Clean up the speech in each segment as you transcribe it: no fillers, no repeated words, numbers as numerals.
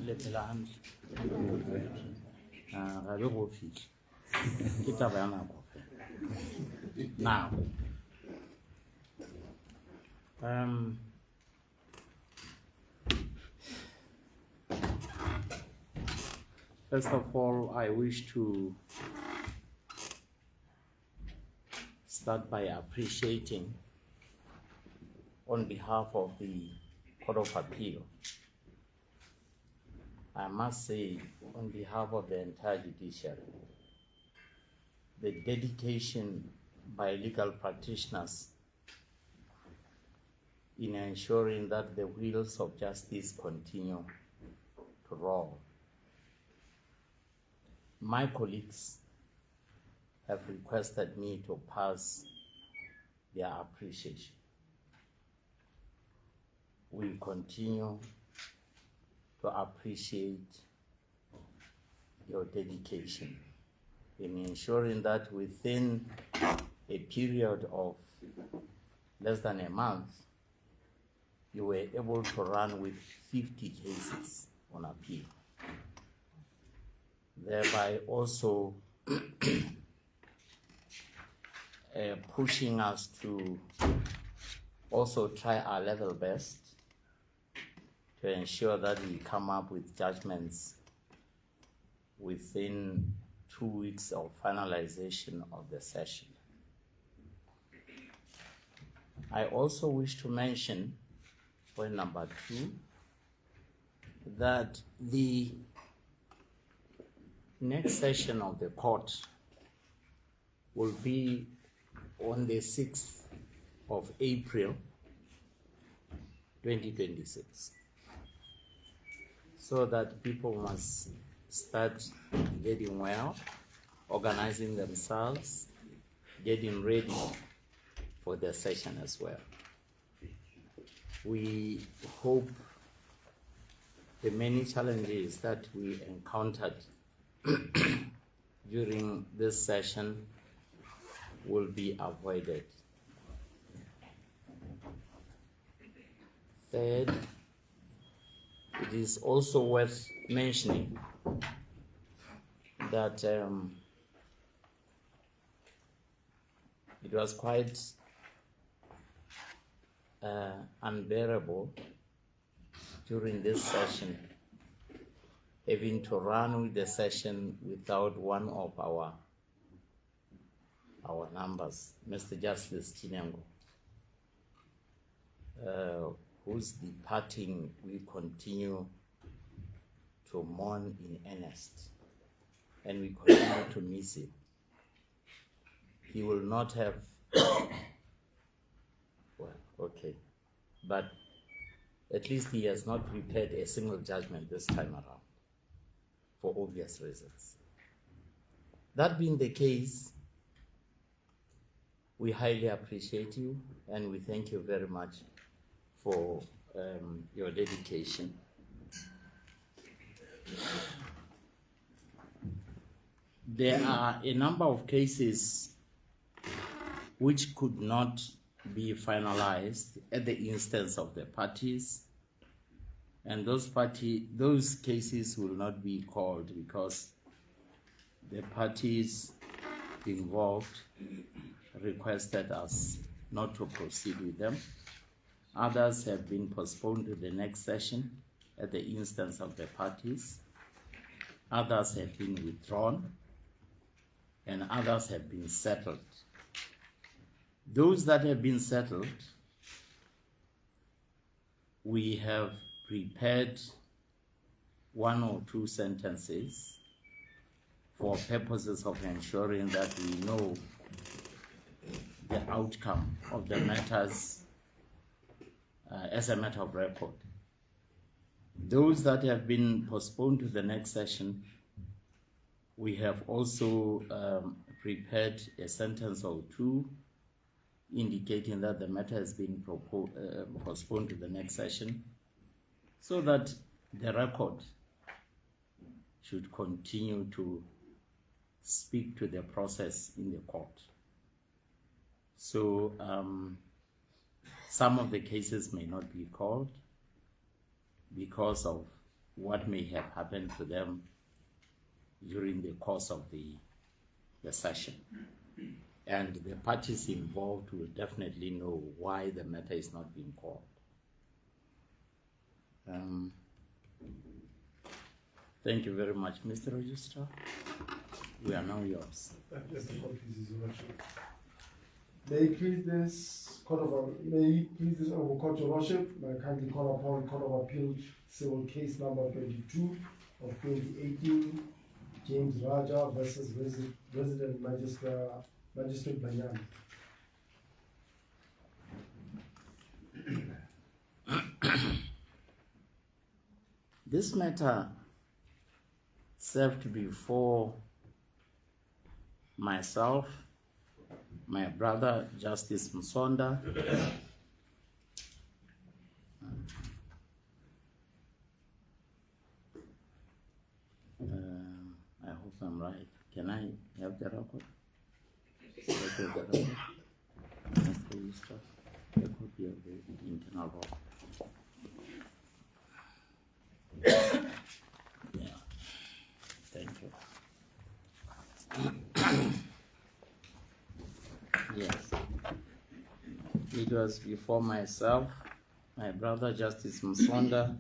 le phela hantle ga be go fihla ke taba ya nako now first of all, I wish to start by appreciating on behalf of the Court of Appeal, I must say on behalf of the entire judiciary, the dedication by legal practitioners in ensuring that the wheels of justice continue to roll. My colleagues have requested me to pass their appreciation. We continue to appreciate your dedication in ensuring that within a period of less than a month, you were able to run with 50 cases on appeal, thereby also pushing us to also try our level best to ensure that we come up with judgments within 2 weeks of finalization of the session. I also wish to mention, point number 2, that the next session of the court will be on the 6th of April 2026, so that people must start getting well, organizing themselves, getting ready for the session as well. We hope the many challenges that we encountered during this session will be avoided. Third, it is also worth mentioning that it was quite unbearable during this session having to run with the session without one of our numbers, Mr. Justice Chinengo, whose departing we continue to mourn in earnest, and we continue to miss him. He will not have, well, okay, but at least he has not prepared a single judgment this time around, for obvious reasons. That being the case, we highly appreciate you and we thank you very much for your dedication. There are a number of cases which could not be finalized at the instance of the parties, and those cases will not be called because the parties involved requested us not to proceed with them. Others have been postponed to the next session at the instance of the parties. Others have been withdrawn, and others have been settled. Those that have been settled, we have prepared 1 or 2 sentences for purposes of ensuring that we know the outcome of the matters as a matter of record. Those that have been postponed to the next session, we have also prepared a sentence or 2 indicating that the matter has been postponed to the next session, so that the record should continue to speak to the process in the court. So some of the cases may not be called because of what may have happened to them during the course of the session. And the parties involved will definitely know why the matter is not being called. Thank you very much, Mr. Registrar. We are now yours. Just a copy, Your Lordship. May please this overcourt, Your Lordship, may I kindly call upon Court of Appeal Civil Case number 22 of 2018, James Raja versus Resident Magistrate Banyani. This matter served before myself, my brother Justice Msonda, I hope I'm right. Can I have the record? Mr. Minister, a copy of the internal law. Yeah, thank you. Yes, it was before myself, my brother Justice Msonda,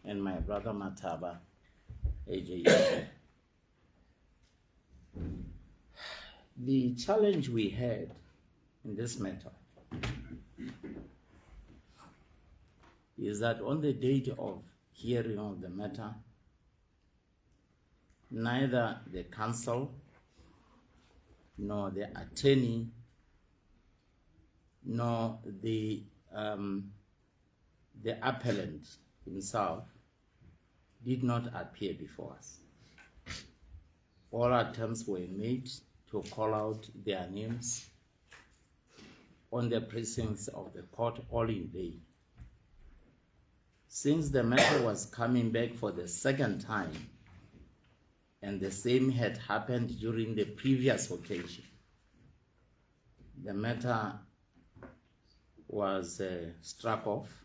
and my brother Mataba, AJ. The challenge we had in this matter is that on the date of hearing of the matter, neither the counsel nor the attorney nor the appellant himself did not appear before us. All attempts were made to call out their names on the precincts of the court, all in vain. Since the matter was coming back for the second time, and the same had happened during the previous occasion, the matter was struck off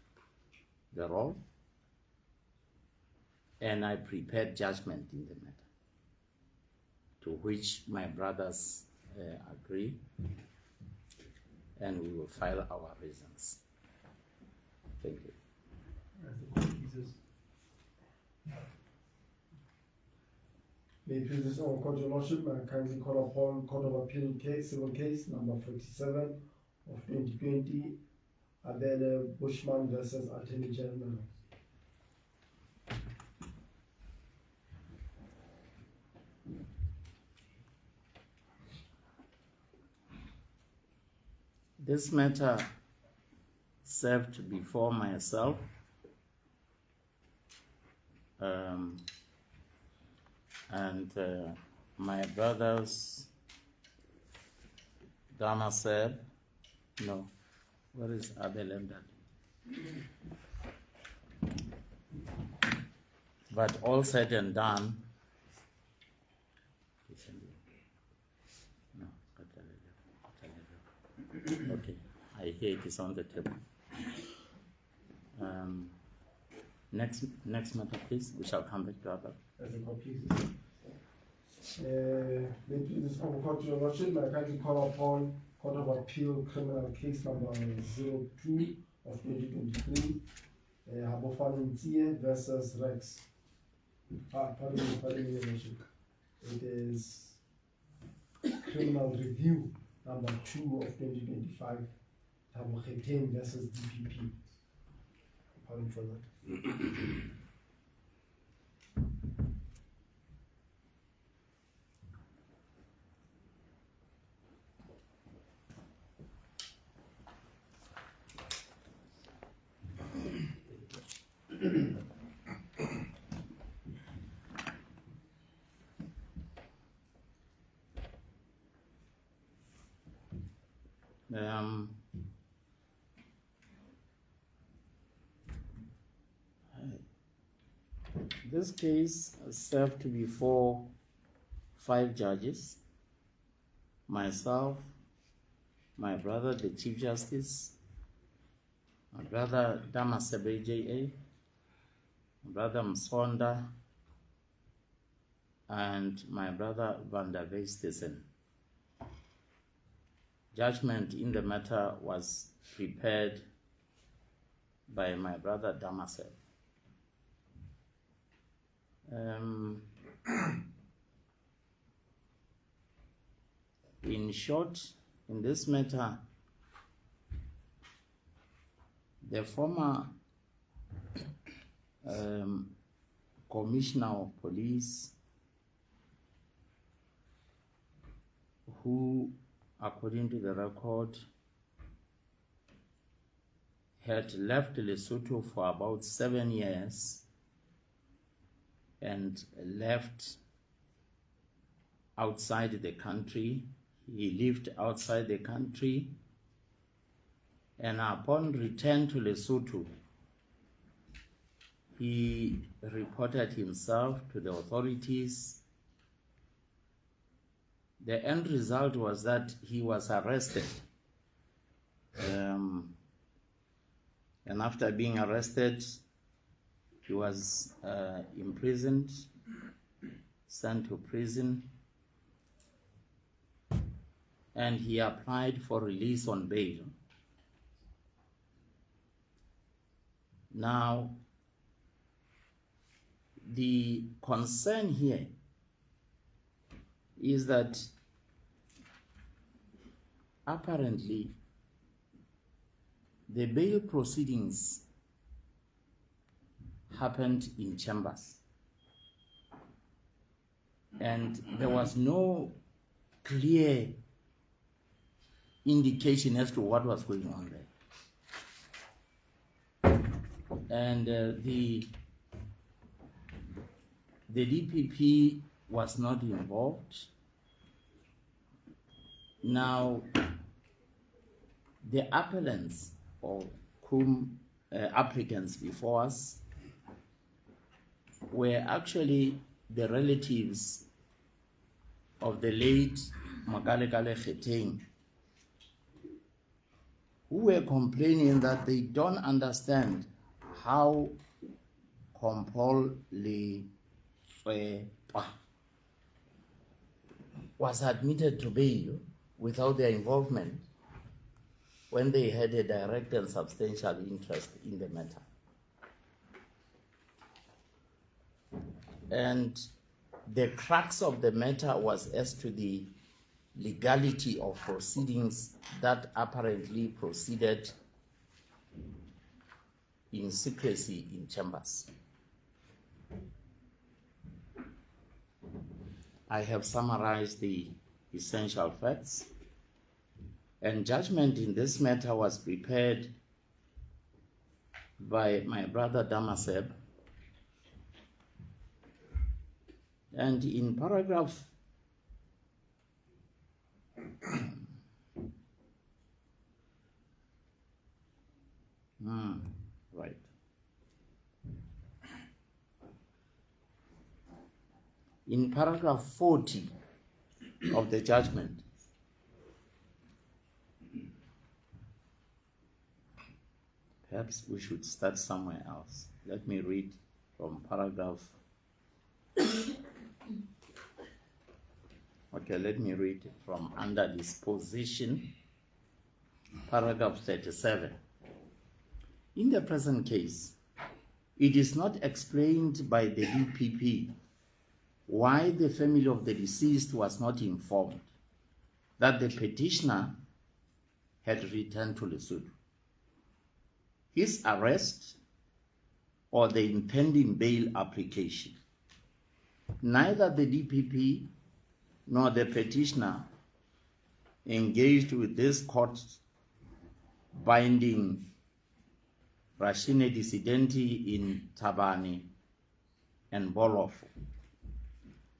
the roll, and I prepared judgment in the matter, to which my brothers agree, and we will file our reasons. Thank you. May it please this overcourt, Your Lordship, may I kindly call upon Court of Appeal Civil Case number 47 of 2020, Adele Bushman versus Attorney General. This matter served before myself, and my brothers Dama said, no, where is Abel and Dad? But all said and done, no, okay, I hear it is on the table. Next matter, please. We shall come back to our. May it please this overcourt, Your Lordship, may I kindly call upon Court of Appeal Criminal Case number 02 of 2023, Mphalane versus Rex. Pardon me, Your Lordship. It is Criminal Review number 2 of 2025, Mphalane versus DPP. Pardon for that. This case served before 5 judges, myself, my brother, the Chief Justice, my brother Damasebe J.A., Brother Msonda, and my brother Van der Westhuizen. Judgment in the matter was prepared by my brother Damasel. In short, in this matter, the former Commissioner of Police, who, according to the record, had left Lesotho for about 7 years and left outside the country. He lived outside the country, and upon return to Lesotho, he reported himself to the authorities. The end result was that he was arrested. And after being arrested, he was imprisoned, sent to prison, and he applied for release on bail. Now, the concern here is that apparently the bail proceedings happened in chambers, and there was no clear indication as to what was going on there. And the DPP was not involved. Now, the appellants or applicants before us were actually the relatives of the late Lekhotla, who were complaining that they don't understand how Lekhotla was admitted to bail without their involvement when they had a direct and substantial interest in the matter. And the crux of the matter was as to the legality of proceedings that apparently proceeded in secrecy in chambers. I have summarized the essential facts, and judgment in this matter was prepared by my brother Damaseb. And in paragraph right. In paragraph 40 of the judgment, perhaps we should start somewhere else. Let me read from paragraph. Okay, let me read from under disposition, paragraph 37. In the present case, it is not explained by the DPP why the family of the deceased was not informed that the petitioner had returned to Lesotho. His arrest or the impending bail application. Neither the DPP nor the petitioner engaged with this court binding Rashine Dissidenti in Tabane and Bolofo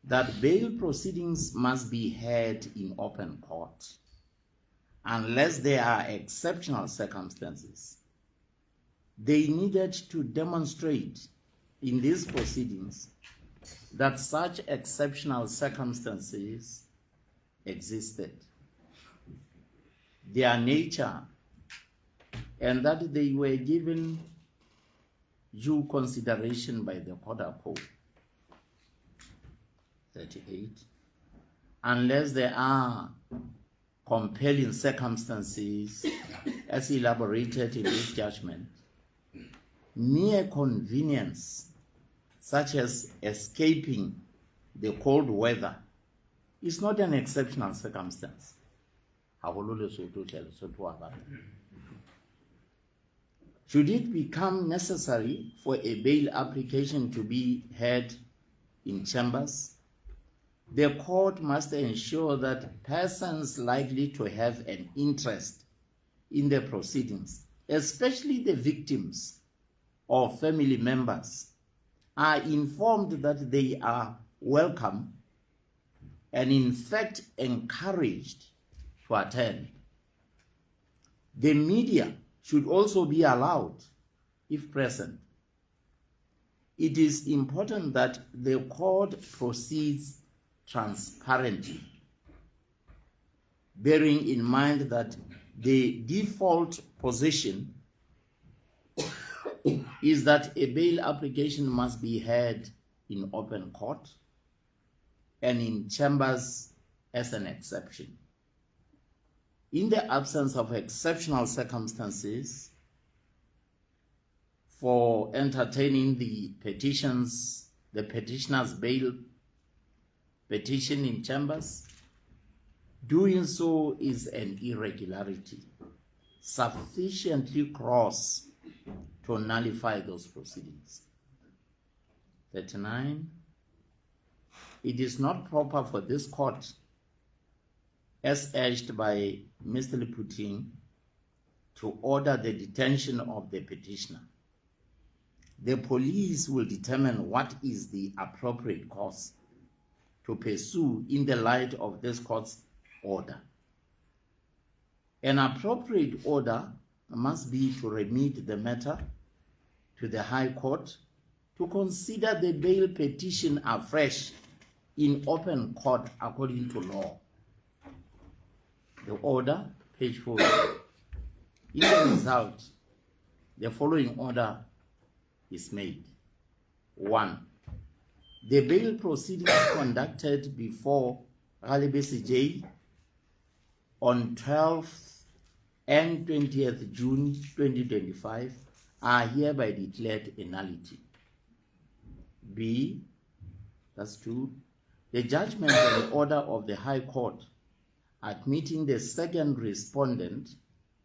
that bail proceedings must be heard in open court unless there are exceptional circumstances. They needed to demonstrate in these proceedings that such exceptional circumstances existed, their nature, and that they were given due consideration by the court approach. 38. Unless there are compelling circumstances as elaborated in this judgment, mere convenience, such as escaping the cold weather, is not an exceptional circumstance. Should it become necessary for a bail application to be heard in chambers, the court must ensure that persons likely to have an interest in the proceedings, especially the victims or family members, are informed that they are welcome and in fact encouraged to attend. The media should also be allowed, if present. It is important that the court proceeds transparently, bearing in mind that the default position is that a bail application must be heard in open court and in chambers as an exception. In the absence of exceptional circumstances for entertaining the petitioner's bail petition in chambers, doing so is an irregularity sufficiently gross to nullify those proceedings. 39. It is not proper for this court, as urged by Mr. Liputing, to order the detention of the petitioner. The police will determine what is the appropriate course to pursue in the light of this court's order. An appropriate order must be to remit the matter to the High Court to consider the bail petition afresh in open court according to law. The order, page 4. In the result, the following order is made. 1. The bail proceedings conducted before Galibesi J on 12th and 20th June 2025 are hereby declared a nullity. B, that's 2. The judgment and order of the High Court admitting the second respondent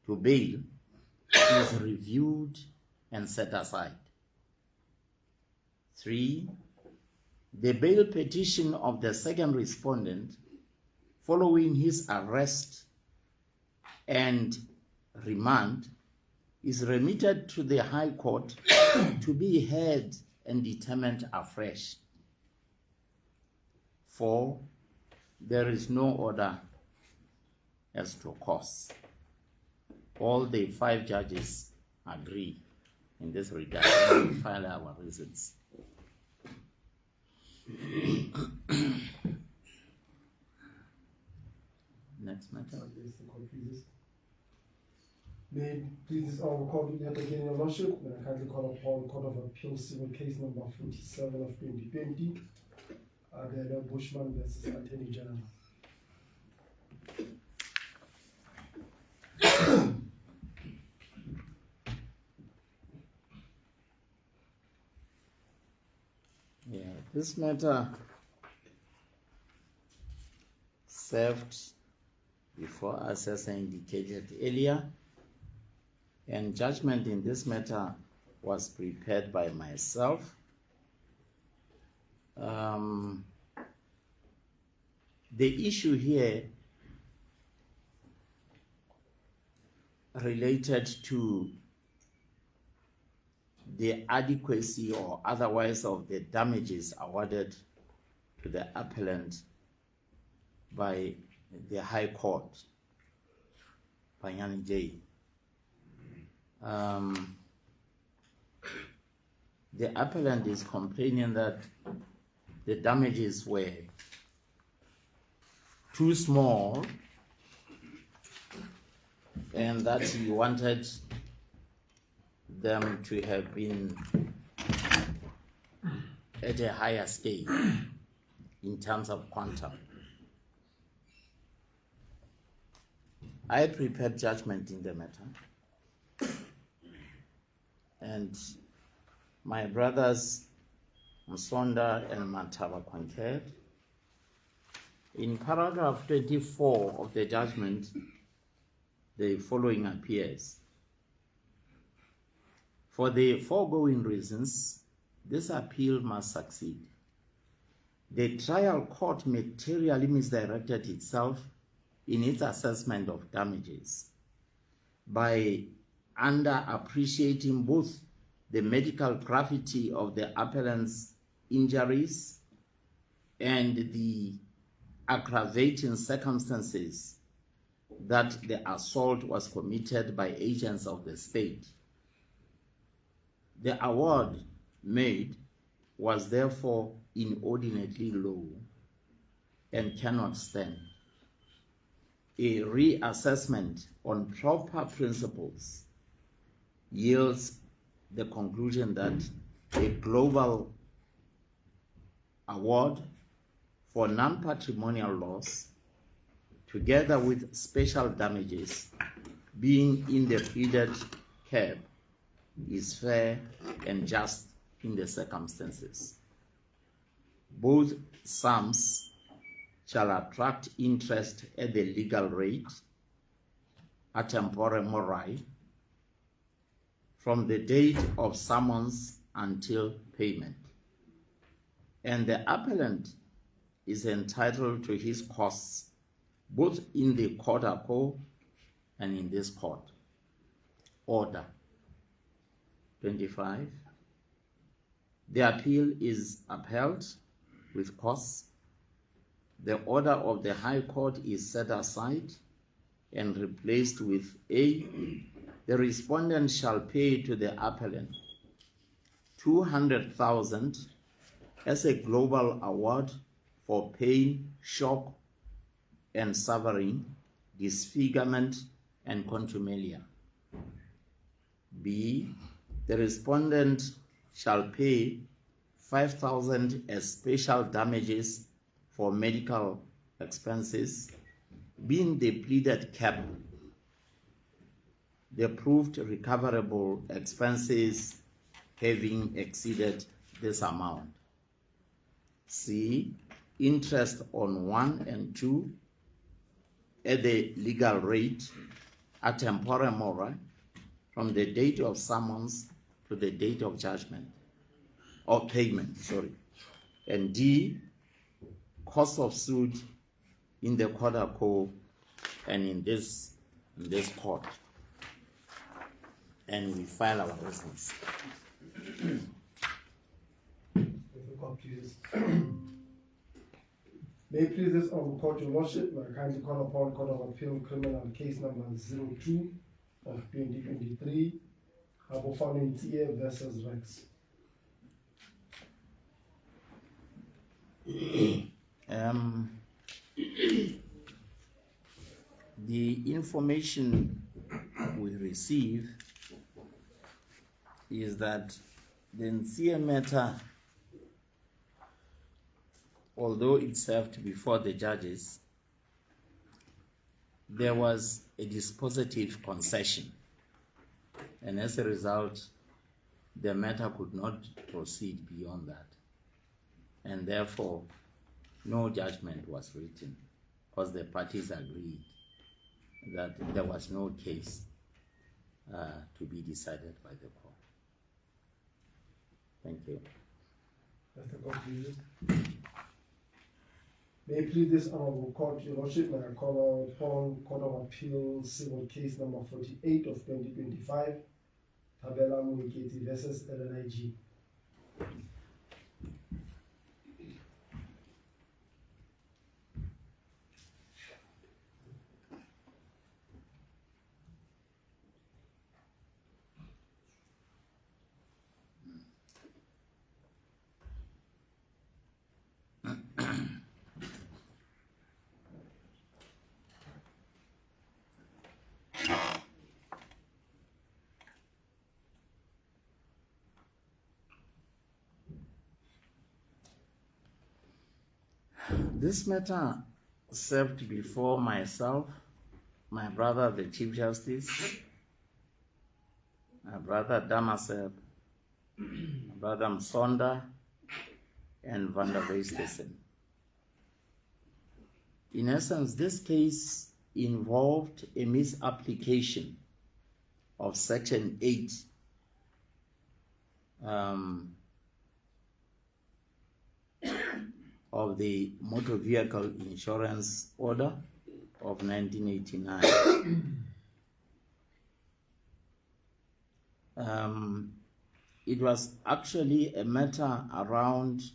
to bail is reviewed and set aside. 3. The bail petition of the second respondent following his arrest and remand is remitted to the High Court to be heard and determined afresh. 4. There is no order as to cause. All the 5 judges agree in this regard. We file our reasons. Next matter. May it please this honorable court yet again, your lordship, may I kindly call upon Court of Appeal civil case number 47 of 2020, Adela Bushman versus Attorney General. Yeah, this matter served before us as I indicated earlier, and judgment in this matter was prepared by myself. The issue here related to the adequacy or otherwise of the damages awarded to the appellant by the High Court, Panyani J. The appellant is complaining that the damages were too small and that he wanted them to have been at a higher scale in terms of quantum. I prepared judgment in the matter, and my brothers Msonda and Mataba concurred. In paragraph 24 of the judgment, the following appears. For the foregoing reasons, this appeal must succeed. The trial court materially misdirected itself in its assessment of damages by under-appreciating both the medical gravity of the appellant's injuries and the aggravating circumstances that the assault was committed by agents of the state. The award made was therefore inordinately low and cannot stand. A reassessment on proper principles yields the conclusion that a global award for non-patrimonial loss, together with special damages being in the pleaded cap, is fair and just in the circumstances. Both sums shall attract interest at the legal rate, a tempore mori, from the date of summons until payment, and the appellant is entitled to his costs both in the court of law and in this court. Order 25. The appeal is upheld with costs. The order of the High Court is set aside and replaced with A. The respondent shall pay to the appellant 200,000 as a global award for pain, shock, and suffering, disfigurement, and contumalia. B. The respondent shall pay 5,000 as special damages for medical expenses, being the pleaded cap. The proved recoverable expenses having exceeded this amount. C. Interest on 1 and 2 at the legal rate a tempore mori from the date of summons to the date of judgment or payment, And D. Cost of suit in the court of law and in this court. And we file our business. May it please this honorable court, your lordship, may I kindly call upon Court of Appeal criminal case number 02 of 2023, Mphalane versus Rex. The information we receive is that the Ntsiye matter, although it served before the judges, there was a dispositive concession, and as a result, the matter could not proceed beyond that, and therefore no judgment was written because the parties agreed that there was no case to be decided by the court. Thank you. Mr. Court, please. May it please this honorable court, your lordship, may I call upon Court of Appeal civil case number 48 of 2025, Tabela Muiketi versus LNIG. This matter served before myself, my brother, the Chief Justice, my brother Damaseb, my brother Msonda, and Van der Westhuizen. In essence, this case involved a misapplication of Section 8 of the Motor Vehicle Insurance Order of 1989. It was actually a matter around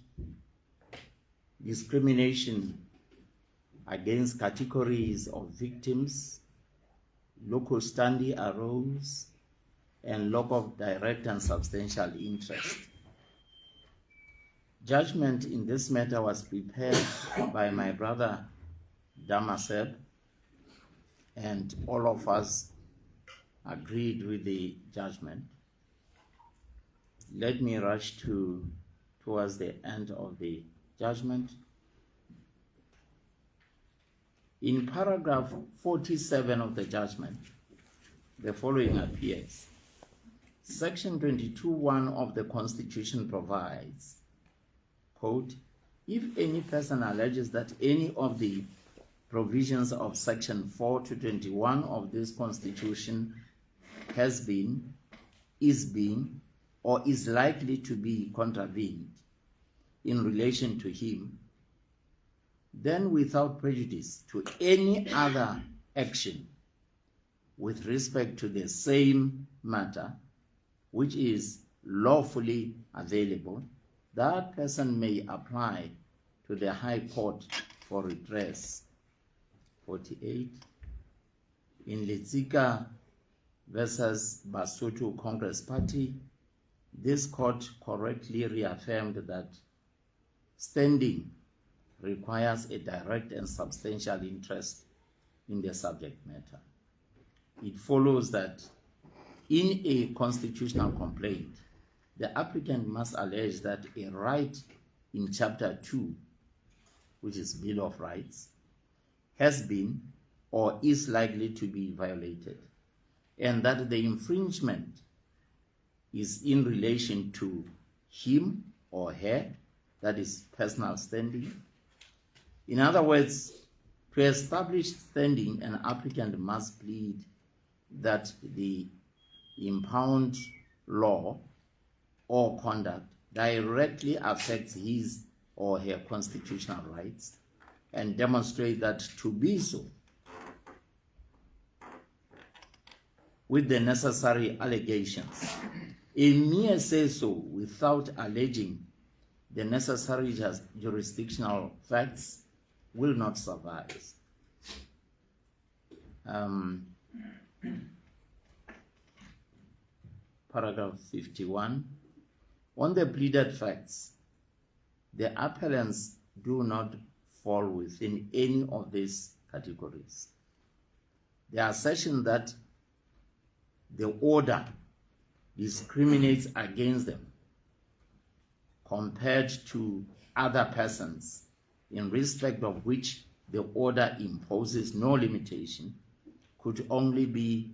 discrimination against categories of victims, local standi arose, and lack of direct and substantial interest. Judgment in this matter was prepared by my brother Damaseb, and all of us agreed with the judgment. Let me rush towards the end of the judgment. In paragraph 47 of the judgment, the following appears. Section 22(1) of the Constitution provides, quote, if any person alleges that any of the provisions of Section 4 to 21 of this Constitution has been, is being, or is likely to be contravened in relation to him, then without prejudice to any other action with respect to the same matter, which is lawfully available, that person may apply to the High Court for redress. 48. In Letsika versus Basotho Congress Party, this court correctly reaffirmed that standing requires a direct and substantial interest in the subject matter. It follows that in a constitutional complaint, the applicant must allege that a right in Chapter 2, which is Bill of Rights, has been or is likely to be violated, and that the infringement is in relation to him or her, that is personal standing. In other words, to establish standing, an applicant must plead that the impound law or conduct directly affects his or her constitutional rights and demonstrate that to be so with the necessary allegations. A mere say-so without alleging the necessary jurisdictional facts will not suffice. Paragraph 51. On the pleaded facts, the appellants do not fall within any of these categories. The assertion that the order discriminates against them compared to other persons in respect of which the order imposes no limitation could only be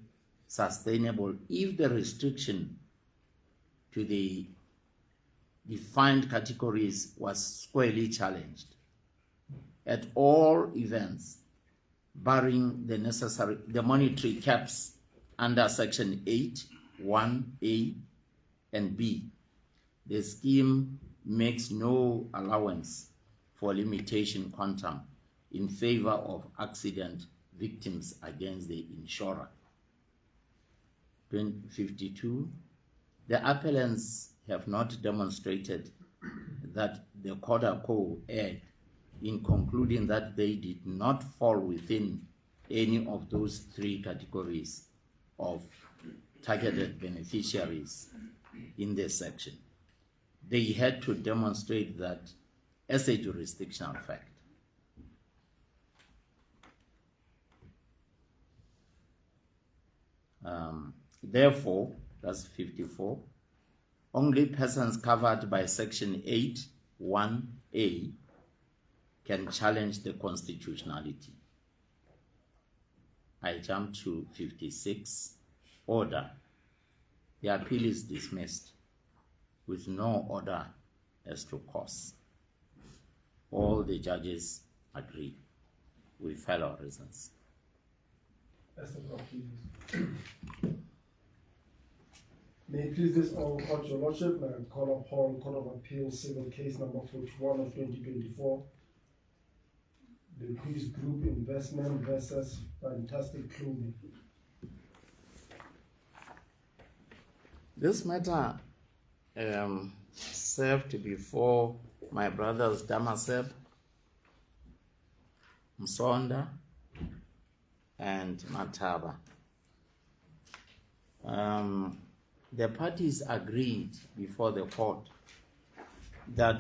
sustainable if the restriction to the defined categories was squarely challenged. At all events, barring the monetary caps under Section 8, 1A and B, the scheme makes no allowance for limitation quantum in favor of accident victims against the insurer. 52. The appellants have not demonstrated that the Kodaco erred in concluding that they did not fall within any of those three categories of targeted beneficiaries in this section. They had to demonstrate that as a jurisdictional fact. Therefore, that's 54, only persons covered by Section 8, 1A can challenge the constitutionality. I jump to 56. Order. The appeal is dismissed with no order as to cause. All the judges agree. We file our reasons. As the Prof, please. May it please this honorable court, your lordship, may I call upon Court of Appeal civil case number 41 of 2024, the Peace Group Investment versus Fantastic Clothing. This matter served before my brothers Damaseb, Msonda, and Mataba. The parties agreed before the court that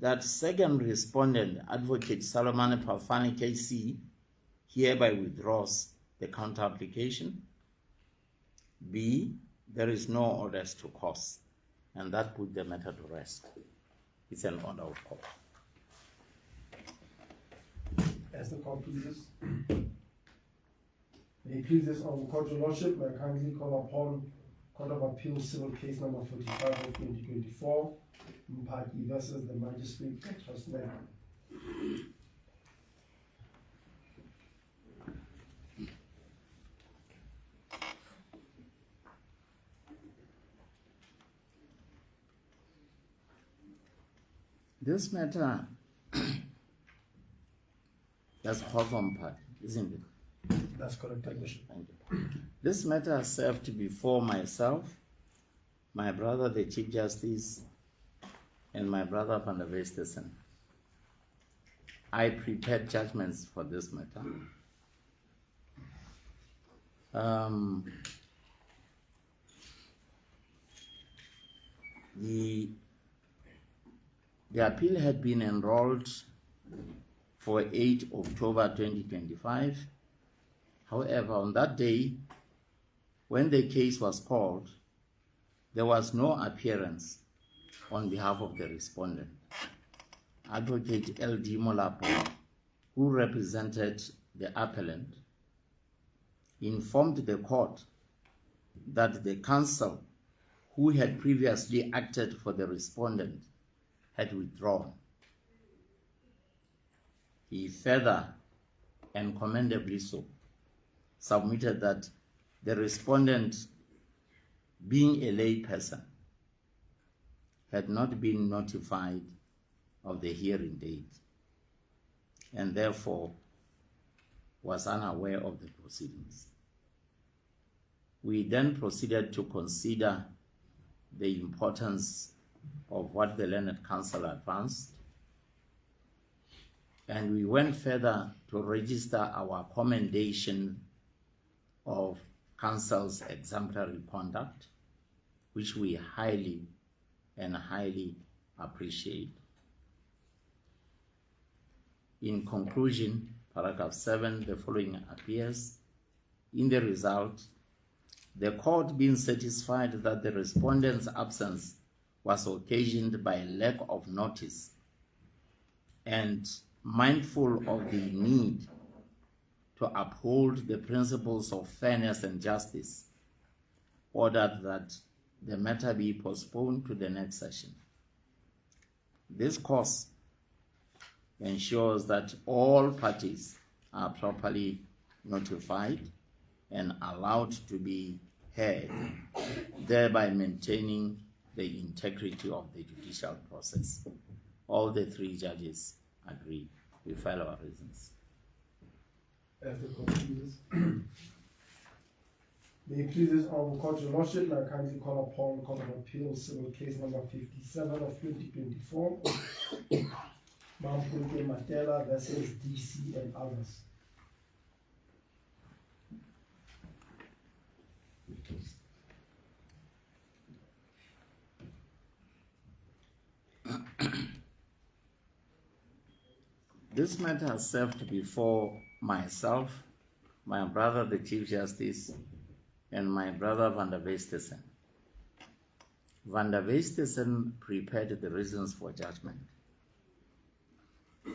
that second respondent, Advocate Solomon Mphalane KC, hereby withdraws the counter application. B, there is no orders to cause, and that put the matter to rest. It's an order of court. As the court pleases. May it please this honorable court, your lordship, may I kindly call upon Court of Appeal civil case number 45 of 2024, Mphalane versus the magistrate Ts'ehla. This matter, that's Hawthorne part, isn't it? That's correct, Your Lordship. Thank you. This matter served before myself, my brother, the Chief Justice, and my brother, Van der Westesen. I prepared judgments for this matter. The appeal had been enrolled for 8 October 2025. However, on that day, when the case was called, there was no appearance on behalf of the respondent. Advocate L.D. Molapo, who represented the appellant, informed the court that the counsel who had previously acted for the respondent had withdrawn. He further, and commendably so, submitted that the respondent, being a lay person, had not been notified of the hearing date and therefore was unaware of the proceedings. We then proceeded to consider the importance of what the learned counsel advanced, and we went further to register our commendation of counsel's exemplary conduct, which we highly appreciate. In conclusion, paragraph 7, the following appears. In the result, the court being satisfied that the respondent's absence was occasioned by lack of notice and mindful of the need to uphold the principles of fairness and justice, ordered that the matter be postponed to the next session. This course ensures that all parties are properly notified and allowed to be heard, thereby maintaining the integrity of the judicial process. All the three judges agree. We file our reasons. As the court pleases. May it please this honorable court, your lordship, may I kindly call upon Court of Appeal civil case number 57 of 2024, Mphalane versus DC and others. This matter served before myself, my brother, the Chief Justice, and my brother Van der Westhuizen. Van der Westhuizen prepared the reasons for judgment.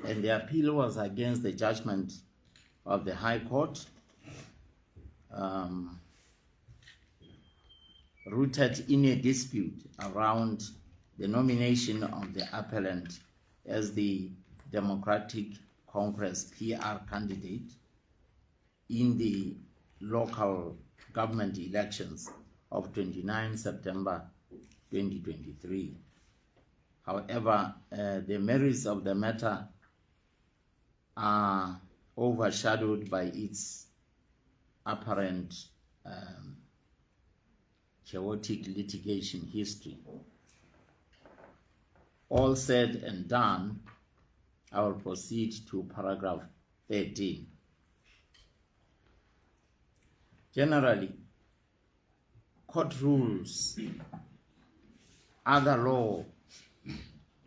And the appeal was against the judgment of the High Court, rooted in a dispute around the nomination of the appellant as the Democratic Congress PR candidate in the local government elections of 29 September 2023. However, the merits of the matter are overshadowed by its apparent chaotic litigation history. All said and done, I will proceed to paragraph 13. Generally, court rules, other law,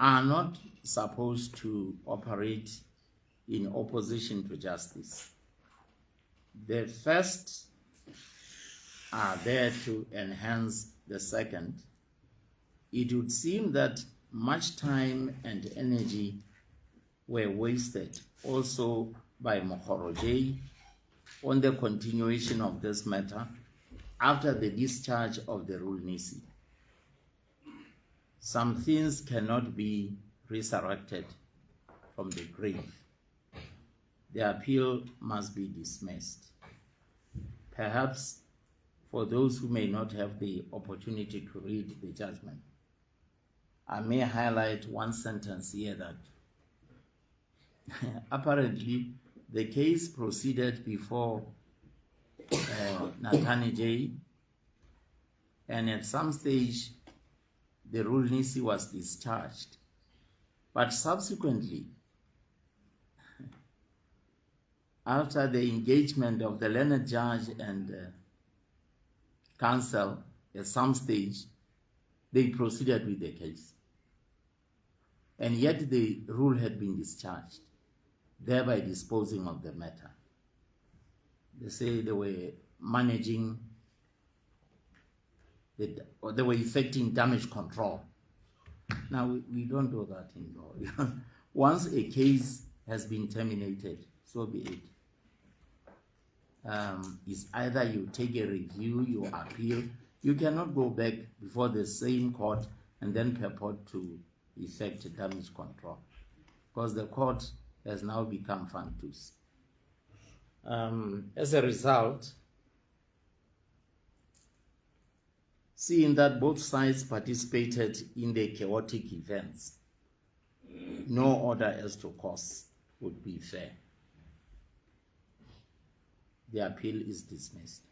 are not supposed to operate in opposition to justice. The first are there to enhance the second. It would seem that much time and energy were wasted also by Mokgoro on the continuation of this matter after the discharge of the rule nisi. Some things cannot be resurrected from the grave. The appeal must be dismissed. Perhaps for those who may not have the opportunity to read the judgment, I may highlight one sentence here that apparently the case proceeded before Nathani J, and at some stage the rule nisi was discharged. But subsequently, after the engagement of the learned judge and counsel, at some stage, they proceeded with the case. And yet the rule had been discharged, thereby disposing of the matter. They say they were managing, or they were effecting damage control. Now, we don't do that in law. Once a case has been terminated, so be it. It's either you take a review, you appeal. You cannot go back before the same court and then purport to effect damage control, because the court has now become functus. As a result, seeing that both sides participated in the chaotic events, no order as to cause would be fair. The appeal is dismissed.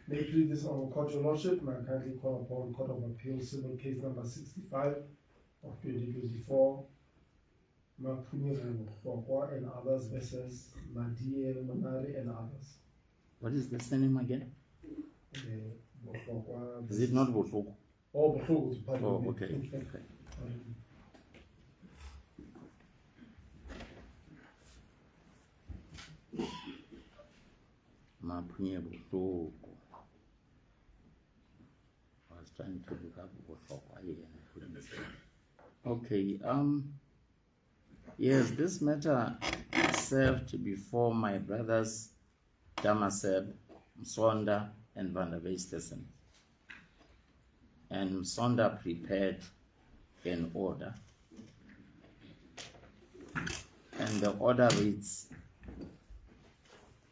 May it please this honorable court, your lordship, may I kindly call upon Court of Appeal Civil Case number 65 of 2024, Maipiletso and others versus Judiiary and others. What is the surname again? Is it not Botlhoko? Oh, Botlhoko, pardon me. Oh, okay. Botlhoko. I was trying to look up Botlhoko and I couldn't see. Okay, yes, this matter served before my brothers Damaseb, Msonda, and Van der Westhuizen. And Msonda prepared an order. And the order reads,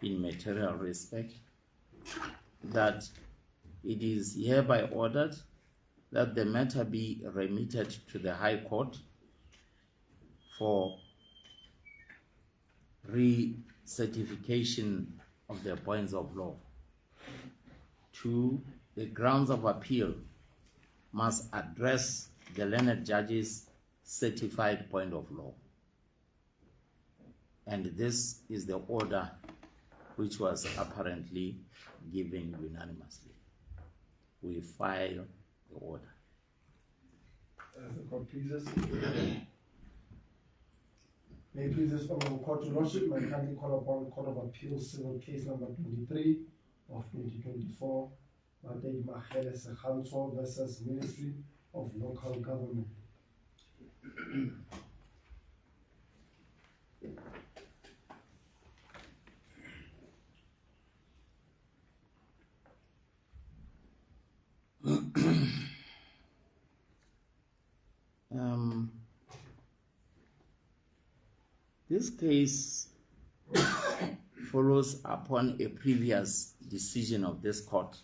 in material respect, that it is hereby ordered that the matter be remitted to the High Court for recertification of the points of law. 2, the grounds of appeal must address the learned judge's certified point of law. And this is the order which was apparently given unanimously. We file the order. As the court pleases. May please this Honorable Court, Your Lordship, may I kindly call upon Court of Appeal Civil Case number 23 of 2024, Matei Mahele Sekhanto versus Ministry of Local Government. This case follows upon a previous decision of this court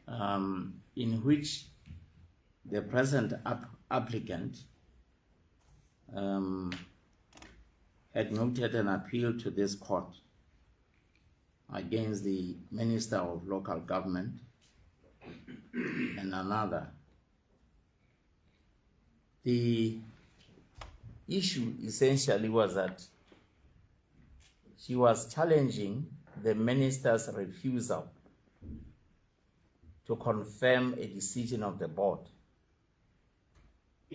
in which the present applicant had noted an appeal to this court against the Minister of Local Government and another. The issue essentially was that she was challenging the minister's refusal to confirm a decision of the board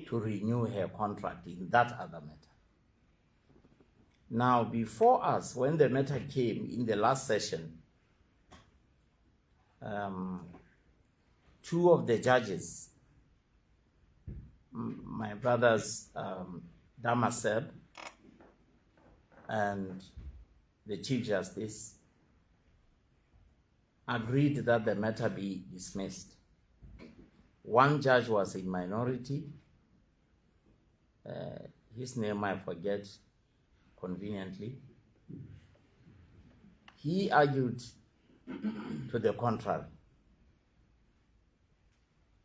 to renew her contract in that other matter. Now, before us, when the matter came in the last session, two of the judges, my brothers Damaseb and the Chief Justice, agreed that the matter be dismissed. One judge was in minority. His name I forget conveniently. He argued to the contrary.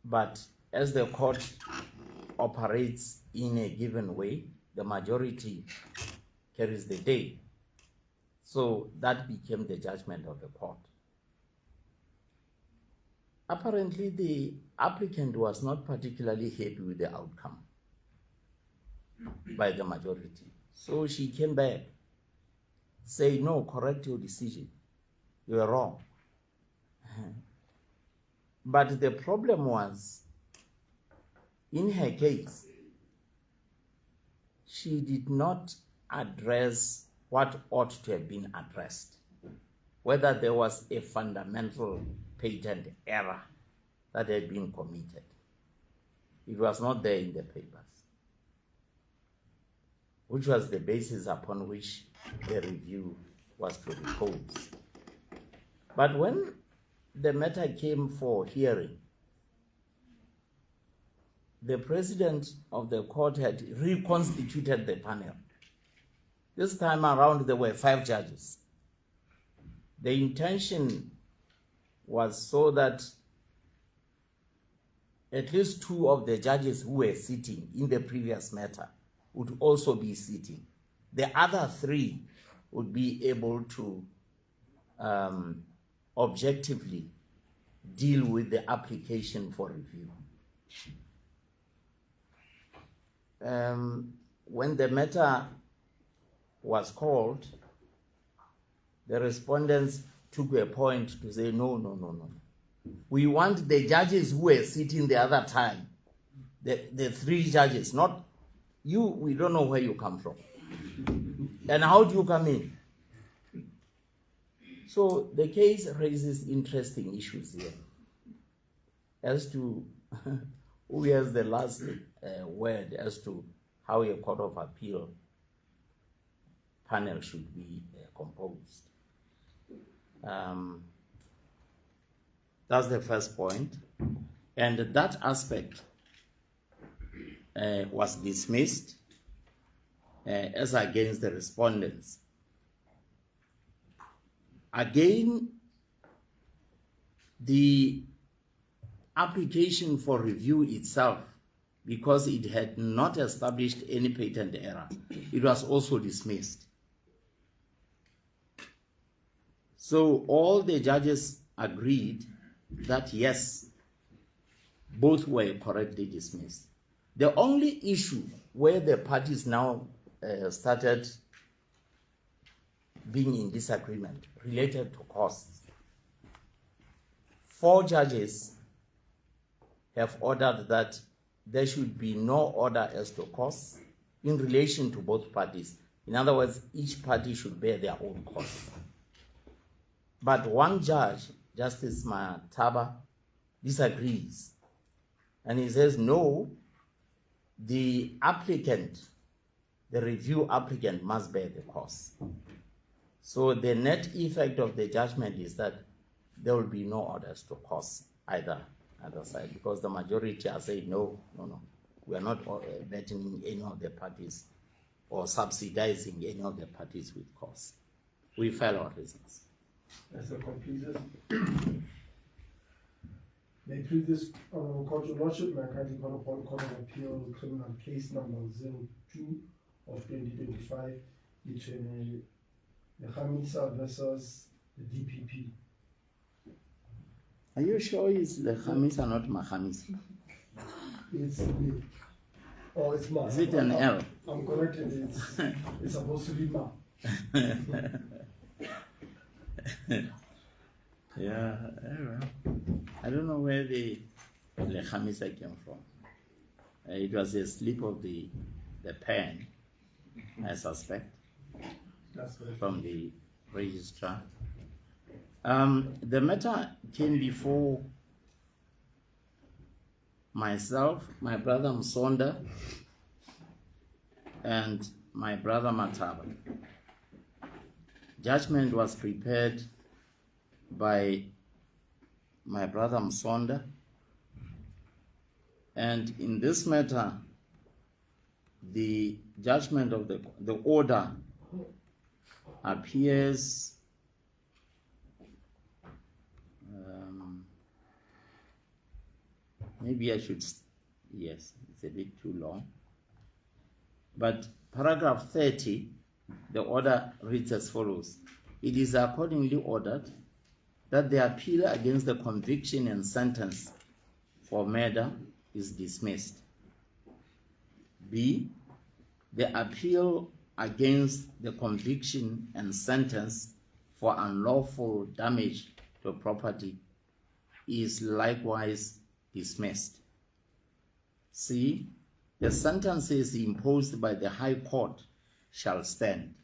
But as the court operates in a given way, the majority carries the day. So that became the judgment of the court. Apparently, the applicant was not particularly happy with the outcome by the majority. So she came back, say, no, correct your decision. You are wrong. But the problem was, in her case, she did not address what ought to have been addressed, whether there was a fundamental patent error that had been committed. It was not there in the papers, which was the basis upon which the review was to repose. But when the matter came for hearing, the president of the court had reconstituted the panel. This time around, there were 5 judges. The intention was so that at least 2 of the judges who were sitting in the previous matter would also be sitting. The other 3 would be able to objectively deal with the application for review. When the matter was called, the respondents took a point to say, no. We want the judges who were sitting the other time, the 3 judges, not you. We don't know where you come from. And how do you come in? So the case raises interesting issues here as to who has the last word as to how a court of appeal panel should be composed. That's the first point. And that aspect was dismissed as against the respondents. Again, the application for review itself, because it had not established any patent error, it was also dismissed. So all the judges agreed that yes, both were correctly dismissed. The only issue where the parties now started being in disagreement related to costs. 4 judges have ordered that there should be no order as to costs, in relation to both parties. In other words, each party should bear their own costs. But one judge, Justice Mataba, disagrees. And he says, no, the applicant, the review applicant must bear the costs. So the net effect of the judgment is that there will be no orders to cost either side, because the majority are saying, no, we are not burdening any of the parties or subsidizing any of the parties with costs. We file our reasons. As a completed. May please this Honorable Court, Your Lordship, may I kindly call upon Court of Appeal criminal case number 02 of 2025 between Lekhamisa versus the DPP. Are you sure it's Lekhamisa, not Mahamisa? It's me. Oh, it's Ma. Is it an L? I'm corrected. It's supposed to be Ma. Yeah, I don't know where the Lekhamisa came from. It was a slip of the pen, I suspect, from the registrar. The matter came before myself, my brother Msonda, and my brother Mataba. Judgment was prepared by my brother Msonda, and in this matter, the judgment of the order appears maybe I should, yes, it's a bit too long. But paragraph 30, the order reads as follows. It is accordingly ordered that the appeal against the conviction and sentence for murder is dismissed. B, the appeal against the conviction and sentence for unlawful damage to property is likewise dismissed. C, the sentences imposed by the High Court shall stand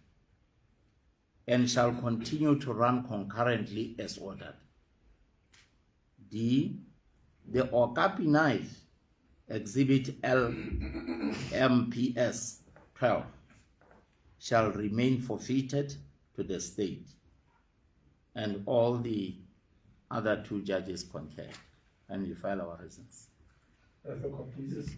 and shall continue to run concurrently as ordered. D, the Okapi knife, Exhibit LMPS 12, shall remain forfeited to the state, and all the other two judges concur, and we file our reasons. As the completes.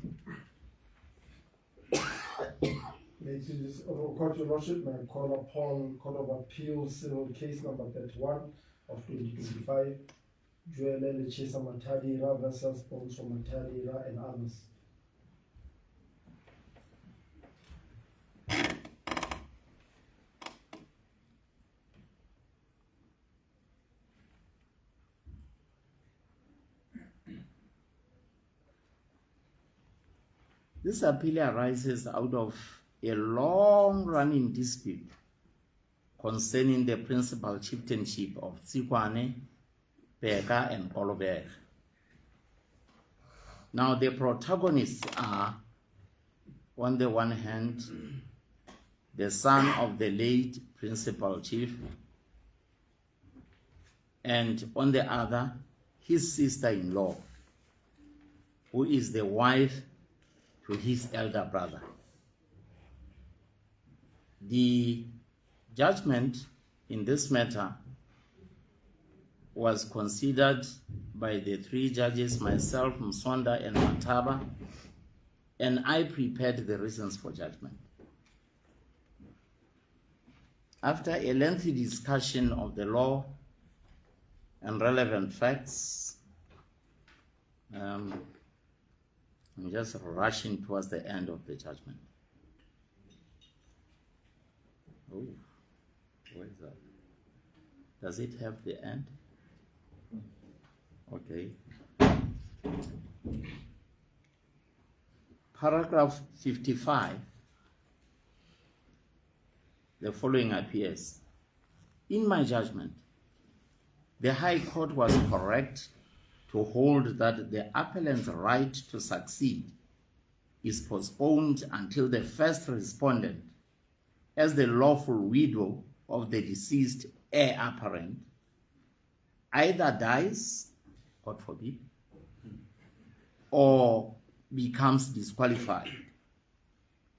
May this Court, Your Lordship, may I call upon Court of Appeal civil case number 31 of 2025, Judiiary Matadira versus Sponsor Matadira and others. This appeal arises out of a long-running dispute concerning the principal chieftainship of Tsikwane, Peka, and Kolobere. Now, the protagonists are, on the one hand, the son of the late principal chief, and on the other, his sister-in-law, who is the wife to his elder brother. The judgment in this matter was considered by the three judges, myself, Msonda, and Mataba, and I prepared the reasons for judgment. After a lengthy discussion of the law and relevant facts, I'm just rushing towards the end of the judgment. Oh, where is that? Does it have the end? Okay. Paragraph 55, the following appears. In my judgment, the High Court was correct to hold that the appellant's right to succeed is postponed until the first respondent, as the lawful widow of the deceased heir apparent, either dies, God forbid, or becomes disqualified.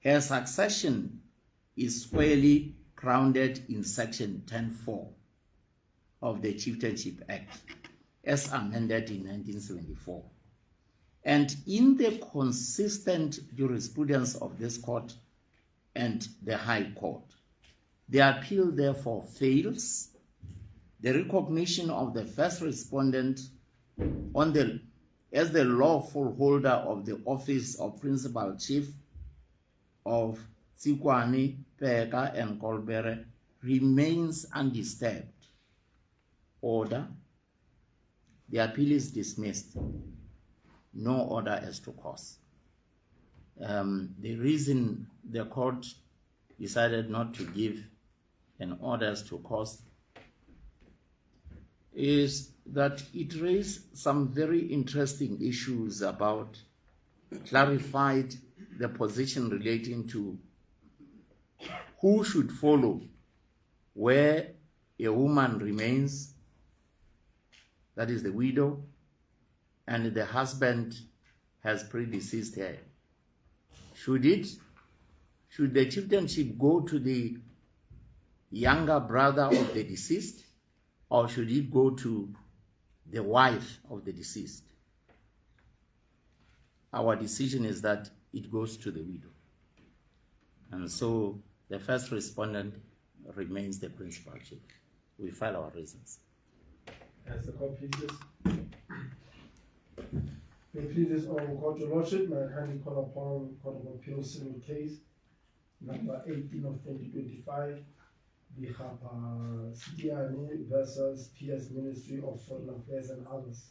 Her succession is squarely grounded in Section 10(4) of the Chieftainship Act, as amended in 1974. And in the consistent jurisprudence of this court and the High Court, the appeal therefore fails. The recognition of the first respondent as the lawful holder of the office of Principal Chief of Tsikwane, Peka, and Kolbere remains undisturbed. Order. The appeal is dismissed. No order as to cause. The reason the court decided not to give an order as to cause is that it raised some very interesting issues about, clarified the position relating to who should follow where a woman remains, that is the widow, and the husband has predeceased her. Should the chieftainship go to the younger brother of the deceased, or should it go to the wife of the deceased? Our decision is that it goes to the widow. And so the first respondent remains the principal chief. We file our reasons. As the court pleases. May it please this honorable court, your lordship, may I kindly call upon Court of Appeal civil case number 18 of 2025, Judiiary versus PS Ministry of Foreign Affairs and others.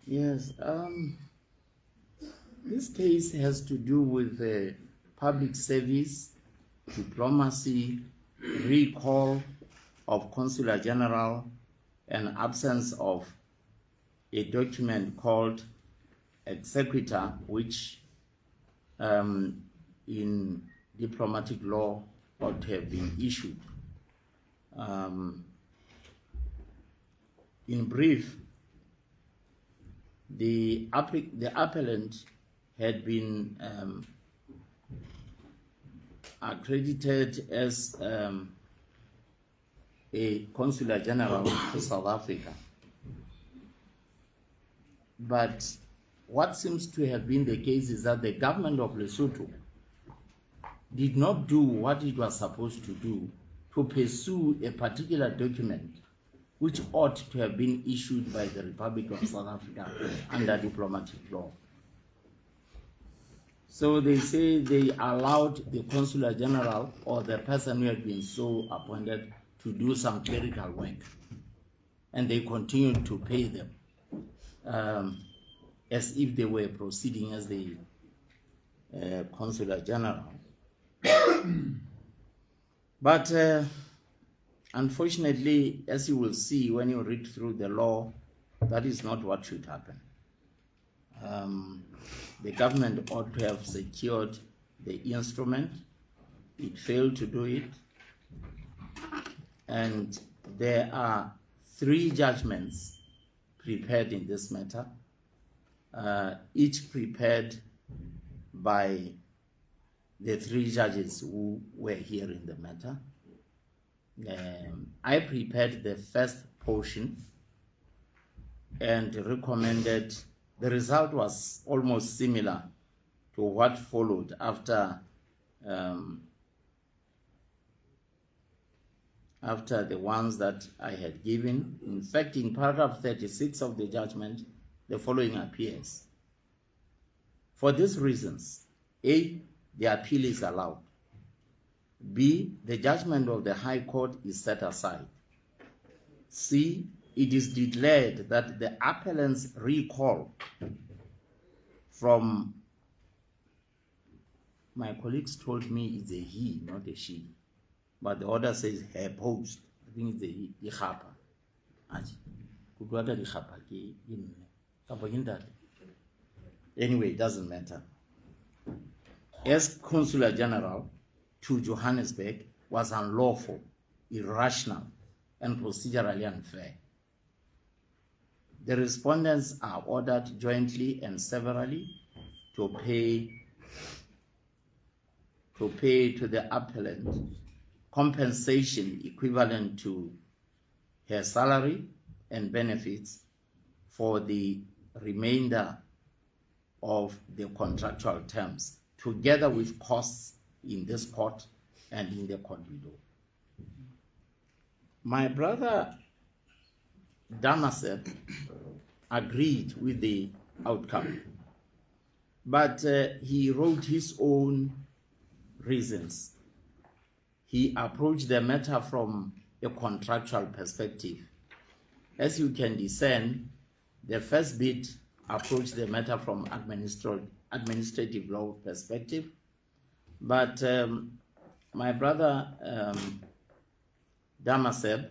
Yes, this case has to do with public service, diplomacy, recall of Consular General, and absence of a document called exequatur, which in diplomatic law ought to have been issued. In brief, the appellant had been accredited as a consular general to South Africa. But what seems to have been the case is that the government of Lesotho did not do what it was supposed to do to pursue a particular document which ought to have been issued by the Republic of South Africa under diplomatic law. So they say they allowed the Consular General or the person who had been so appointed to do some clerical work, and they continued to pay them as if they were proceeding as the Consular General. But unfortunately, as you will see when you read through the law, that is not what should happen. The government ought to have secured the instrument. It failed to do it. And there are 3 judgments prepared in this matter, each prepared by the 3 judges who were hearing the matter. I prepared the first portion and recommended. The result was almost similar to what followed after the ones that I had given. In fact, in paragraph 36 of the judgment, the following appears. For these reasons, A, the appeal is allowed. B, the judgment of the High Court is set aside. C, it is declared that the appellant's recall from my colleagues told me it's a he, not a she. But the order says her post. I think it's a he, Likhapa. Anyway, it doesn't matter. As Consular General to Johannesburg was unlawful, irrational, and procedurally unfair. The respondents are ordered jointly and severally to pay to the appellant compensation equivalent to her salary and benefits for the remainder of the contractual terms, together with costs in this court and in the court below. My brother Damasep agreed with the outcome, but he wrote his own reasons. He approached the matter from a contractual perspective. As you can discern, the first bit approached the matter from administrative law perspective, but my brother Damasep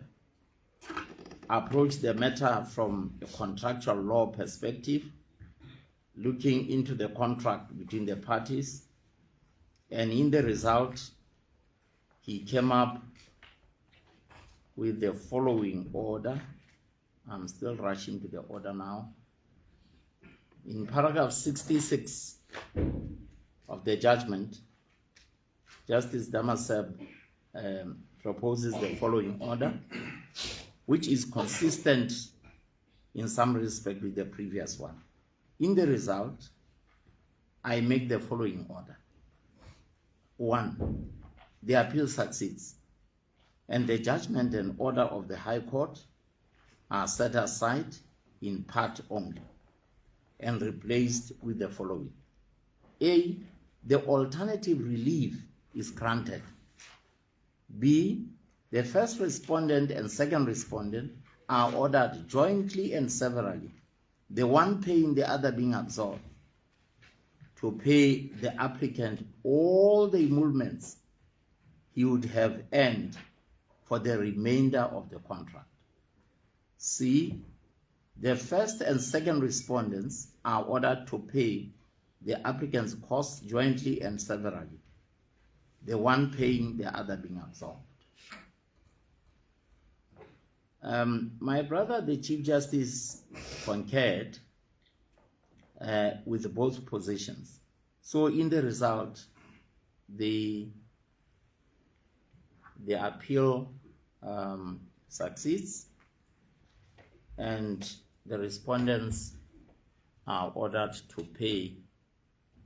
approached the matter from a contractual law perspective, looking into the contract between the parties, and in the result, he came up with the following order. I'm still rushing to the order now. In paragraph 66 of the judgment, Justice Damasep proposes the following order, which is consistent in some respect with the previous one. In the result, I make the following order. 1, the appeal succeeds, and the judgment and order of the High Court are set aside in part only and replaced with the following. A, the alternative relief is granted. B, the first respondent and second respondent are ordered jointly and severally, the one paying, the other being absolved, to pay the applicant all the emoluments he would have earned for the remainder of the contract. C, the first and second respondents are ordered to pay the applicant's costs jointly and severally, the one paying, the other being absolved. My brother, the Chief Justice, concurred with both positions. So in the result, the appeal succeeds, and the respondents are ordered to pay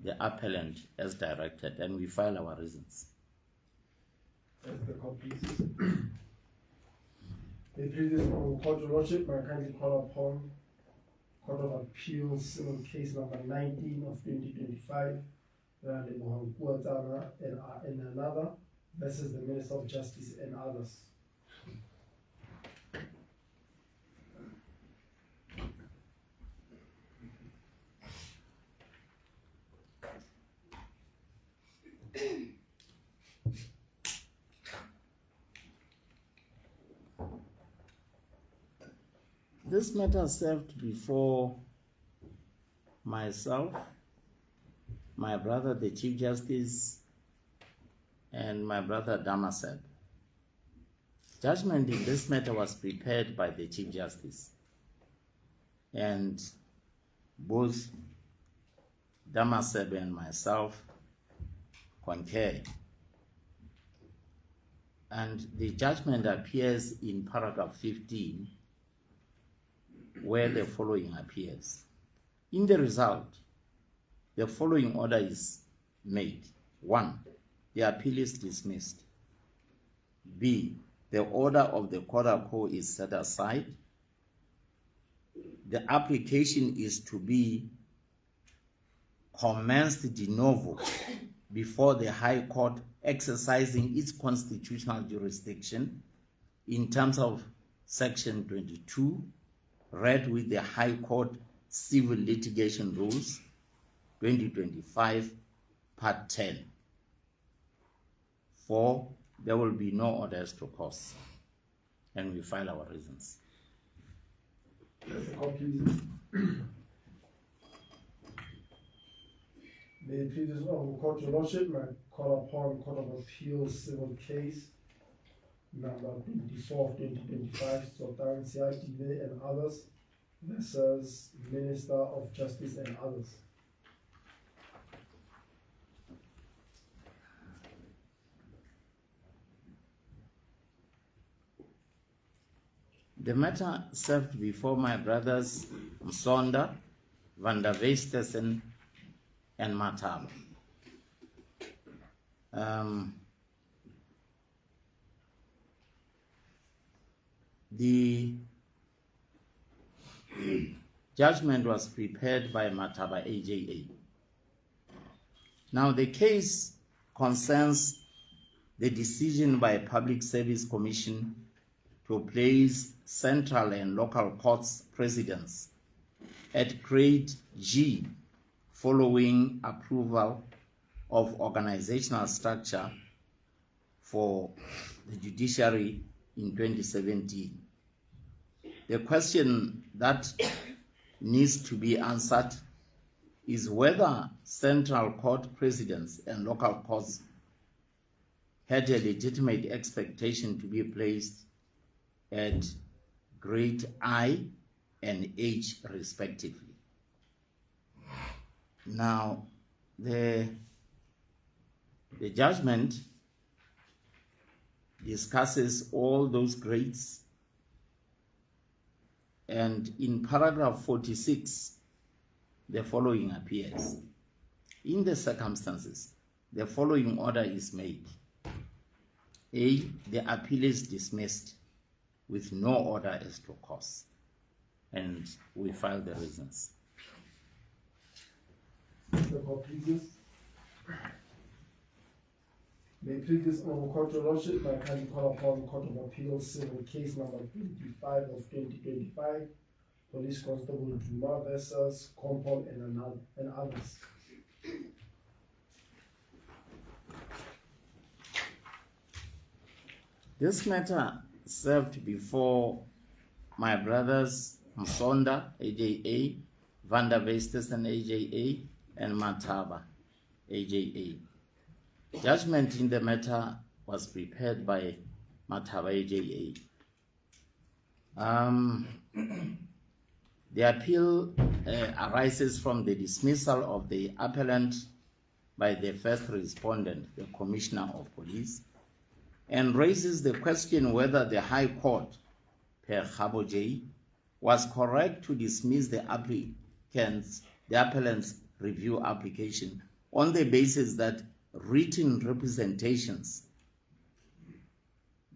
the appellant as directed, and we file our reasons. As the court please. The previous court, Your Lordship, I kindly call upon Court of Appeal Civil Case number 19 of 2025, and another versus the Minister of Justice and others. This matter served before myself, my brother, the Chief Justice, and my brother Damasep. Judgment in this matter was prepared by the Chief Justice, and both Damasep and myself concurred. And the judgment appears in paragraph 15, where the following appears. In the result, the following order is made. 1, the appeal is dismissed. B, the order of the court of appeal is set aside. The application is to be commenced de novo before the High Court, exercising its constitutional jurisdiction in terms of Section 22, read with the High Court Civil Litigation Rules, 2025, Part 10. 4, there will be no orders to cause. And we file our reasons. There's a copy, please. May it please this honorable court, your lordship, may I call upon Court of Appeal civil case number 24 of 2025, Sultan Siative and others versus Minister of Justice and others. The matter served before my brothers Msonda, Van der Westesen, and Mataba. The judgment was prepared by Mataba AJA. Now the case concerns the decision by Public Service Commission to place central and local courts presidents at grade G following approval of organizational structure for the judiciary in 2017. The question that needs to be answered is whether central court presidents and local courts had a legitimate expectation to be placed at grade I and H respectively. Now, the judgment discusses all those grades, and in paragraph 46, the following appears. In the circumstances, the following order is made. A, the appeal is dismissed with no order as to cause, and we file the reasons. The court pleases. May it please this honorable court, your lordship, may I kindly call upon Court of Appeal civil case number 25 of 2025, Police Constable Juma versus Kompol and others. This matter served before my brothers Msonda, AJA, Van der Westesen, AJA, and Mataba, AJA. Judgment in the matter was prepared by Mataba, AJA. The appeal arises from the dismissal of the appellant by the first respondent, the Commissioner of Police, and raises the question whether the High Court, per Khabo J, was correct to dismiss the appellant's review application on the basis that written representations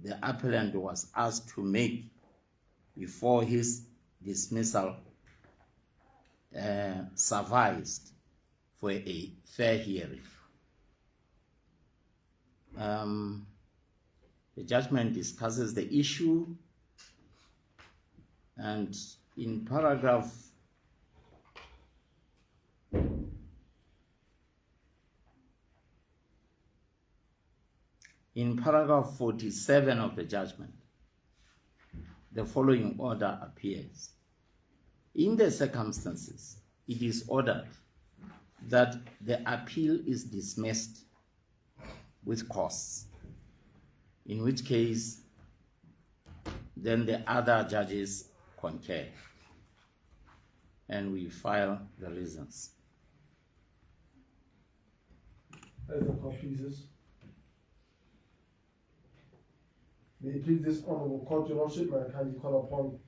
the appellant was asked to make before his dismissal sufficed for a fair hearing. The judgment discusses the issue, and in paragraph 47 of the judgment, the following order appears. In the circumstances, it is ordered that the appeal is dismissed with cause, in which case then the other judges concur, and we file the reasons. As the court pleases. May it please this honorable court, your lordship, may I kindly call upon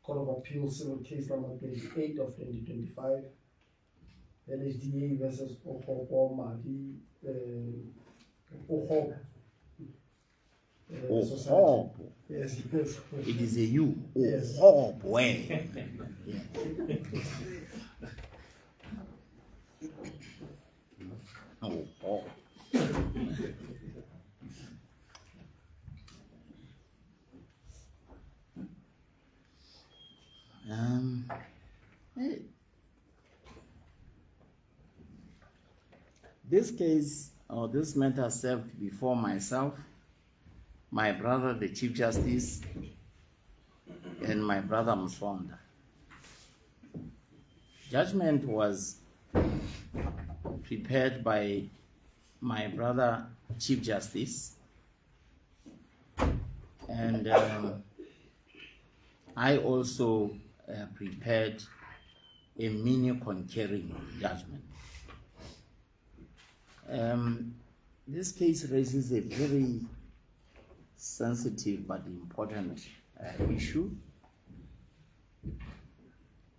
Court of Appeal civil case number 28 of 2025, LHDA versus Ohobo Madi Ohobo. Ohobo. Yes, yes. It is a U. Yes. Ohobo. Yeah. Ohobo. This case this matter served before myself, my brother, the Chief Justice, and my brother Msonda. Judgment was prepared by my brother, Chief Justice, and I also prepared a mini concurring judgment. This case raises a very sensitive but important issue.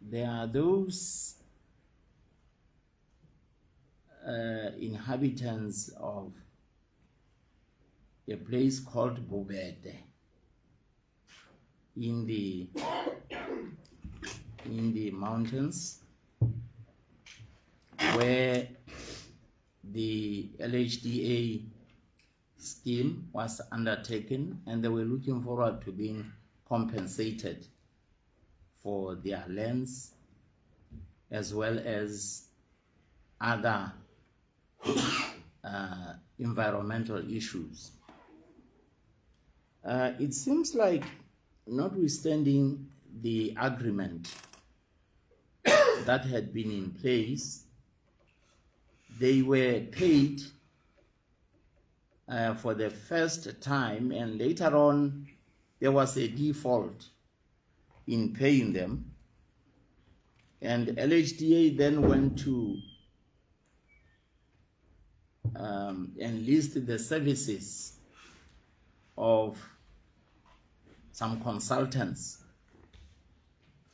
There are those inhabitants of a place called Bubede in the mountains, where the LHDA scheme was undertaken, and they were looking forward to being compensated for their lands as well as other environmental issues. It seems like, notwithstanding the agreement that had been in place, they were paid for the first time, and later on there was a default in paying them, and LHDA then went to enlist the services of some consultants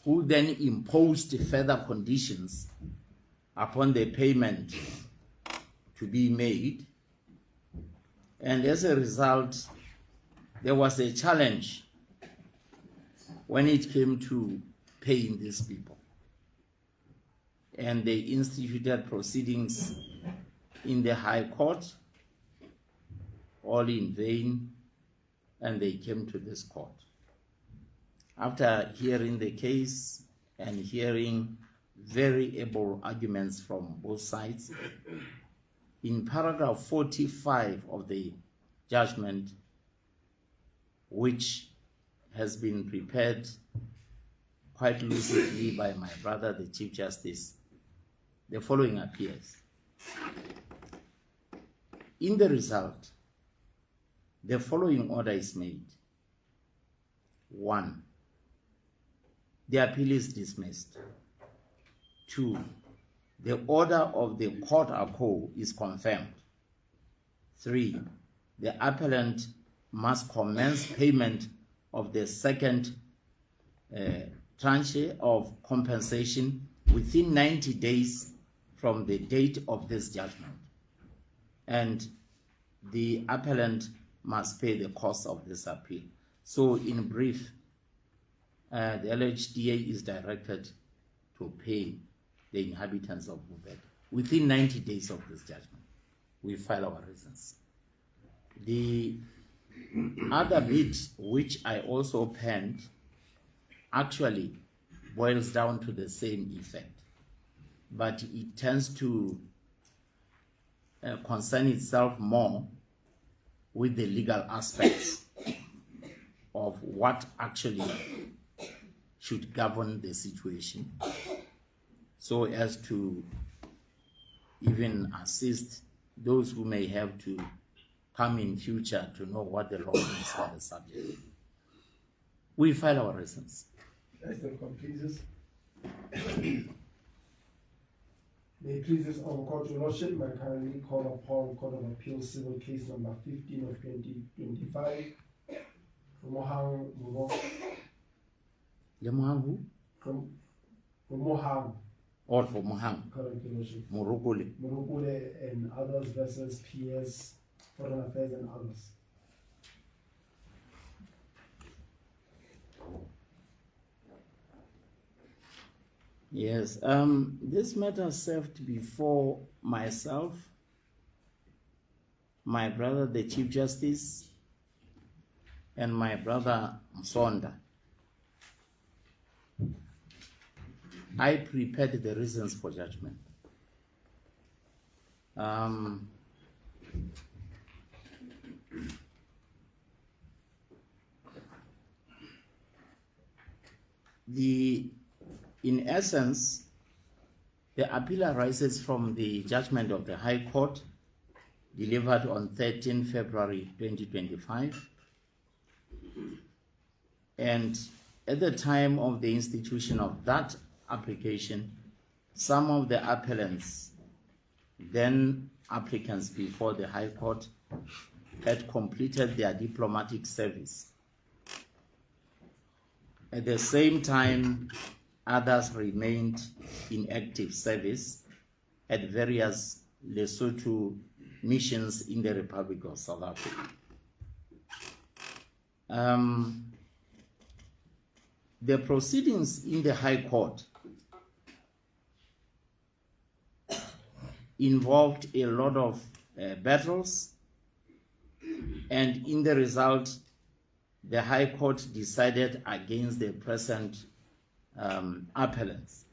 who then imposed further conditions upon the payment to be made. And as a result, there was a challenge when it came to paying these people. And they instituted proceedings in the High Court, all in vain, and they came to this court. After hearing the case and hearing very able arguments from both sides, in paragraph 45 of the judgment, which has been prepared quite lucidly by my brother, the Chief Justice, the following appears. In the result, the following order is made. 1, the appeal is dismissed. 2, the order of the court quo is confirmed. 3, the appellant must commence payment of the second tranche of compensation within 90 days from the date of this judgment, and the appellant must pay the cost of this appeal. So in brief, the LHDA is directed to pay the inhabitants of Bubede within 90 days of this judgment. We file our reasons. The other bit, which I also penned, actually boils down to the same effect, but it tends to concern itself more with the legal aspects of what actually should govern the situation, so as to even assist those who may have to come in future to know what the law is on the subject. We file our reasons. As the court pleases. May it please this Honourable Court, Your Lordship, may I kindly call upon Court of Appeal Civil Case number 15 of 2025. Mohang Mugo. From Mohang. Or for Mohang. Correct, Your Lordship. Murukule and others versus PS, Foreign Affairs and others. Yes, this matter served before myself, my brother, the Chief Justice, and my brother Msonda. I prepared the reasons for judgment. in essence, the appeal arises from the judgment of the High Court delivered on 13 February 2025. And at the time of the institution of that application, some of the appellants, then applicants before the High Court, had completed their diplomatic service. At the same time, others remained in active service at various Lesotho missions in the Republic of South Africa. The proceedings in the High Court involved a lot of battles, and in the result, the High Court decided against the present appellants.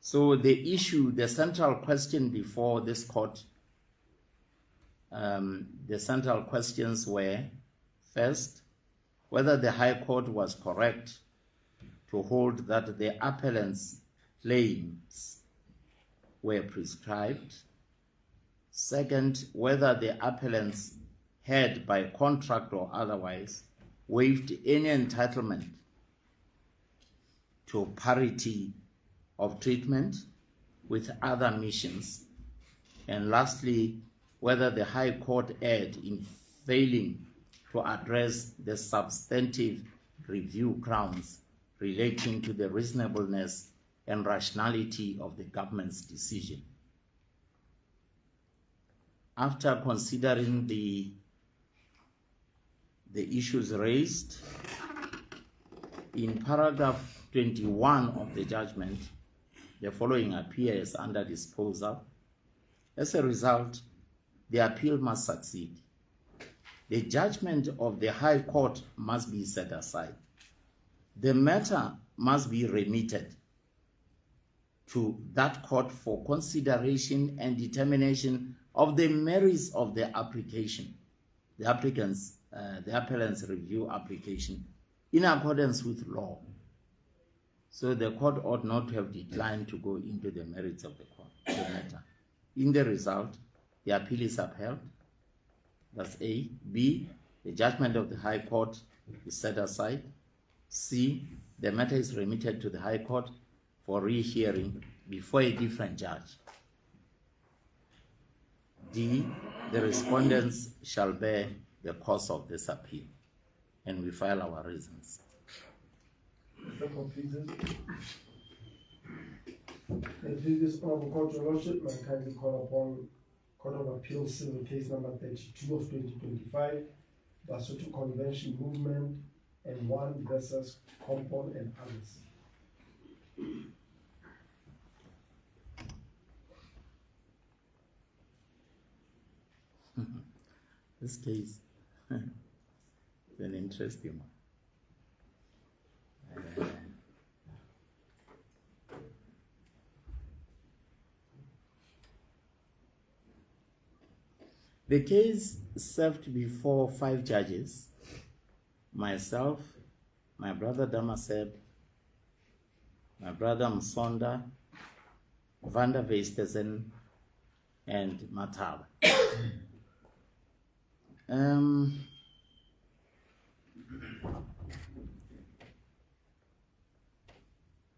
So the issue, the central question before this court, the central questions were, first, whether the High Court was correct to hold that the appellants' claims were prescribed. Second, whether the appellants had, by contract or otherwise, waived any entitlement to parity of treatment with other missions. And lastly, whether the High Court erred in failing to address the substantive review grounds relating to the reasonableness and rationality of the government's decision. After considering the issues raised, in paragraph 21 of the judgment, the following appears under disposal. As a result, the appeal must succeed. The judgment of the High Court must be set aside. The matter must be remitted to that court for consideration and determination of the merits of the application, the appellant's review application, in accordance with law. So the court ought not to have declined to go into the merits of the matter. In the result, the appeal is upheld. That's A. B, the judgment of the High Court is set aside. C, the matter is remitted to the High Court for rehearing before a different judge. D, the respondents shall bear the cost of this appeal, and we file our reasons. This Honorable Court, Your Lordship, may I kindly call upon Court of Appeal Civil Case number 32 of 2025, Basotho Convention Movement and 1 versus Compound and others. This case is an interesting one. The case served before 5 judges, myself, my brother Damaseb, my brother Msonda, Vanda Veistesen, and Mataba.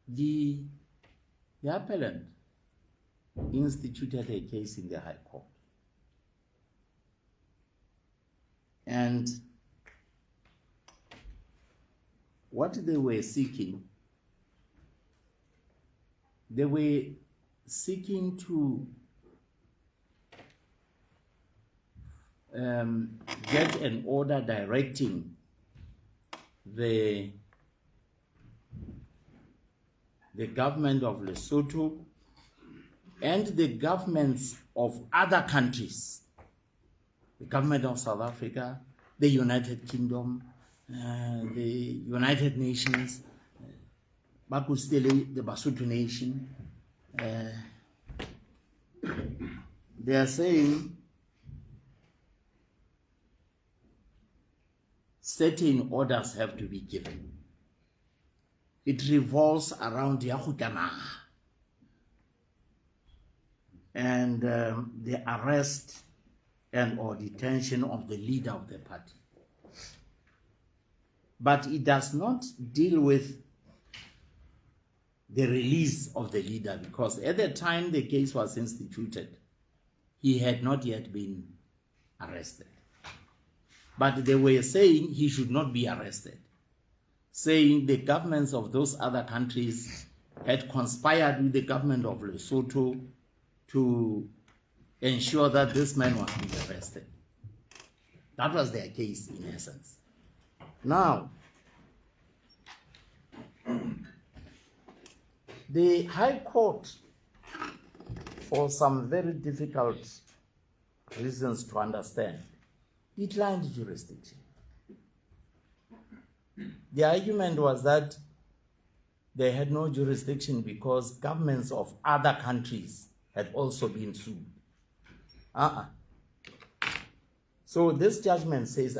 The appellant instituted a case in the High Court. And what they were seeking to get an order directing the government of Lesotho and the governments of other countries, the government of South Africa, the United Kingdom, the United Nations, Bakustele, the Basotho Nation. They are saying certain orders have to be given. it revolves around Lekhotla and the arrest and or detention of the leader of the party. But it does not deal with the release of the leader, because at the time the case was instituted, he had not yet been arrested. But they were saying he should not be arrested, saying the governments of those other countries had conspired with the government of Lesotho to ensure that this man was being arrested. That was their case in essence. Now, the High Court, for some very difficult reasons to understand, declined jurisdiction. The argument was that they had no jurisdiction because governments of other countries had also been sued. So this judgment says,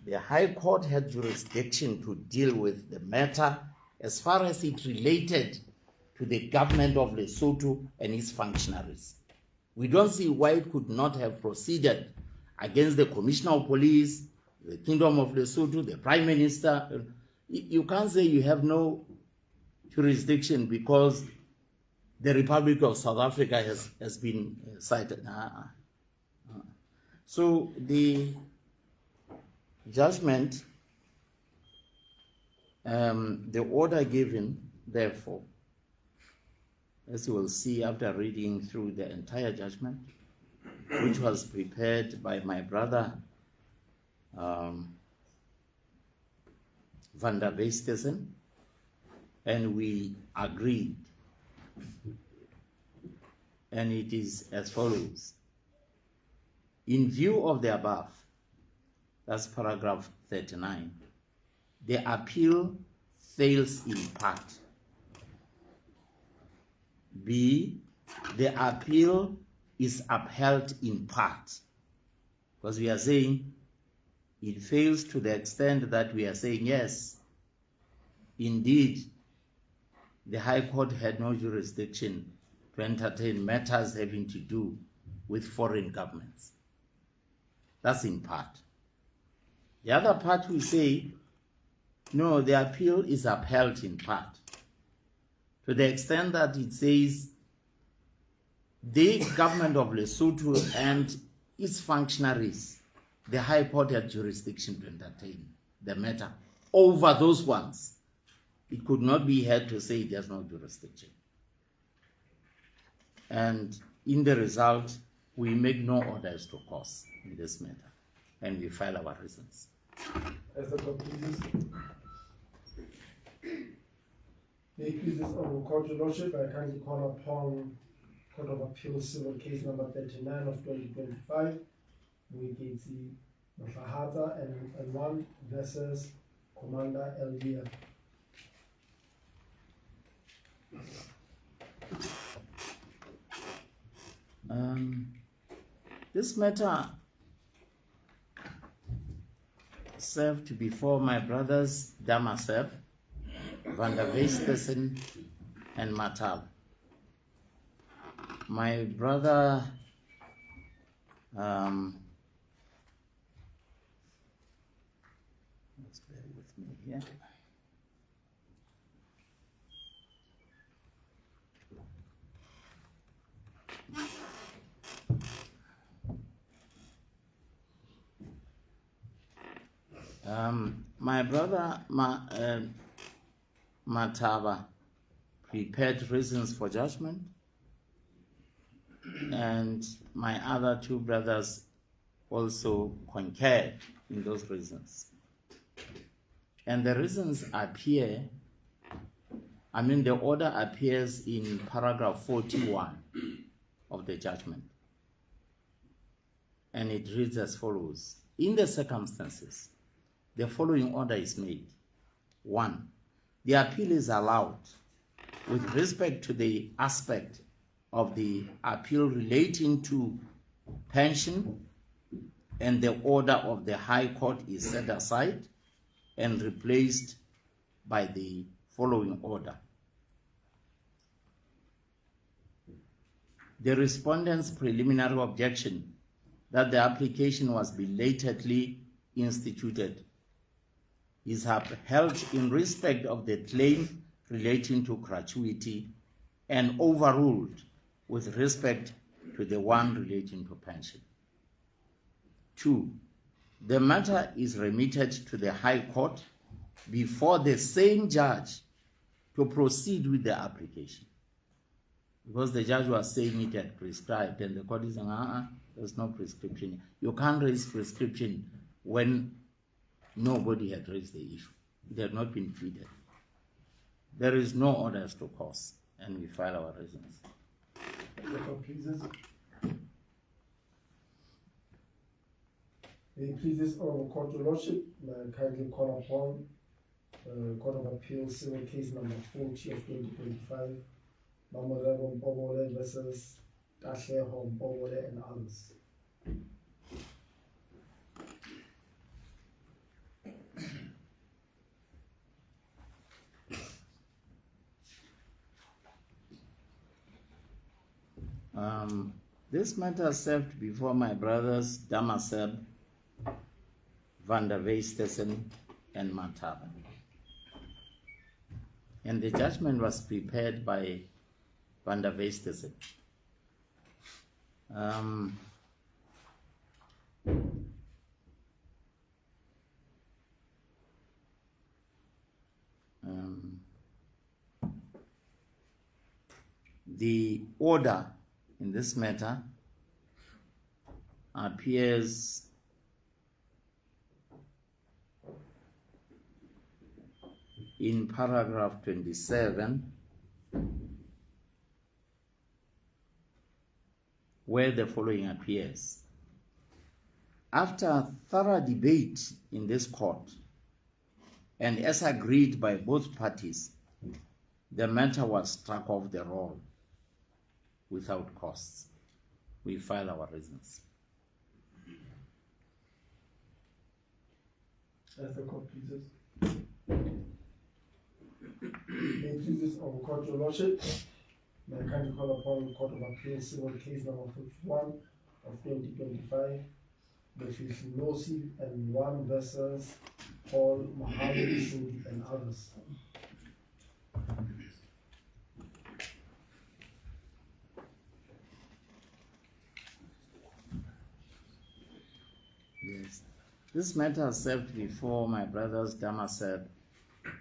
the High Court had jurisdiction to deal with the matter as far as it related to the government of Lesotho and its functionaries. We don't see why it could not have proceeded against the Commissioner of Police, the Kingdom of Lesotho, the Prime Minister. You can't say you have no jurisdiction because the Republic of South Africa has been cited. So the judgment, the order given, therefore, as you will see after reading through the entire judgment, which was prepared by my brother Van der Westhuizen, and we agreed. And it is as follows. In view of the above, that's paragraph 39, the appeal fails in part. B, the appeal is upheld in part. Because we are saying it fails to the extent that we are saying, yes, indeed, the High Court had no jurisdiction to entertain matters having to do with foreign governments. That's in part. The other part we say, no, the appeal is upheld in part, to the extent that it says the government of Lesotho and its functionaries, the High Court had jurisdiction to entertain the matter over those ones. It could not be had to say there's no jurisdiction. And in the result, we make no orders to cause in this matter, and we file our reasons. As the court pleases. May it please this honorable court, your lordship, I kindly call upon Court of Appeal Civil Case number 39 of 2025, Muiketsi Mafahata and 1 versus Commander Elvia. This matter served before my brothers Damasep, Van der Westhuizen, and Matal. My brother let's bear with me here. My brother Mataba prepared reasons for judgment, and my other 2 brothers also concurred in those reasons. And the reasons appear, the order appears in paragraph 41 of the judgment. And it reads as follows. In the circumstances, the following order is made. 1, the appeal is allowed with respect to the aspect of the appeal relating to pension, and the order of the High Court is set aside and replaced by the following order. The respondent's preliminary objection that the application was belatedly instituted is upheld in respect of the claim relating to gratuity and overruled with respect to the one relating to pension. 2. The matter is remitted to the High Court before the same judge to proceed with the application. Because the judge was saying it had prescribed, and the court is saying, there's no prescription. You can't raise prescription when nobody had raised the issue. It had not been pleaded. There is no orders to cause, and we file our reasons. May it please this honorable court, your lordship, may I kindly call upon Court of Appeal civil case number 40 of 2025, Mamorero Mpobole versus Ts'ehla Mpobole and others. This matter served before my brothers Damaseb, Van der Westhuizen, and Mataba. And the judgment was prepared by Van der Westhuizen. The order in this matter appears in paragraph 27, where the following appears. After thorough debate in this court, and as agreed by both parties, the matter was struck off the roll without costs. We file our reasons. As the court pleases. May it please this honorable court, your lordship, may I kindly call upon the Court of Appeal civil case number 51 of 2025, Lekhotla and 1 versus Paul Mahali and others. Yes. This matter served before my brothers Damaseb,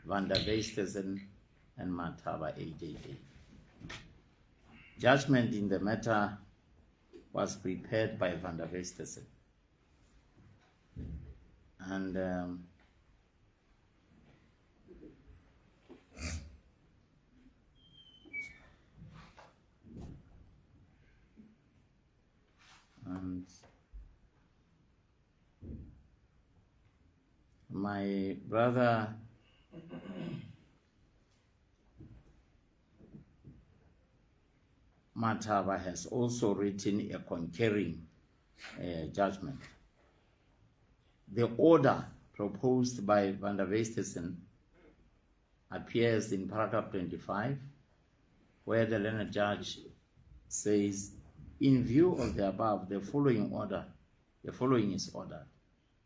Van der Westhuizen, and Mataba AJA. Judgment in the matter was prepared by Van der Westhuizen. And my brother Mataba has also written a concurring judgment. The order proposed by Van der Westhuizen appears in paragraph 25, where the learned judge says, in view of the above, the following is ordered.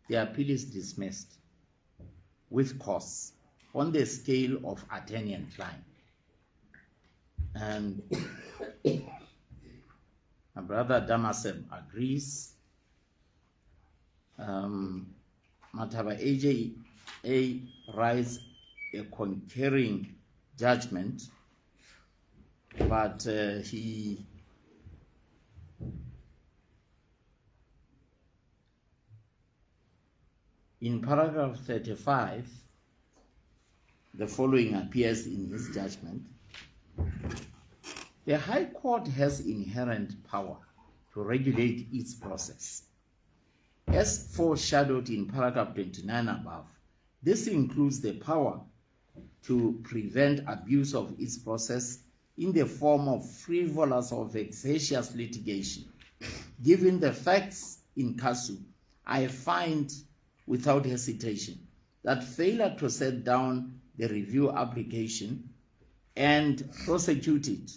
The appeal is dismissed with costs on the scale of attorney and client. And my brother Damaseb agrees. Mataba AJA writes a concurring judgment, but he in paragraph 35, the following appears in his judgment. The High Court has inherent power to regulate its process. As foreshadowed in paragraph 29 above, this includes the power to prevent abuse of its process in the form of frivolous or vexatious litigation. Given the facts in casu, I find without hesitation that failure to set down the review application and prosecute it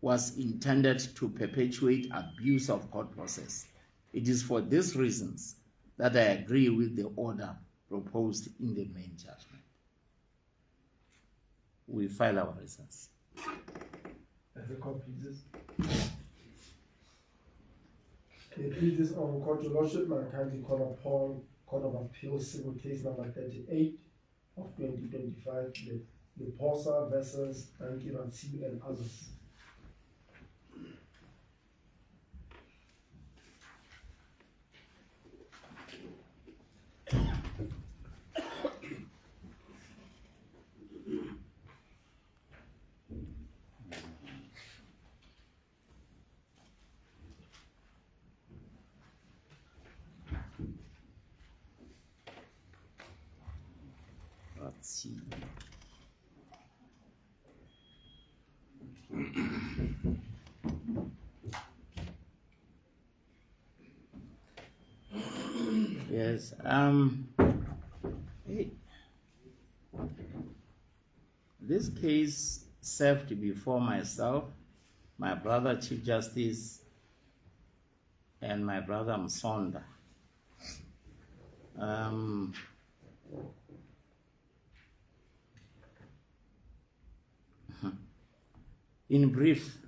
was intended to perpetuate abuse of court process. It is for these reasons that I agree with the order proposed in the main judgment. We file our reasons. As the court pleases. Please, this Honorable Court, Your Lordship, may I kindly call upon Court of Appeal Civil Case number 38 of 2025, the Lekhotla versus Mphalane and others. Let's see. Yes. This case served before myself, my brother Chief Justice, and my brother Msonda. In brief,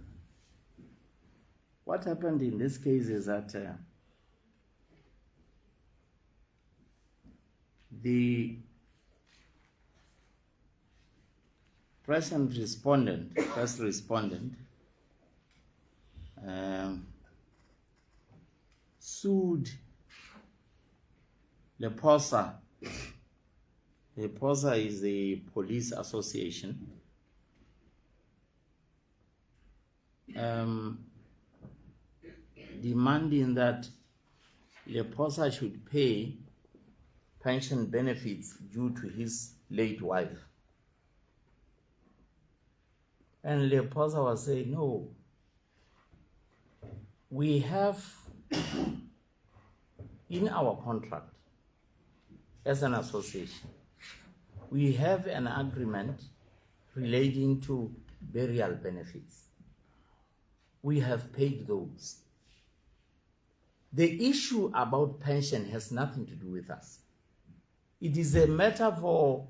what happened in this case is that the present respondent, first respondent, sued Lekhotla. Lekhotla is a police association. Demanding that Lekhotla should pay pension benefits due to his late wife. And Lekhotla was saying, no, we have in our contract as an association, we have an agreement relating to burial benefits. We have paid those. The issue about pension has nothing to do with us. It is a matter for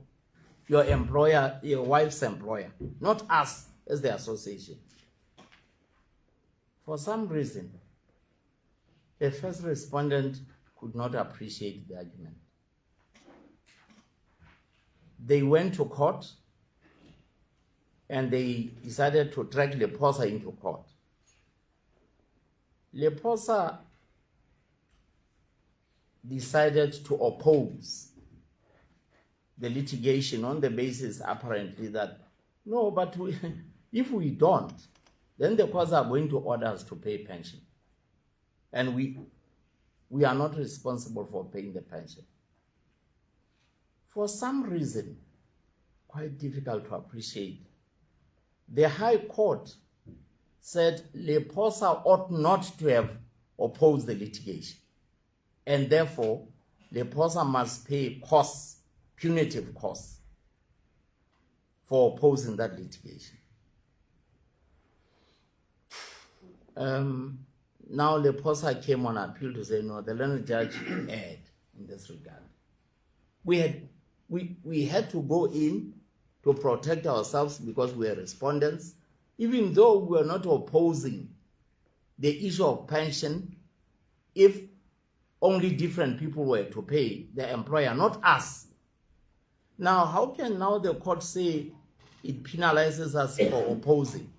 your employer, your wife's employer, not us as the association. For some reason, the first respondent could not appreciate the argument. They went to court and they decided to drag Lekhotla into court. Lekhotla decided to oppose the litigation on the basis apparently that, no, but if we don't, then the courts are going to order us to pay pension. And we are not responsible for paying the pension. For some reason, quite difficult to appreciate, the High Court said Lekhotla ought not to have opposed the litigation. And therefore, Lekhotla must pay costs, punitive costs, for opposing that litigation. Now Lekhotla came on appeal to say, no, the learned judge erred in this regard. We had to go in to protect ourselves because we are respondents, even though we are not opposing the issue of pension. If only different people were to pay, the employer, not us. Now, how can now the court say it penalizes us for opposing?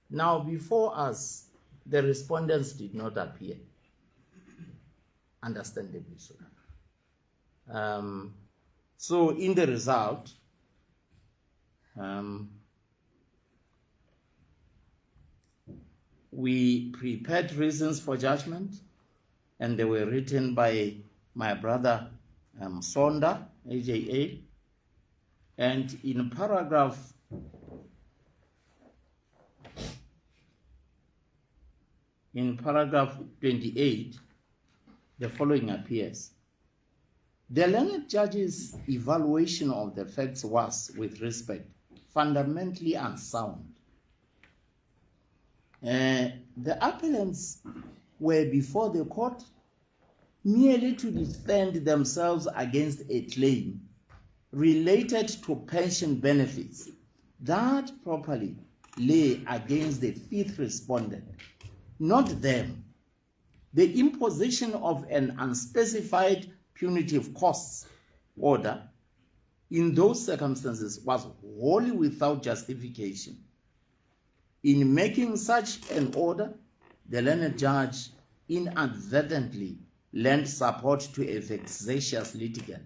Now, before us, the respondents did not appear, understandably so. So in the result, we prepared reasons for judgment, and they were written by my brother Sonda, AJA, and in paragraph 28, the following appears. The learned judge's evaluation of the facts was, with respect, fundamentally unsound. The appellants were before the court merely to defend themselves against a claim related to pension benefits that properly lay against the fifth respondent, not them. The imposition of an unspecified punitive costs order in those circumstances was wholly without justification. In making such an order, the learned judge inadvertently lent support to a vexatious litigant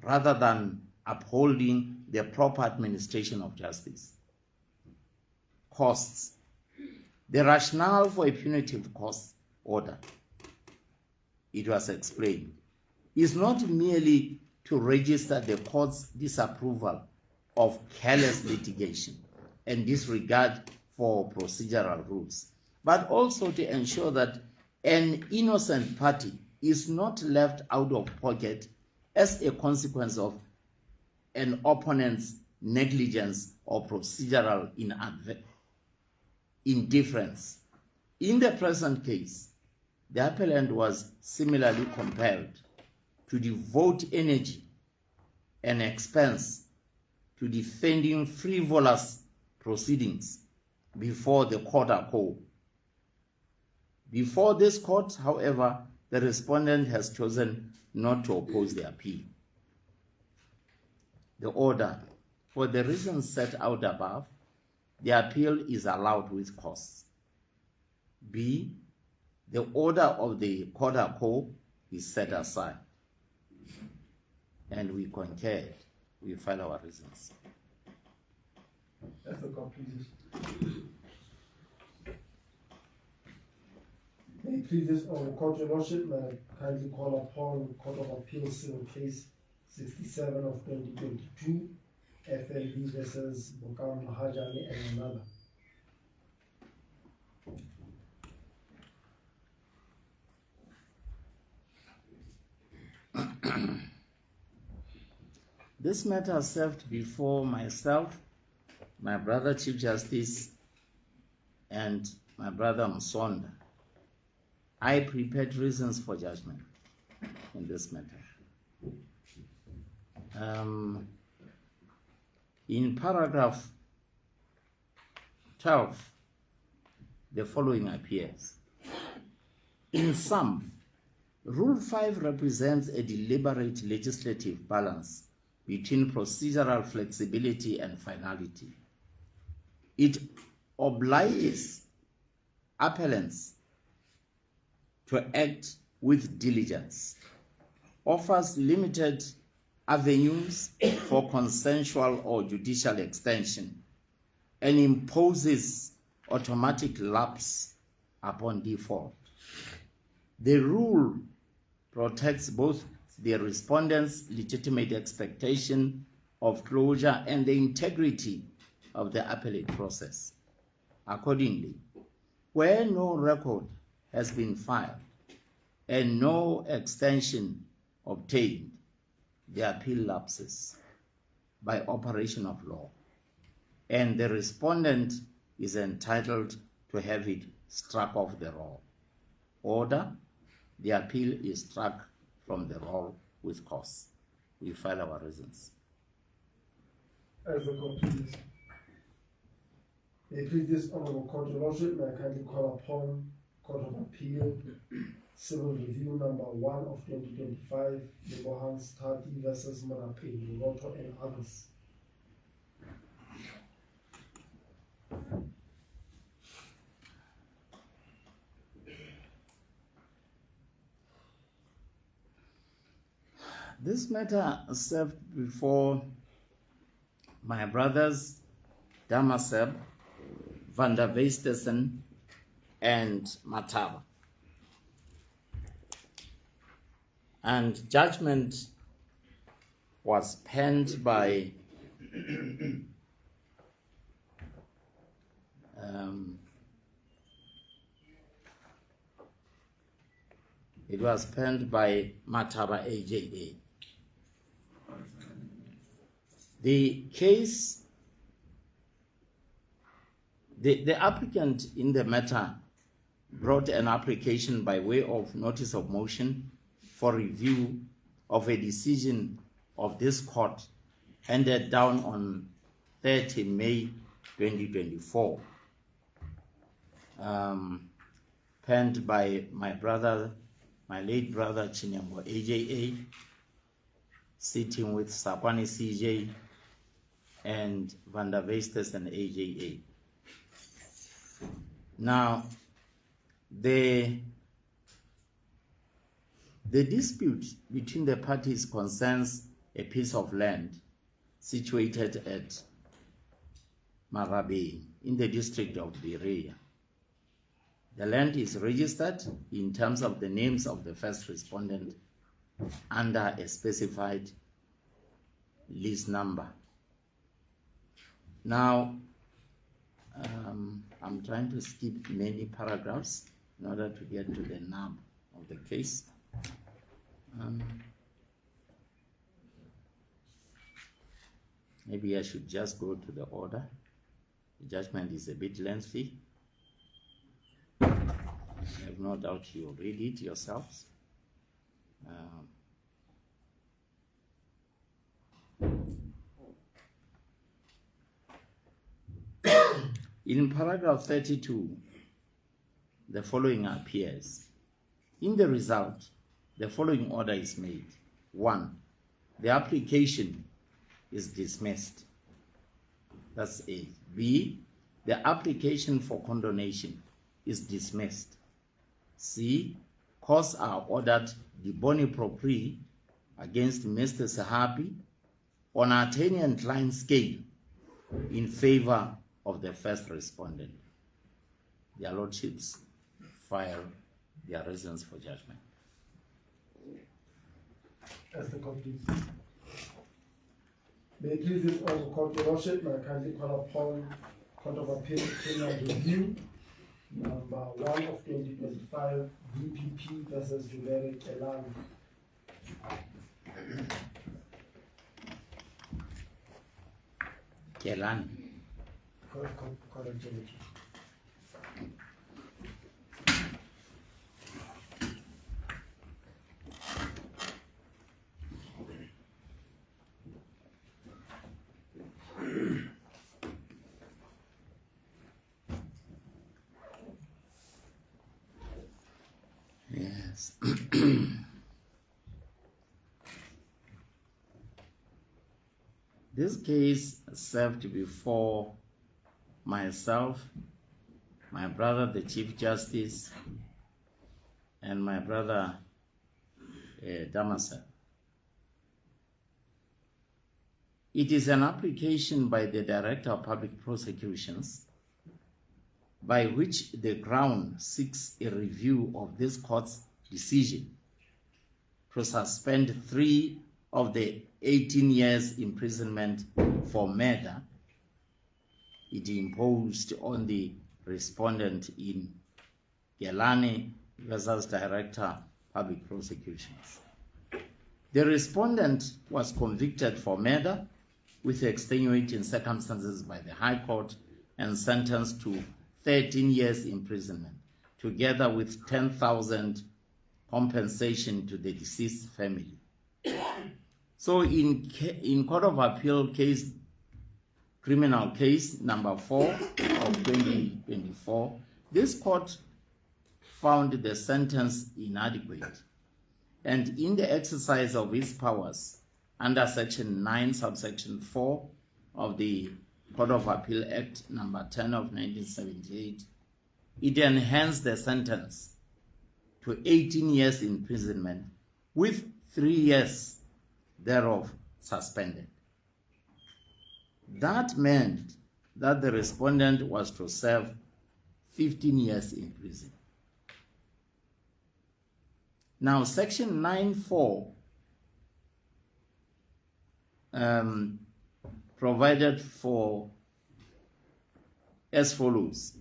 rather than upholding the proper administration of justice. Costs. The rationale for a punitive cost order, it was explained, is not merely to register the court's disapproval of careless litigation and disregard for procedural rules, but also to ensure that an innocent party is not left out of pocket as a consequence of an opponent's negligence or procedural indifference. In the present case, the appellant was similarly compelled to devote energy and expense to defending frivolous proceedings before the court of law. Before this court, however, the respondent has chosen not to oppose the appeal. The order, for the reasons set out above, the appeal is allowed with costs. B, the order of the court of law is set aside. And we concurred. We file our reasons. That's the court, please. May it please this court, your lordship, may I kindly call upon Court of Appeal Civil Case 67 of 2022, FLB versus Bokam Mahajani and another. This matter served before myself, my brother Chief Justice, and my brother Msonda. I prepared reasons for judgment in this matter. In paragraph 12, the following appears. In sum, Rule 5 represents a deliberate legislative balance between procedural flexibility and finality. It obliges appellants to act with diligence, offers limited avenues for consensual or judicial extension, and imposes automatic lapse upon default. The rule protects both the respondent's legitimate expectation of closure and the integrity of the appellate process. Accordingly, where no record has been filed and no extension obtained, the appeal lapses by operation of law, and the respondent is entitled to have it struck off the roll. Order, the appeal is struck from the roll with costs. We file our reasons. As the court please. May it please this honorable court, your lordship, may I kindly call upon Court of Appeal Civil Review number 1 of 2025, Lebohang Stati versus Marape, Roto and others. This matter served before my brothers Damaseb, Van der Weestesen, and Mataba. And judgment was penned by It was penned by Mataba AJA. The case, the applicant in the matter brought an application by way of notice of motion for review of a decision of this court handed down on 30 May 2024, penned by my late brother Chinyambo AJA, sitting with Sapani CJ and Van der Veestes and AJA. Now, the dispute between the parties concerns a piece of land situated at Marabe in the district of Berea. The land is registered in terms of the names of the first respondent under a specified lease number. Now, I'm trying to skip many paragraphs in order to get to the nub of the case. Maybe I should just go to the order. The judgment is a bit lengthy. I have no doubt you'll read it yourselves. In paragraph 32, the following appears. In the result, the following order is made. 1. The application is dismissed. That's A. B. The application for condonation is dismissed. C. Costs are ordered de boni propri against Mr. Sahabi on attorney and client scale in favor of the first respondent. Their lordships file their reasons for judgment. As the court please. May it please this honorable court, your lordship, may I kindly call upon Court of Appeal criminal review number 1 of 2025, DPP versus Judiiary Kelani. Kelani. Correct. Yes. This case served before myself, my brother, the Chief Justice, and my brother, Damasa. It is an application by the Director of Public Prosecutions by which the Crown seeks a review of this court's decision to suspend 3 of the 18 years imprisonment for murder it imposed on the respondent in Kelani versus Director Public Prosecutions. The respondent was convicted for murder with extenuating circumstances by the High Court and sentenced to 13 years imprisonment, together with 10,000 compensation to the deceased family. So in Court of Appeal case, criminal case number 4 of 2024, this court found the sentence inadequate, and in the exercise of its powers under Section 9, subsection 4 of the Court of Appeal Act number 10 of 1978, it enhanced the sentence to 18 years imprisonment with 3 years thereof suspended. That meant that the respondent was to serve 15 years in prison. Now, Section 9.4 provided for as follows.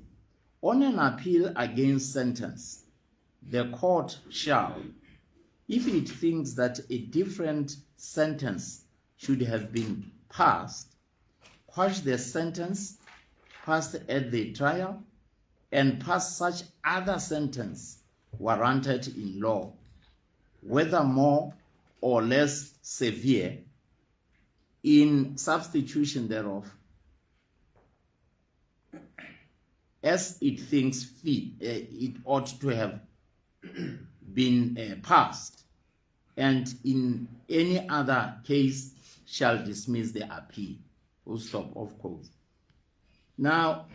On an appeal against sentence, the court shall, if it thinks that a different sentence should have been passed, quash the sentence passed at the trial and pass such other sentence warranted in law, whether more or less severe, in substitution thereof, as it thinks fit, it ought to have been passed, and in any other case shall dismiss the appeal. Full stop, of course. Now,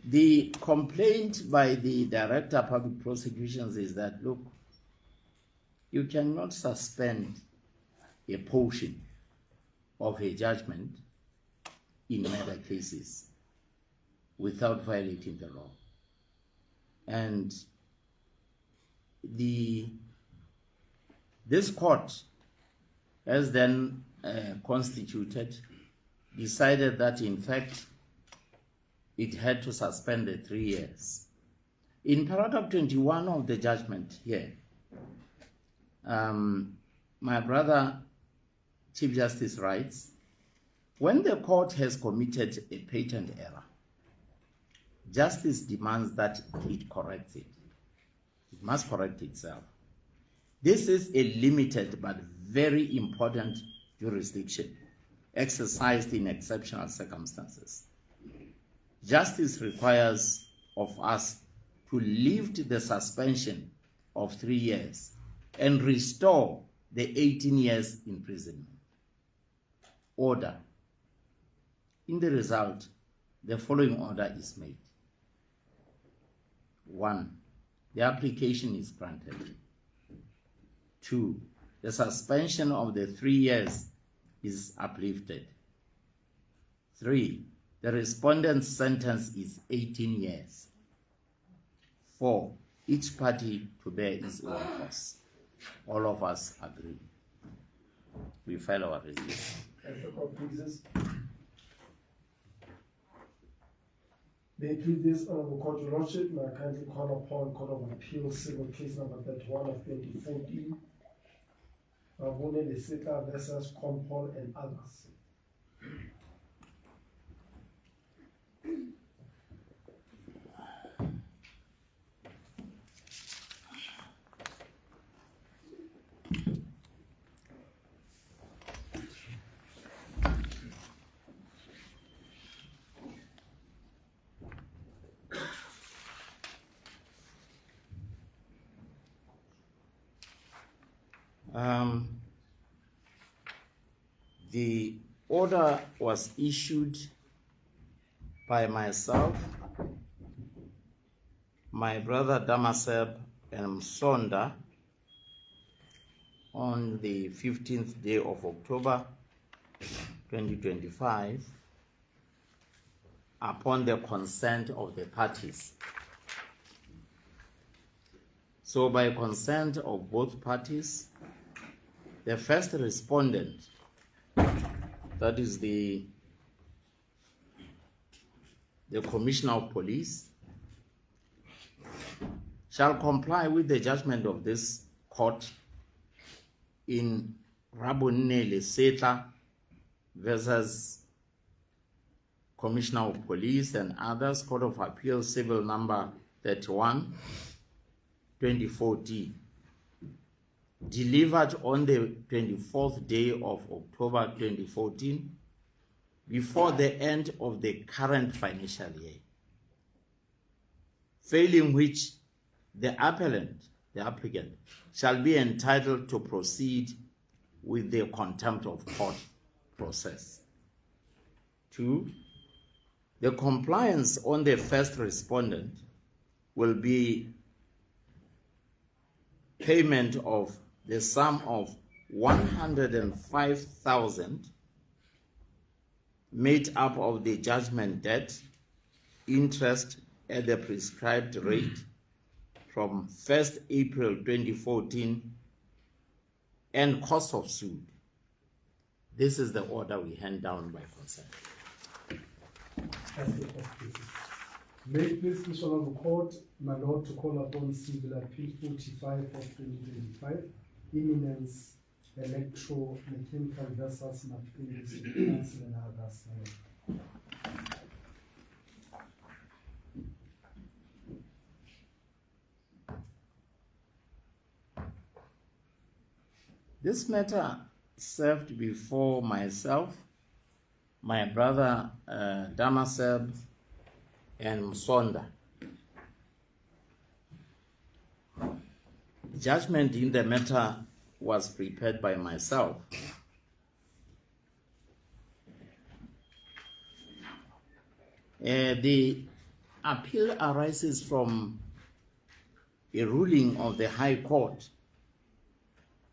the complaint by the Director of Public Prosecutions is that, look, you cannot suspend a portion of a judgment in murder cases without violating the law. And this court has then constituted, decided that in fact it had to suspend the 3 years. In paragraph 21 of the judgment here, my brother Chief Justice writes, when the court has committed a patent error, justice demands that it corrects it. It must correct itself. This is a limited but very important jurisdiction exercised in exceptional circumstances. Justice requires of us to lift the suspension of 3 years and restore the 18 years imprisonment. Order. In the result, the following order is made. 1. The application is granted. 2. The suspension of the 3 years is uplifted. 3. The respondent's sentence is 18 years. 4. Each party to bear its own costs. All of us agree. We file our resolution. As the court pleases. May it please this honorable court, your lordship, may I kindly call upon Court of Appeal Civil Case number 31 of 2014, Ts'ehla versus Compol and others. The order was issued by myself, my brother Damaseb and Msonda on the 15th day of October 2025 upon the consent of the parties. So by consent of both parties, the first respondent, that is the Commissioner of Police, shall comply with the judgment of this court in Ts'ehla versus Commissioner of Police and others, Court of Appeal Civil number 31, 2014, delivered on the 24th day of October 2014, before the end of the current financial year, failing which the applicant, shall be entitled to proceed with the contempt of court process. 2. The compliance on the first respondent will be payment of the sum of 105,000 made up of the judgment debt, interest at the prescribed rate from 1st April 2014, and cost of suit. This is the order we hand down by consent. As the court pleases. May it please this honorable court, my lord, to call upon civil appeal 45 of 2025, imminence electromechanical versus Maipiletso, Council and others. This matter served before myself, my brother Damaseb, and Msonda. Judgment in the matter was prepared by myself. The appeal arises from a ruling of the High Court,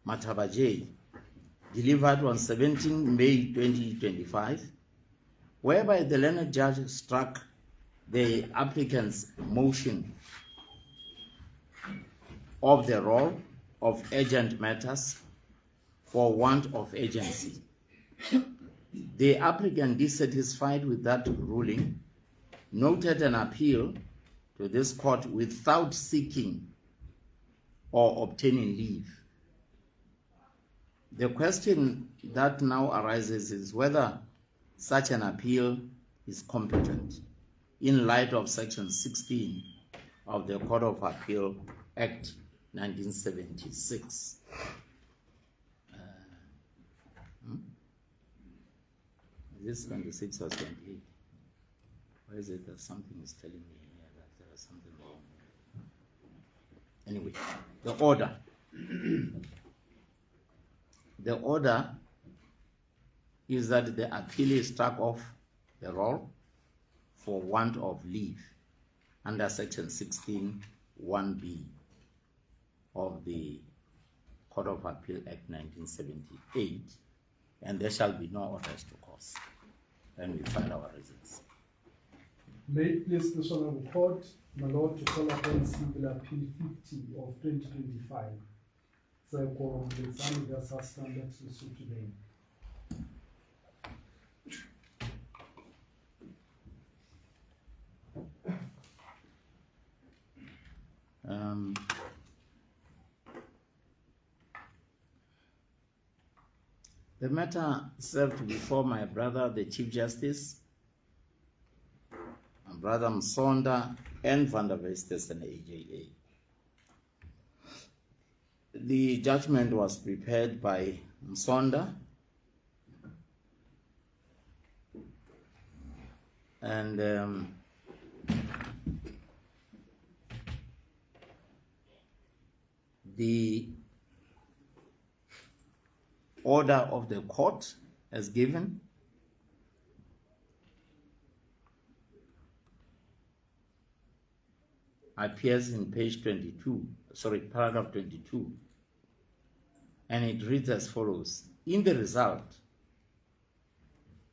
Matabaje, delivered on 17 May 2025, whereby the learned judge struck the applicant's motion of the role of urgent matters for want of agency. The applicant, dissatisfied with that ruling, noted an appeal to this court without seeking or obtaining leave. The question that now arises is whether such an appeal is competent in light of Section 16 of the Court of Appeal Act 1976. Is this 26 or 28? Why is it that something is telling me here that there is something wrong? Anyway, the order. The order is that the appeal struck off the roll for want of leave under Section 16 1B of the Court of Appeal Act 1978, and there shall be no orders to cause. Then we file our reasons. May it please the honorable court, my lord, to call upon civil appeal 50 of 2025. Ts'ehla versus Standard today. The matter served before my brother, the Chief Justice, my brother Msonda, and Van der Vestes and AJA. The judgment was prepared by Msonda, and the order of the court as given appears in page 22, paragraph 22, and it reads as follows. In the result,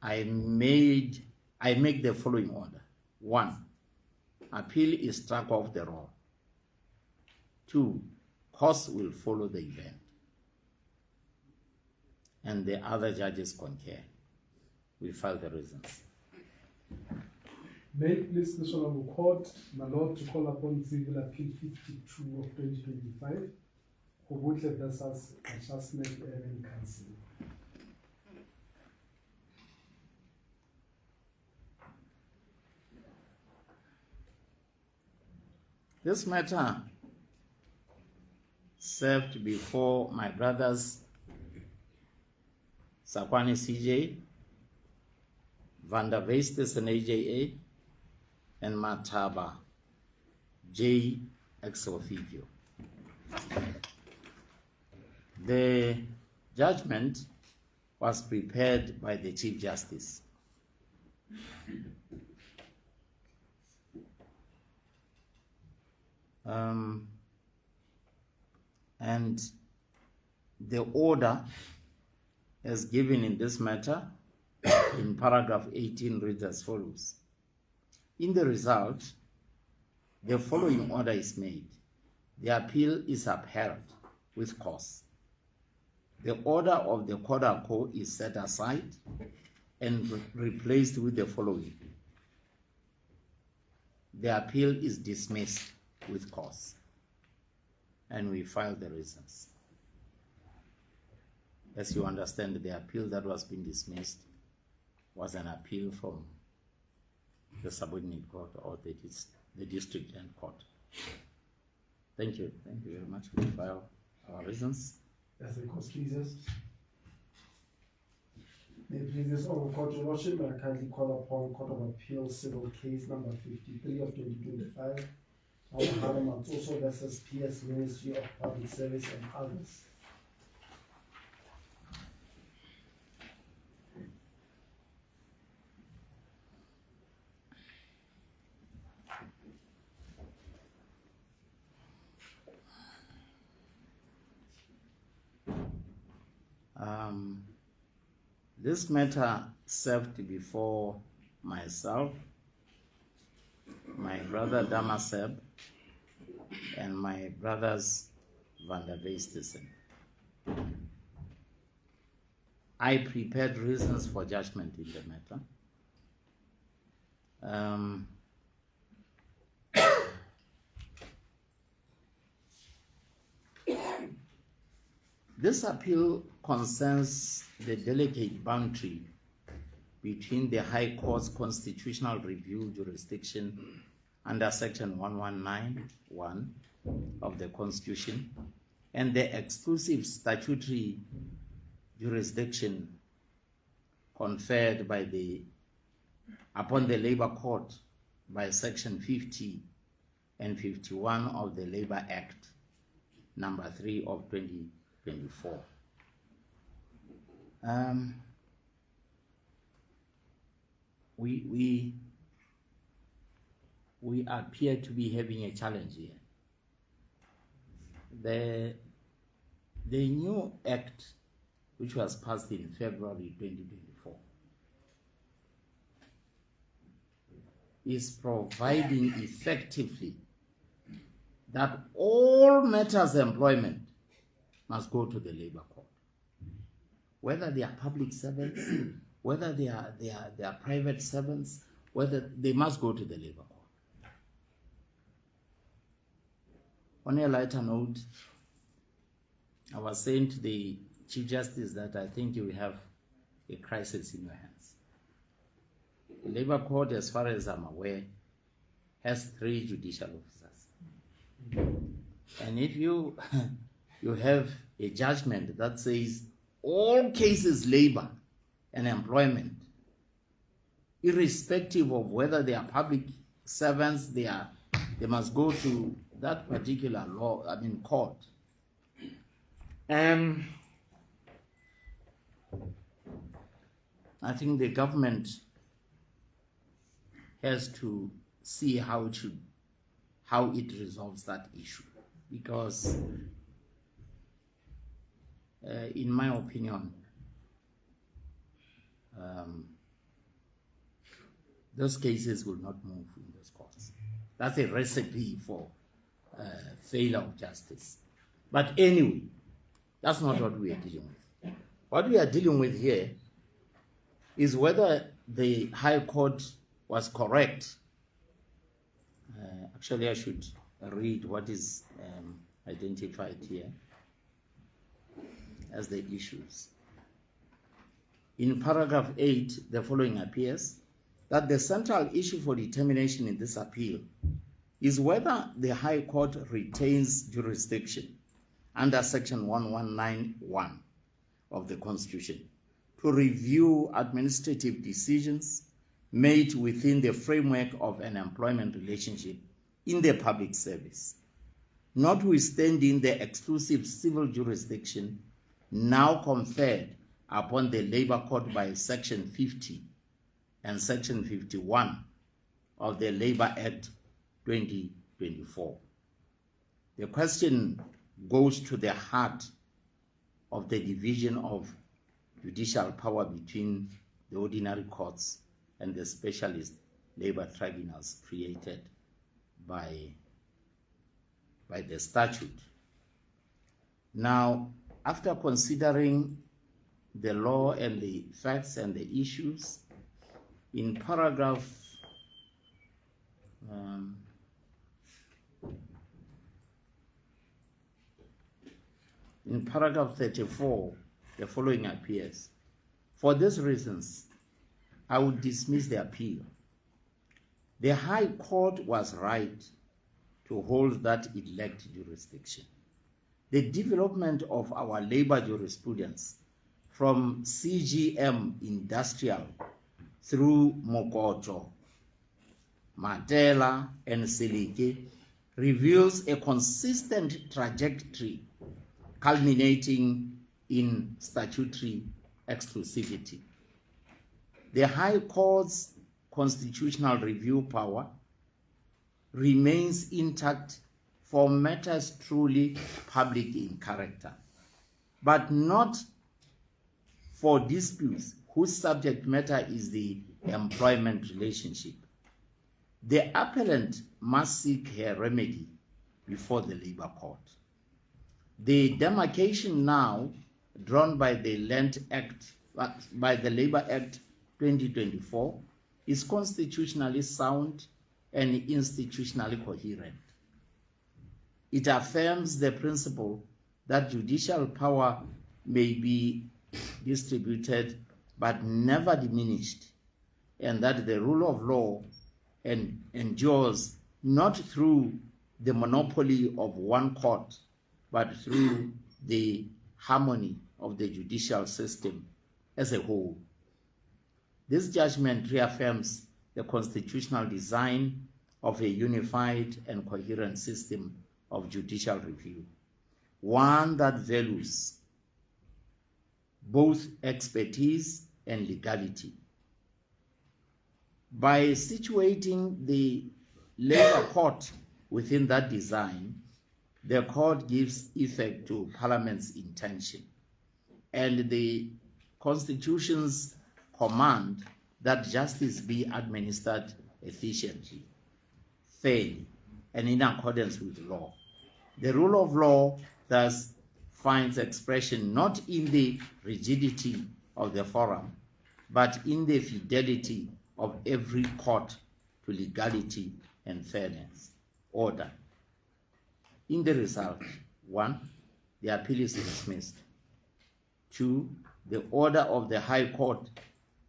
I make the following order. 1. Appeal is struck off the roll. 2. Cause will follow the event. And the other judges concur. We file the reasons. May it please the honorable court, my lord, to call upon civil appeal 52 of 2025, Judiiary versus Adjustment Area Council. This matter served before my brothers Sakwani CJ, Van der Vestes and AJA, and Mataba J ex officio. The judgment was prepared by the Chief Justice. And the order as given in this matter in paragraph 18 reads as follows. In the result, the following order is made. The appeal is upheld with cause. The order of the court is set aside and replaced with the following. the appeal is dismissed with cause, and we file the reasons. As you understand, the appeal that was being dismissed was an appeal from the subordinate court or the district and court. Thank you. Thank you very much. We file our reasons. As the court pleases. May it please this honorable court, your lordship, may I kindly call upon Court of Appeal civil case number 53 of 2025, Mphalane Matsoso versus PS Ministry of Public Service and others. This matter served before myself, my brother Damaseb, and my brothers Van der Veestesen. I prepared reasons for judgment in the matter. This appeal concerns the delicate boundary between the High Court's constitutional review jurisdiction under Section 1191 of the Constitution and the exclusive statutory jurisdiction conferred upon the Labour Court by Section 50 and 51 of the Labour Act number 3 of 2024. We appear to be having a challenge here. The new act, which was passed in February 2024, is providing effectively that all matters of employment must go to the Labour Court. Whether they are public servants, whether they are private servants, whether they must go to the Labour Court. On a lighter note, I was saying to the Chief Justice that I think you have a crisis in your hands. The Labour Court, as far as I'm aware, has 3 judicial officers. And if you have a judgment that says all cases labor and employment, irrespective of whether they are public servants, they must go to that particular court. I think the government has to see how it resolves that issue, because in my opinion, those cases will not move in those courts. That's a recipe for failure of justice. But anyway, that's not what we are dealing with. What we are dealing with here is whether the High Court was correct. Actually, I should read what is identified here as the issues. In paragraph 8, the following appears: that the central issue for determination in this appeal is whether the High Court retains jurisdiction under Section 1191 of the Constitution to review administrative decisions made within the framework of an employment relationship in the public service, notwithstanding the exclusive civil jurisdiction now conferred upon the Labour Court by Section 50 and Section 51 of the Labour Act 2024. The question goes to the heart of the division of judicial power between the ordinary courts and the specialist labor tribunals created by the statute. Now, after considering the law and the facts and the issues, in paragraph In paragraph 34, the following appears. For these reasons, I would dismiss the appeal. The High Court was right to hold that it lacked jurisdiction. The development of our labor jurisprudence from CGM industrial through Mokoto, Mandela, and Selike reveals a consistent trajectory culminating in statutory exclusivity. The High Court's constitutional review power remains intact for matters truly public in character, but not for disputes whose subject matter is the employment relationship. The appellant must seek her remedy before the Labour Court. The demarcation now drawn by the Labour Act 2024 is constitutionally sound and institutionally coherent. It affirms the principle that judicial power may be distributed but never diminished, and that the rule of law endures not through the monopoly of one court, but through the harmony of the judicial system as a whole. This judgment reaffirms the constitutional design of a unified and coherent system of judicial review, one that values both expertise and legality. By situating the Labour Court within that design, the court gives effect to Parliament's intention and the Constitution's command that justice be administered efficiently, fairly, and in accordance with law. The rule of law thus finds expression not in the rigidity of the forum, but in the fidelity of every court to legality and fairness. Order. In the result, 1, the appeal is dismissed. 2, the order of the High Court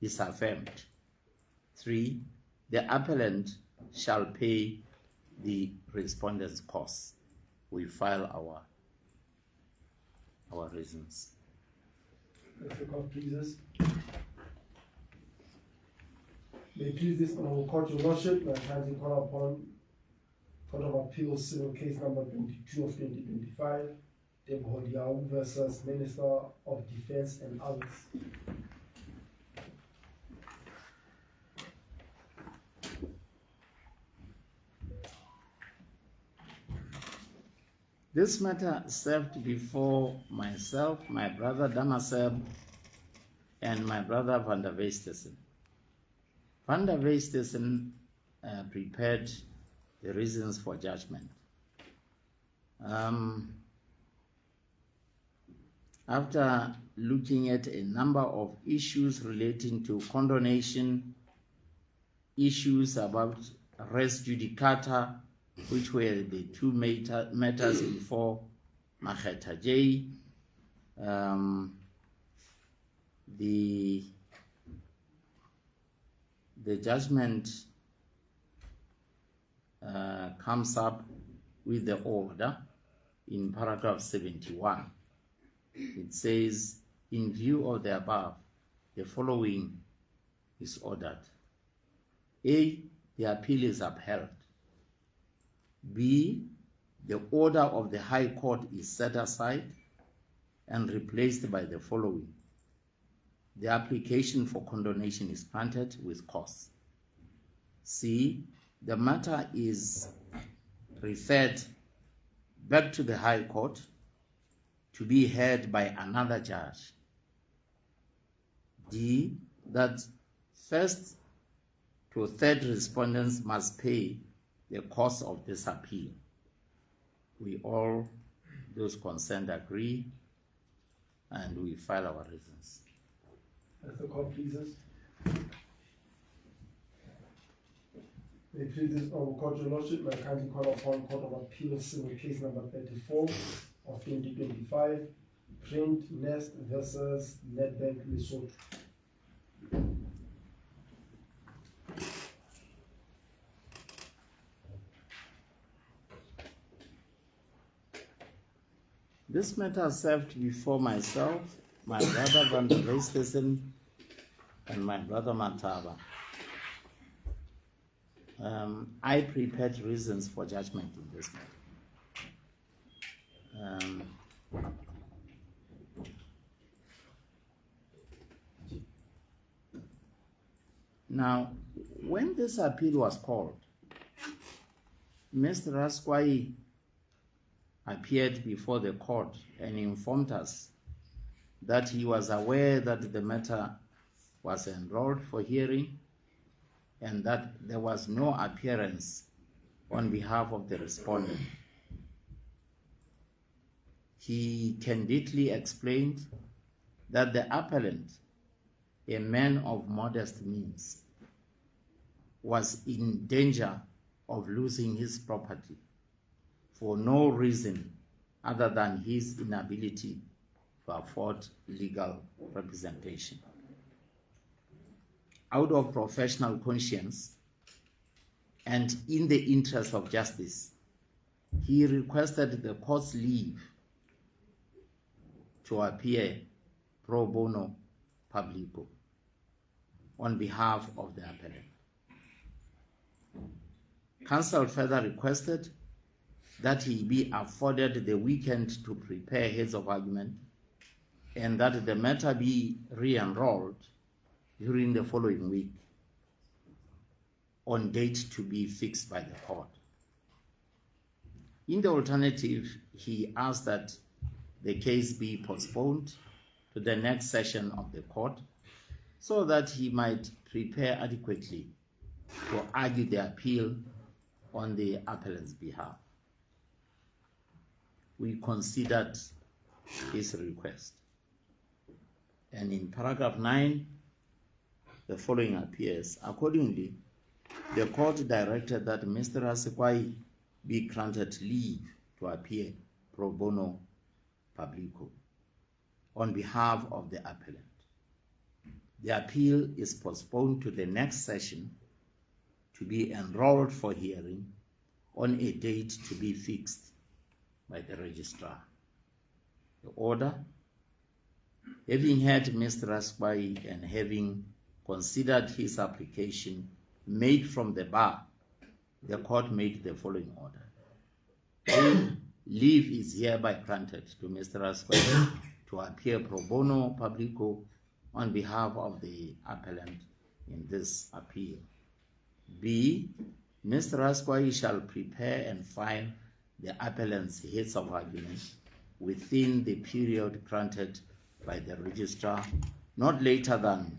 is affirmed. 3, the appellant shall pay the respondent's costs. We file our reasons. If the court pleases. May please this honorable court, your lordship, I kindly call upon Court of Appeals civil case number 22 of 2025, Judiiary versus Minister of Defense and others. This matter served before myself, my brother Damaseb, and my brother Van der Westhuizen. Van der Westhuizen prepared the reasons for judgment. After looking at a number of issues relating to condonation, issues about res judicata, which were the two matters before Makgetha J, the judgment comes up with the order in paragraph 71. It says, in view of the above, the following is ordered. A, the appeal is upheld. B, the order of the High Court is set aside and replaced by the following. The application for condonation is granted with costs. C, the matter is referred back to the High Court to be heard by another judge. D, that first to third respondents must pay the cost of this appeal. We all, those concerned, agree, and we file our reasons. As the court pleases. May it please this Honorable Court, Your Lordship, may I kindly call upon Court of Appeal Civil Case number 34 of 2025, Print Nest versus Nedbank Lesotho. This matter served before myself, my brother Van der Reistesen, and my brother Mataba. I prepared reasons for judgment in this matter. Now, when this appeal was called, Mr. Raskwai appeared before the court and informed us that he was aware that the matter was enrolled for hearing and that there was no appearance on behalf of the respondent. He candidly explained that the appellant, a man of modest means, was in danger of losing his property for no reason other than his inability to afford legal representation. Out of professional conscience and in the interest of justice, he requested the court's leave to appear pro bono publico on behalf of the appellant. Counsel further requested that he be afforded the weekend to prepare heads of argument and that the matter be re-enrolled during the following week on date to be fixed by the court. In the alternative, he asked that the case be postponed to the next session of the court so that he might prepare adequately to argue the appeal on the appellant's behalf. We considered his request. And in paragraph 9, the following appears. Accordingly, the court directed that Mr. Raskwai be granted leave to appear pro bono publico on behalf of the appellant. The appeal is postponed to the next session to be enrolled for hearing on a date to be fixed by the registrar. The order, having heard Mr. Raskwai and having considered his application made from the bar, the court made the following order. Leave is hereby granted to Mr. Raskwai to appear pro bono publico on behalf of the appellant in this appeal. B, Mr. Raskwai shall prepare and file the appellant's heads of argument within the period granted by the registrar, not later than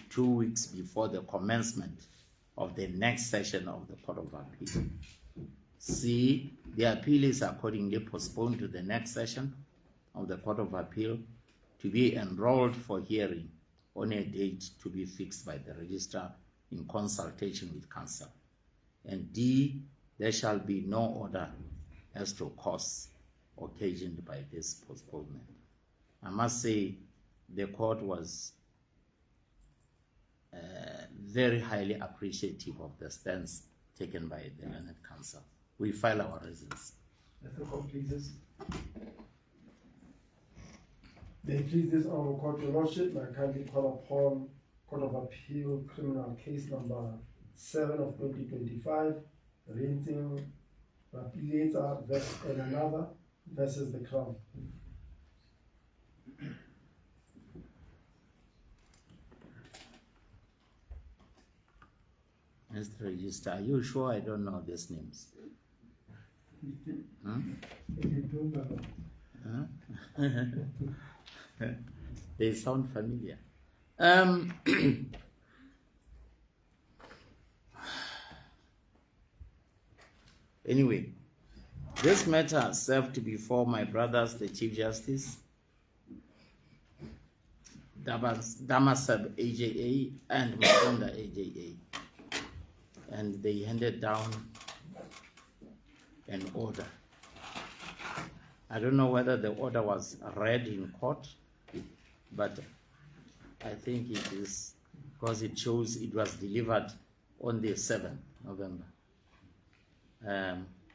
2 weeks before the commencement of the next session of the Court of Appeal. C, the appeal is accordingly postponed to the next session of the Court of Appeal to be enrolled for hearing on a date to be fixed by the registrar in consultation with counsel. And D, there shall be no order as to costs occasioned by this postponement. I must say the court was very highly appreciative of the stance taken by the learned counsel. We file our reasons. The court pleases. May it please this Honorable Court, Your Lordship, may I kindly call upon Court of Appeal criminal case number 7 of 2025, rating Maipiletso and another versus the Crown. Mr. Register, are you sure I don't know these names? They sound familiar. Anyway, this matter served before my brothers, the Chief Justice, Damasab AJA and Makonda AJA. and they handed down an order. I don't know whether the order was read in court, but I think it is, because it shows it was delivered on the 7th November.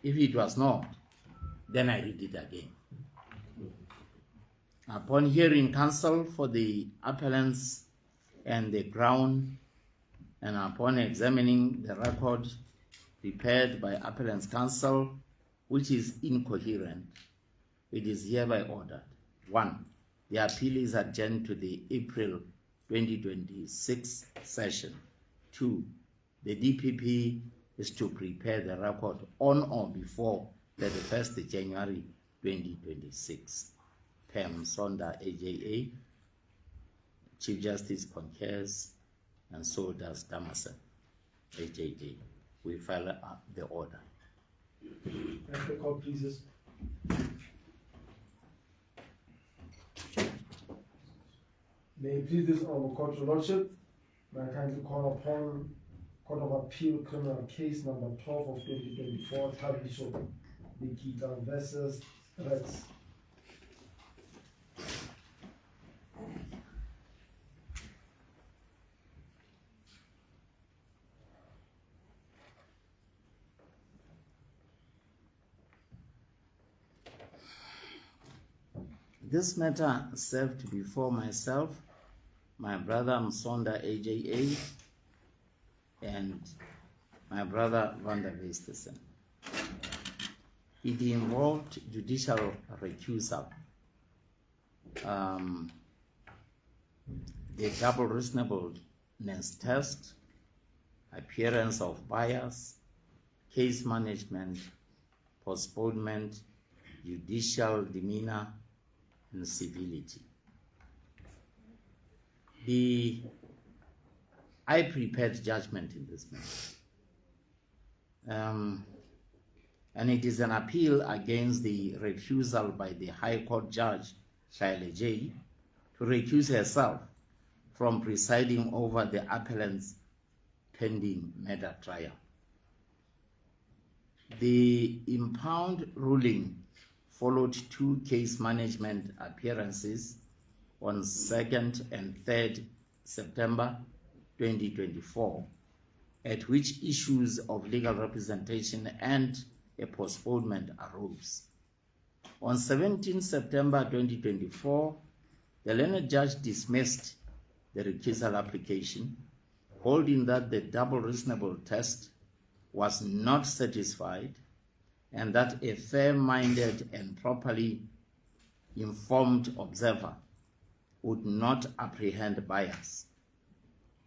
If it was not, then I read it again. Upon hearing counsel for the appellants and the Crown, and upon examining the record prepared by appellant's counsel, which is incoherent, it is hereby ordered. 1. The appeal is adjourned to the April 2026 session. 2. The DPP is to prepare the record on or before 31st January 2026. Pam Sonda, AJA. Chief Justice concurs, and so does Damason, AJA. We file the order. Next, the court pleases. May it please this honorable court, your lordship, may I kindly call upon Court of Appeal criminal case number 12 of 2024, Tabiso Lekhotla versus Rex. This matter served before myself, my brother Msonda, AJA, and my brother Van der Westersen. It involved judicial recusal, the double reasonableness test, appearance of bias, case management, postponement, judicial demeanor, and civility. I prepared judgment in this matter. And it is an appeal against the refusal by the High Court Judge, Ts'ehla J, to recuse herself from presiding over the appellant's pending murder trial. The impound ruling followed 2 case management appearances on 2nd and 3rd September 2024, at which issues of legal representation and a postponement arose. On 17 September 2024, the learned judge dismissed the recusal application, holding that the double reasonable test was not satisfied and that a fair-minded and properly informed observer would not apprehend bias.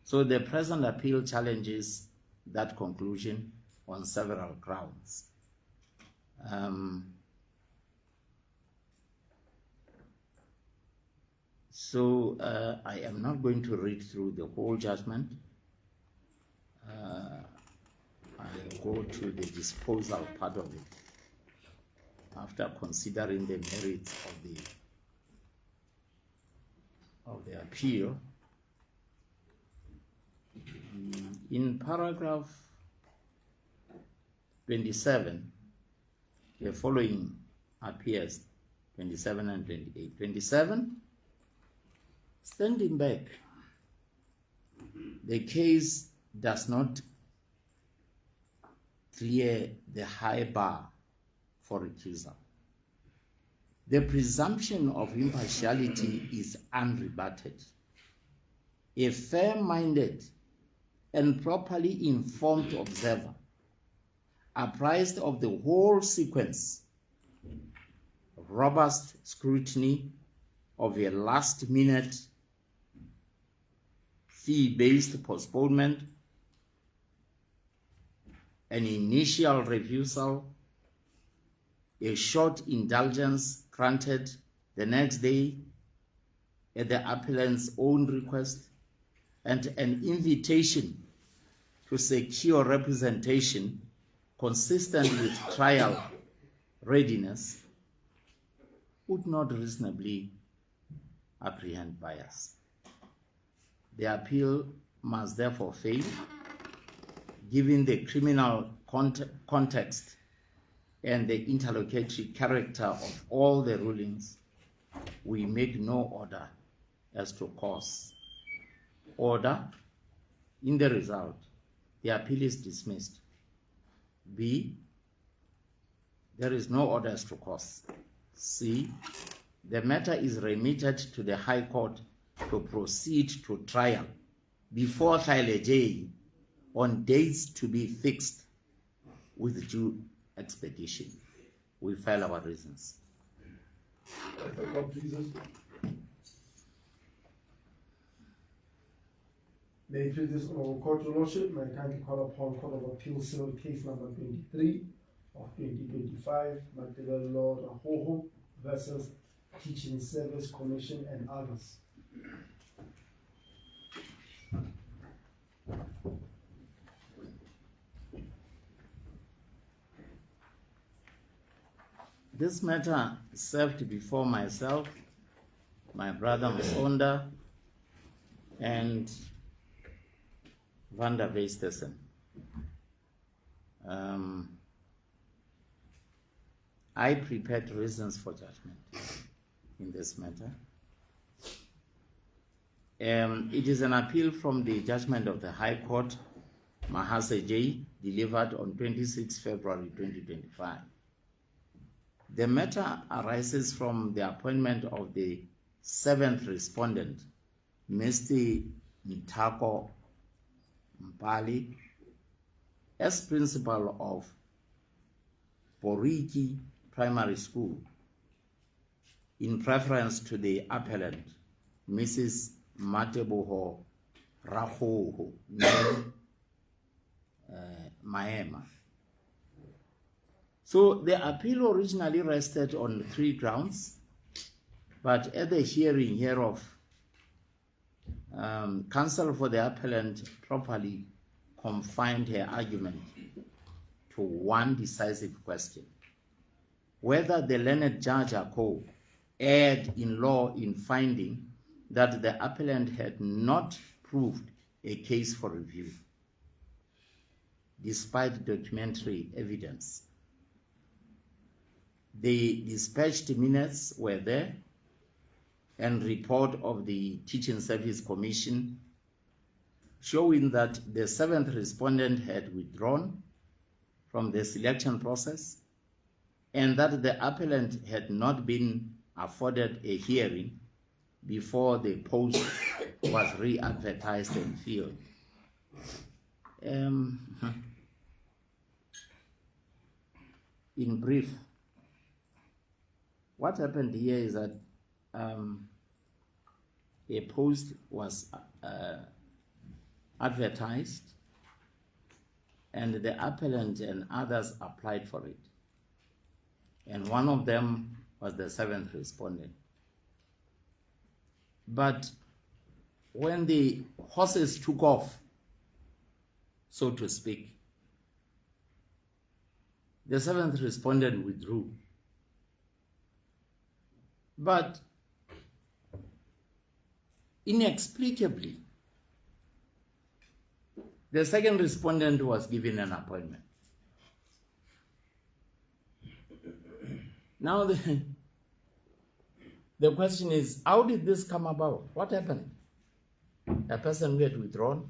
So the present appeal challenges that conclusion on several grounds. I am not going to read through the whole judgment. I'll go to the disposal part of it after considering the merits of the appeal. In paragraph 27, the following appears, 27 and 28. 27, standing back, the case does not clear the high bar for recusal. The presumption of impartiality is unrebutted. A fair-minded and properly informed observer, apprised of the whole sequence of robust scrutiny of a last-minute fee-based postponement, an initial refusal, a short indulgence granted the next day at the appellant's own request, and an invitation to secure representation consistent with trial readiness, would not reasonably apprehend bias. The appeal must therefore fail, given the criminal context and the interlocutory character of all the rulings, we make no order as to cause. Order, in the result, the appeal is dismissed. B, there is no order as to cause. C, the matter is remitted to the High Court to proceed to trial before J on dates to be fixed with due expedition. We file our reasons. May it please this honorable court, your lordship, may I kindly call upon Court of Appeal Civil Case number 23 of 2025, Likahlolo versus Teaching Service Commission and others. This matter served before myself, my brother Msonda, and Van der Weestesen. I prepared reasons for judgment in this matter. It is an appeal from the judgment of the High Court, Mahase J, delivered on 26 February 2025. The matter arises from the appointment of the 7th respondent, Mr. Mphalane, as principal of Boriki Primary School, in preference to the appellant, Mrs. Mateboho Rahoho Maema. So the appeal originally rested on 3 grounds, but at the hearing hereof, counsel for the appellant properly confined her argument to one decisive question: whether the learned Judge Ako erred in law in finding that the appellant had not proved a case for review, despite documentary evidence. The dispatched minutes were there, and report of the Teaching Service Commission showing that the 7th respondent had withdrawn from the selection process and that the appellant had not been afforded a hearing before the post was re-advertised and filled. In brief, what happened here is that a post was advertised, and the appellant and others applied for it. And one of them was the 7th respondent. But when the horses took off, so to speak, the 7th respondent withdrew. But inexplicably, the 2nd respondent was given an appointment. Now the question is, how did this come about? What happened? A person who had withdrawn,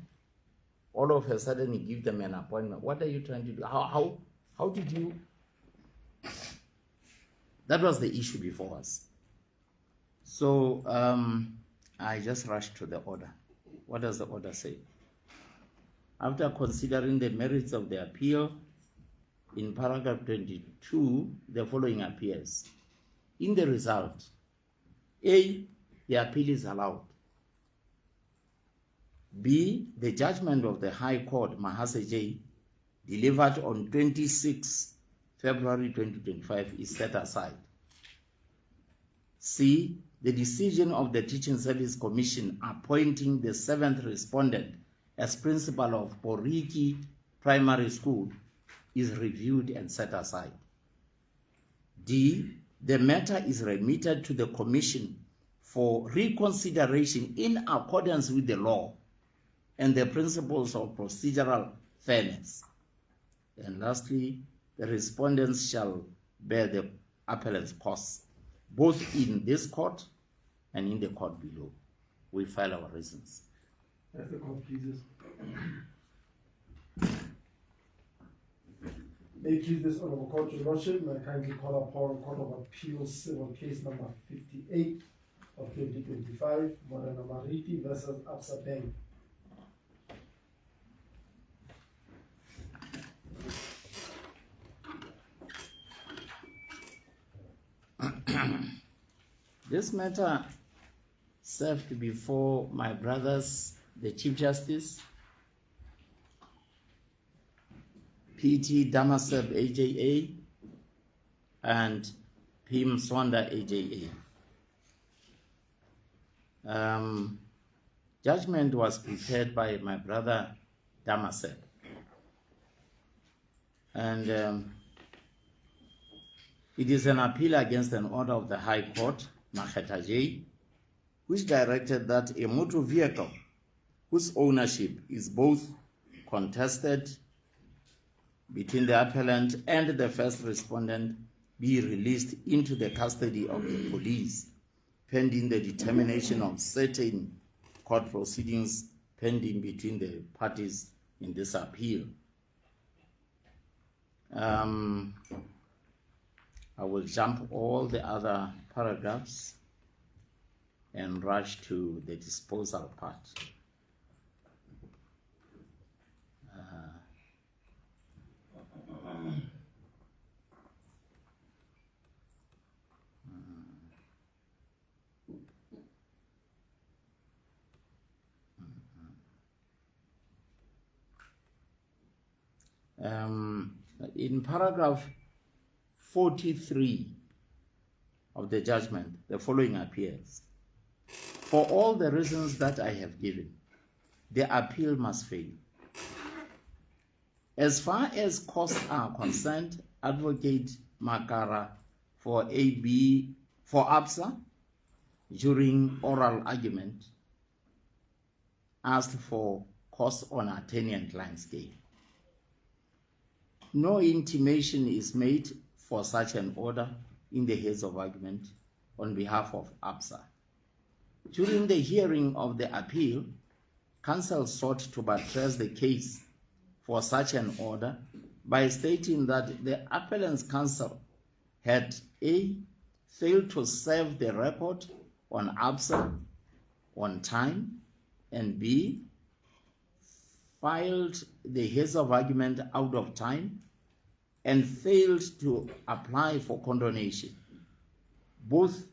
all of a sudden you give them an appointment. What are you trying to do? How did you? That was the issue before us. So I just rushed to the order. What does the order say? After considering the merits of the appeal, in paragraph 22, the following appears. In the result, A, the appeal is allowed. B, the judgment of the High Court, Mahase J, delivered on 26 February 2025 is set aside. C, the decision of the Teaching Service Commission appointing the 7th respondent as principal of Boriki Primary School is reviewed and set aside. D, the matter is remitted to the Commission for reconsideration in accordance with the law and the principles of procedural fairness. And lastly, the respondents shall bear the appellant's costs, both in this court and in the court below. We file our reasons. As the court pleases. May it please this honorable court, your lordship, may I kindly call upon Court of Appeal Civil Case number 58 of 2025, Morena Mariti versus Absa Bank. This matter served before my brothers, the Chief Justice, P.T. Damaseb AJA, and P. Mswanda AJA. Judgment was prepared by my brother Damaseb. And it is an appeal against an order of the High Court, Lekhotla J, which directed that a motor vehicle whose ownership is both contested between the appellant and the first respondent be released into the custody of the police pending the determination of certain court proceedings pending between the parties in this appeal. I will jump all the other paragraphs and rush to the disposal part. In paragraph 43 of the judgment, the following appears. For all the reasons that I have given, the appeal must fail. As far as costs are concerned, Advocate Makara for ABSA during oral argument asked for costs on attorney and client scale. No intimation is made for such an order in the heads of argument on behalf of ABSA. During the hearing of the appeal, counsel sought to buttress the case for such an order by stating that the appellant's counsel had A, failed to serve the record on ABSA on time, and B, filed the heads of argument out of time and failed to apply for condonation. Both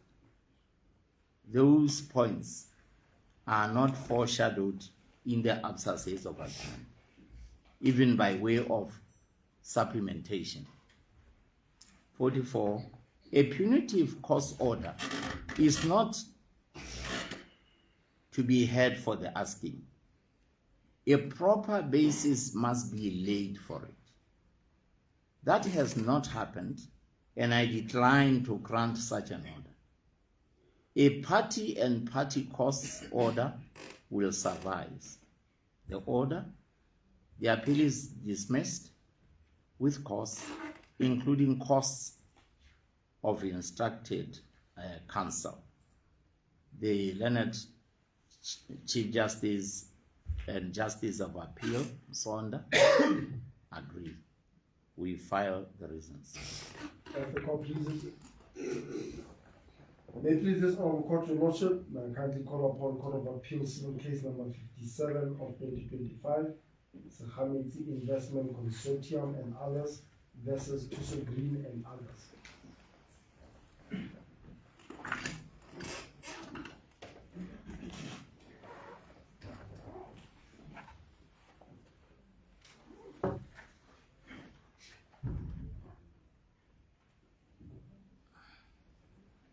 those points are not foreshadowed in the ABSA heads of argument, even by way of supplementation. 44, a punitive cost order is not to be had for the asking. A proper basis must be laid for it. That has not happened, and I decline to grant such an order. A party and party costs order will suffice. The order, the appeal is dismissed with costs, including costs of instructed counsel. The learned Chief Justice and Justice of Appeal, Sonda, agree. We file the reasons. As the court pleases. May it please this honorable court, your lordship, may I kindly call upon Court of Appeal Civil Case number 57 of 2025, Ts'ehla Investment Consortium and others versus Tuso Green and others.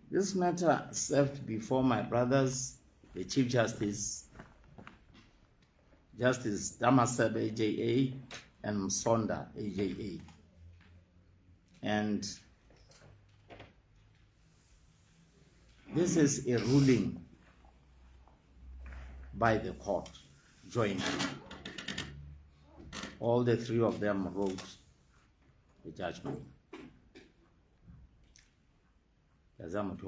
This matter served before my brothers, the Chief Justice, Justice Damaseb AJA and Msonda AJA. And this is a ruling by the court jointly. All the three of them wrote the judgment. Paragraph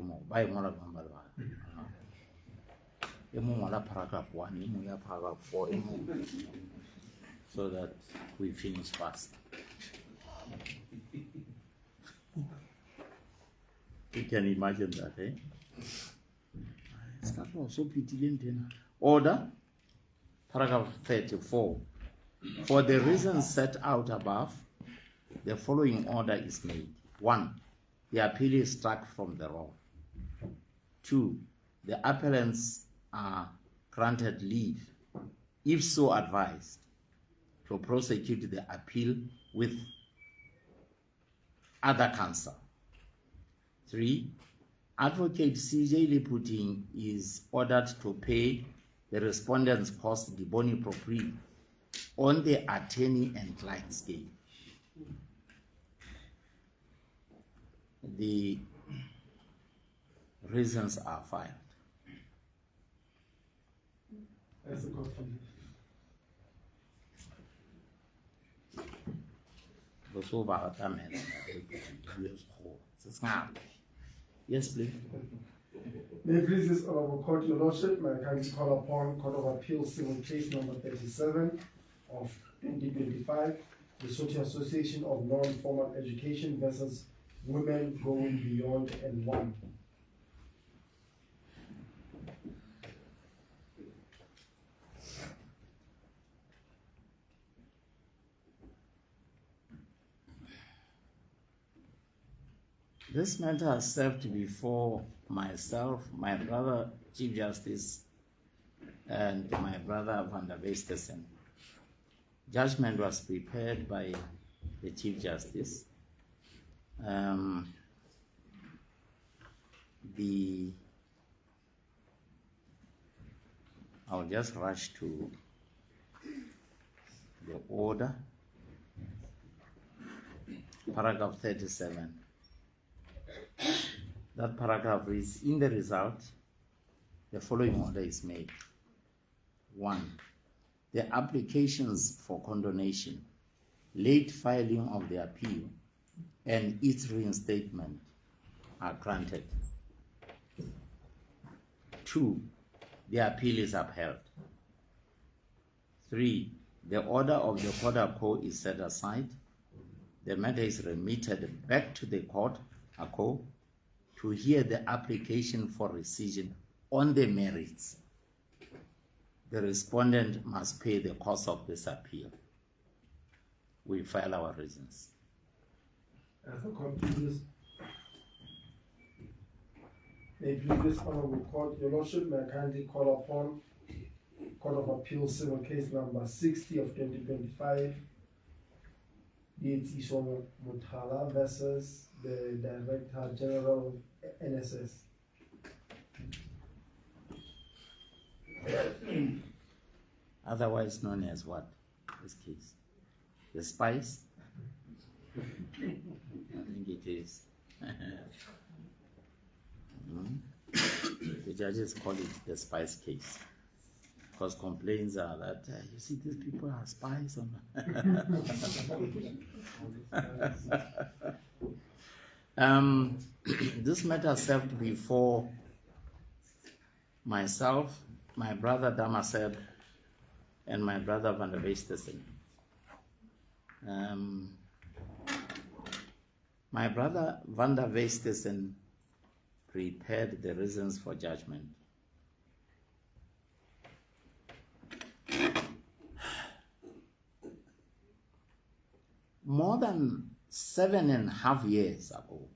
1, paragraph 4, so that we finish fast. You can imagine that, eh? Order, paragraph 34. For the reasons set out above, the following order is made. 1. The appeal is struck from the roll. 2. The appellants are granted leave, if so advised, to prosecute the appeal with other counsel. 3. Advocate C.J. Liputing is ordered to pay the respondent's cost de boni proprie on the attorney and client scale. The reasons are filed. As a conclusion. Yes, please. May it please this honorable court, your lordship, may I kindly call upon Court of Appeal Civil Case number 37 of 2025, the Lesotho Association of Non-Formal Education versus Women Going Beyond N1. This matter has served before myself, my brother Chief Justice, and my brother Van der Westesen. Judgment was prepared by the Chief Justice. I'll just rush to the order. Paragraph 37. That paragraph reads, in the result, the following order is made. 1. The applications for condonation, late filing of the appeal, and its reinstatement are granted. 2. The appeal is upheld. 3. The order of the court of co is set aside. The matter is remitted back to the court to hear the application for rescission on the merits. The respondent must pay the cost of this appeal. We file our reasons. As a conclusion, may it please this honorable court, your lordship, may I kindly call upon Court of Appeal Civil Case number 60 of 2025, Ts'ehla Muthala versus the Director General of NSS. Otherwise known as what? This case? The spice? I think it is. The judges call it the spice case. Because complaints are that, you see, these people are spies. This matter served before myself, my brother Damaseb, and my brother Van der Westesen. My brother Van der Westesen prepared the reasons for judgment. More than 7.5 years ago,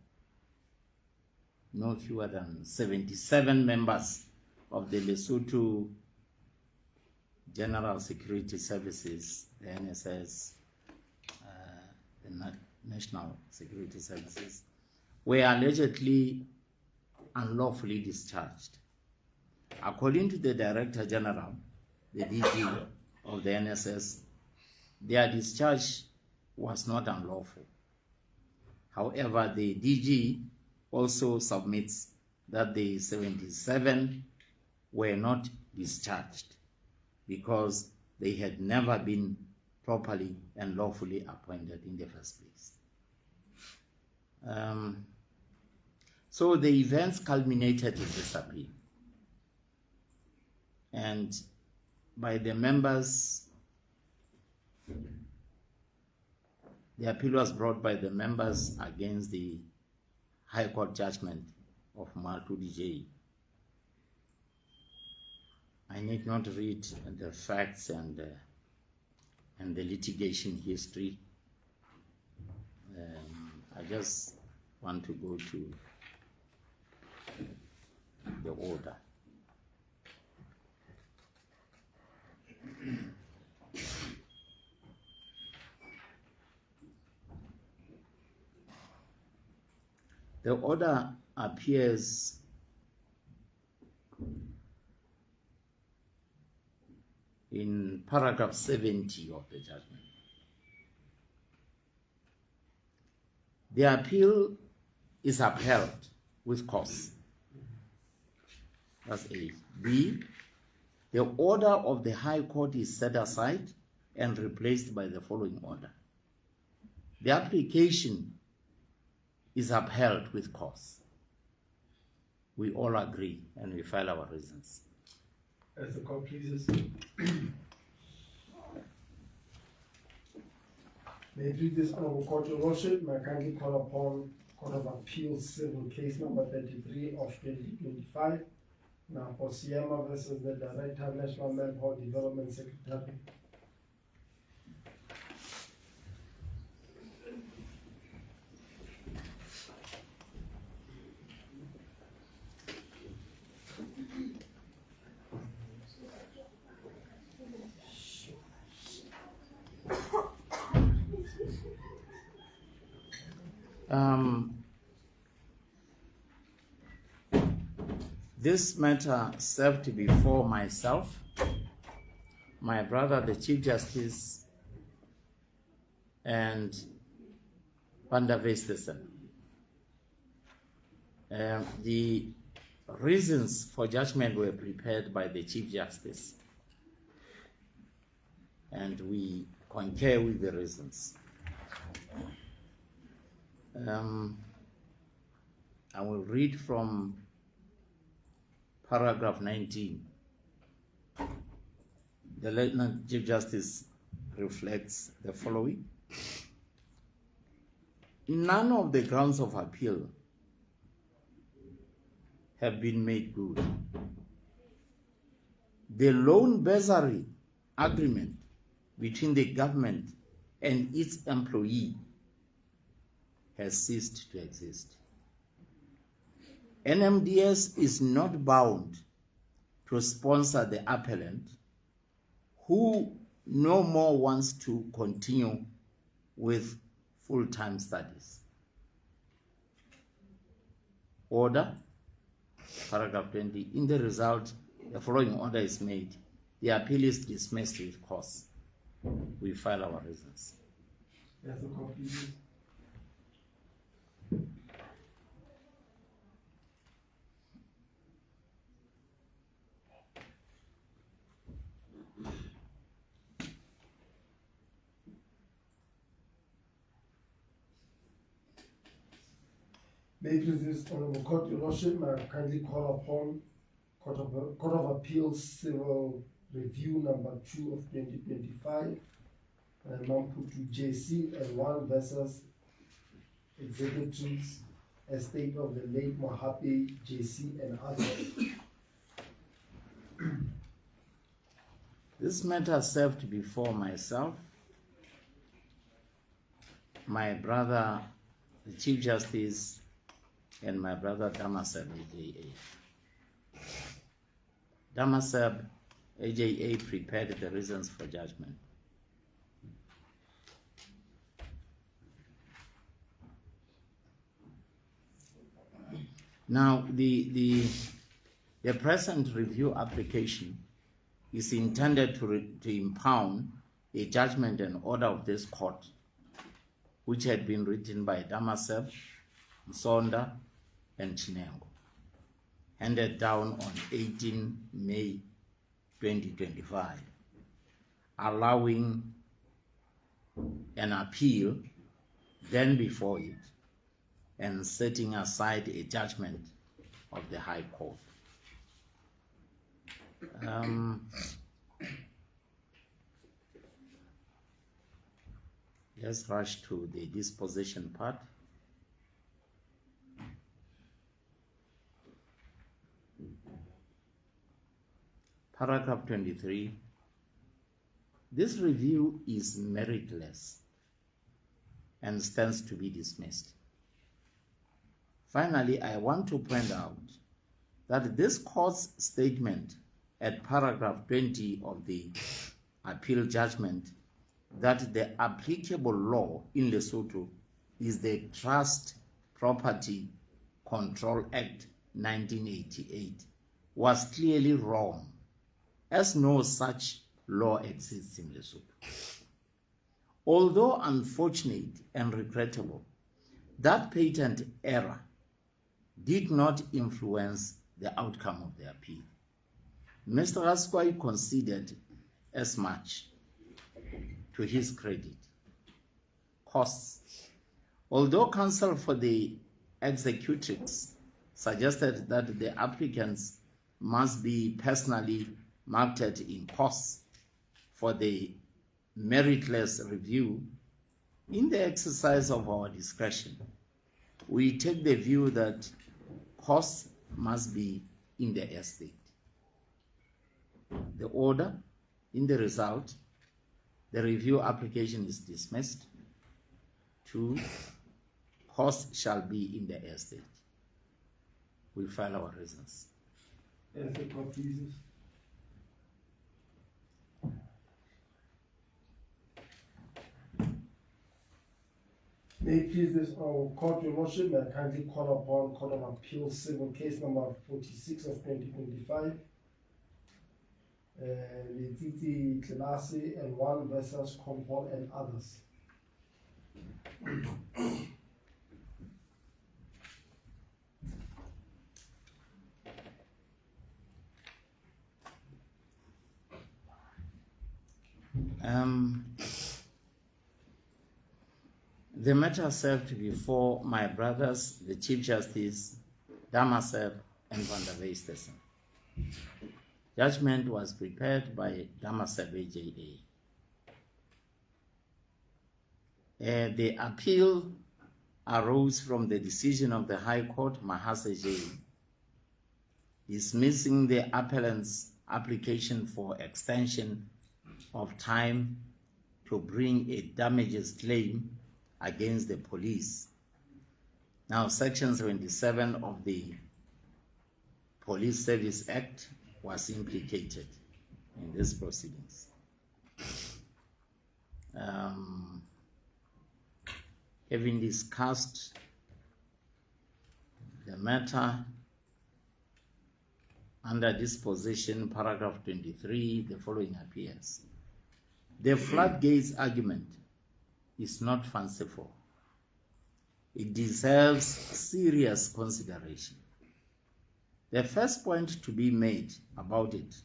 no fewer than 77 members of the Lesotho General Security Services, the NSS, the National Security Services, were allegedly unlawfully discharged. According to the Director General, the DG of the NSS, their discharge was not unlawful. However, the DG also submits that the 77 were not discharged because they had never been properly and lawfully appointed in the first place. So the events culminated in this appeal. And by the members, the appeal was brought by the members against the High Court judgment of Judiiary. I need not read the facts and the litigation history. I just want to go to the order. The order appears in paragraph 70 of the judgment. The appeal is upheld with cause. That's A. B. The order of the High Court is set aside and replaced by the following order. The application is upheld with cause. We all agree and we file our reasons. As the court pleases. May it please this honorable court, your lordship, may I kindly call upon Court of Appeal Civil Case number 33 of 2025. Now for Siema versus the Director, National Manpower Development Secretary. This matter served before myself, my brother, the Chief Justice, and Panda Vestesen. The reasons for judgment were prepared by the Chief Justice, and we concur with the reasons. I will read from paragraph 19. The Lieutenant Chief Justice reflects the following. None of the grounds of appeal have been made good. The loan bursary agreement between the government and its employee has ceased to exist. NMDS is not bound to sponsor the appellant who no more wants to continue with full-time studies. Order, paragraph 20. In the result, the following order is made. The appeal is dismissed with cause. We file our reasons. Yes, the court pleases. May it please this honorable court, your lordship, may I kindly call upon Court of Appeal Civil Review number 2 of 2025, Mamputu JC and 1 versus Executives Estate of the late Mohape JC and others. This matter served before myself, my brother, the Chief Justice, and my brother Damaseb AJA. Damaseb AJA prepared the reasons for judgment. Now, the present review application is intended to impound a judgment and order of this court, which had been written by Damaseb, Msonda, and Chinengo, handed down on 18 May 2025, allowing an appeal then before it and setting aside a judgment of the High Court. Let's rush to the disposition part. Paragraph 23. This review is meritless and stands to be dismissed. Finally, I want to point out that this court's statement at paragraph 20 of the appeal judgment that the applicable law in Lesotho is the Trust Property Control Act 1988 was clearly wrong, as no such law exists in Lesotho. Although unfortunate and regrettable, that patent error did not influence the outcome of the appeal. Mr. Raskwai considered as much, to his credit. Costs. Although counsel for the executrix suggested that the applicants must be personally marked in costs for the meritless review, in the exercise of our discretion, we take the view that costs must be in the estate. The order, in the result, the review application is dismissed. 2, costs shall be in the estate. We file our reasons. As the court pleases. May it please this court, your lordship, may I kindly call upon Court of Appeal Civil Case number 46 of 2025. Ts'ehla and 1 versus Compol and others. The matter served before my brothers, the Chief Justice, Damaseb and Van der Westhuizen. Judgment was prepared by Damaseb AJA. The appeal arose from the decision of the High Court, Mahase J, dismissing the appellant's application for extension of time to bring a damages claim against the police. Now, Section 77 of the Police Service Act was implicated in these proceedings. Having discussed the matter under disposition, paragraph 23, the following appears. The floodgates argument is not fanciful. It deserves serious consideration. The first point to be made about it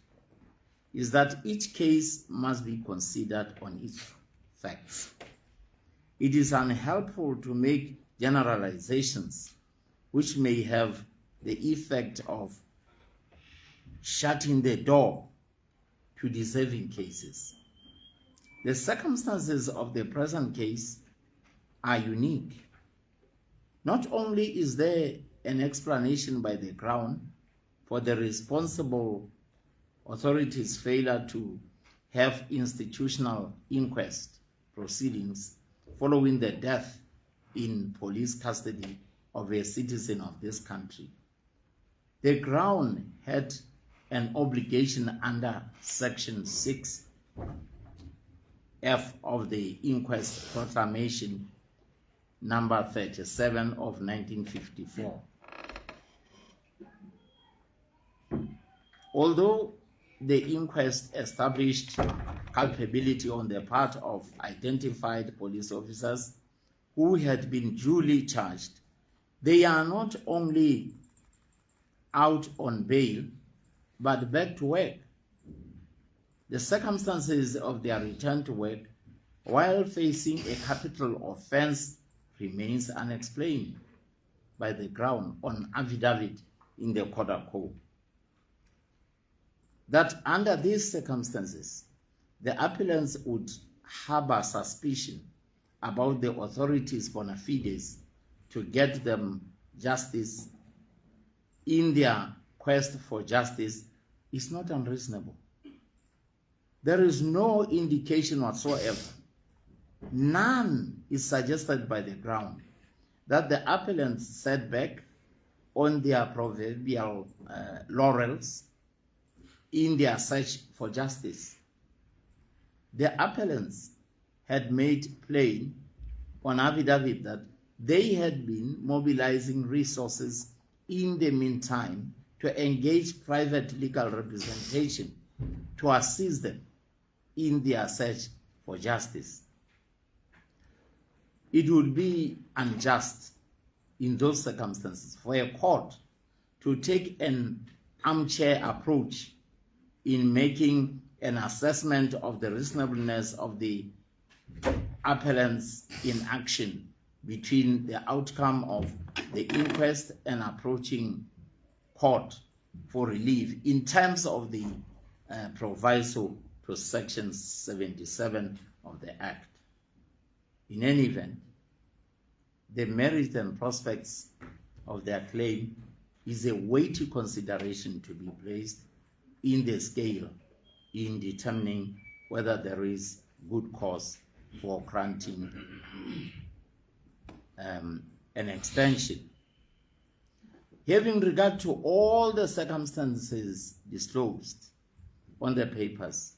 is that each case must be considered on its facts. It is unhelpful to make generalizations which may have the effect of shutting the door to deserving cases. The circumstances of the present case are unique. Not only is there an explanation by the Crown for the responsible authorities' failure to have institutional inquest proceedings following the death in police custody of a citizen of this country. The Crown had an obligation under Section 6F of the Inquest Proclamation number 37 of 1954. Although the inquest established culpability on the part of identified police officers who had been duly charged, they are not only out on bail, but back to work. The circumstances of their return to work while facing a capital offense remains unexplained by the Crown on affidavit in the court of law. That under these circumstances, the appellants would harbor suspicion about the authorities' bona fides to get them justice in their quest for justice is not unreasonable. There is no indication whatsoever, none is suggested by the Crown, that the appellants sat back on their proverbial laurels in their search for justice. The appellants had made plain on affidavit that they had been mobilizing resources in the meantime to engage private legal representation to assist them in their search for justice. It would be unjust in those circumstances for a court to take an armchair approach in making an assessment of the reasonableness of the appellants' inaction between the outcome of the inquest and approaching court for relief in terms of the proviso to Section 77 of the Act. In any event, the merits and prospects of their claim is a weighty consideration to be placed in the scale in determining whether there is good cause for granting an extension. Having regard to all the circumstances disclosed on the papers,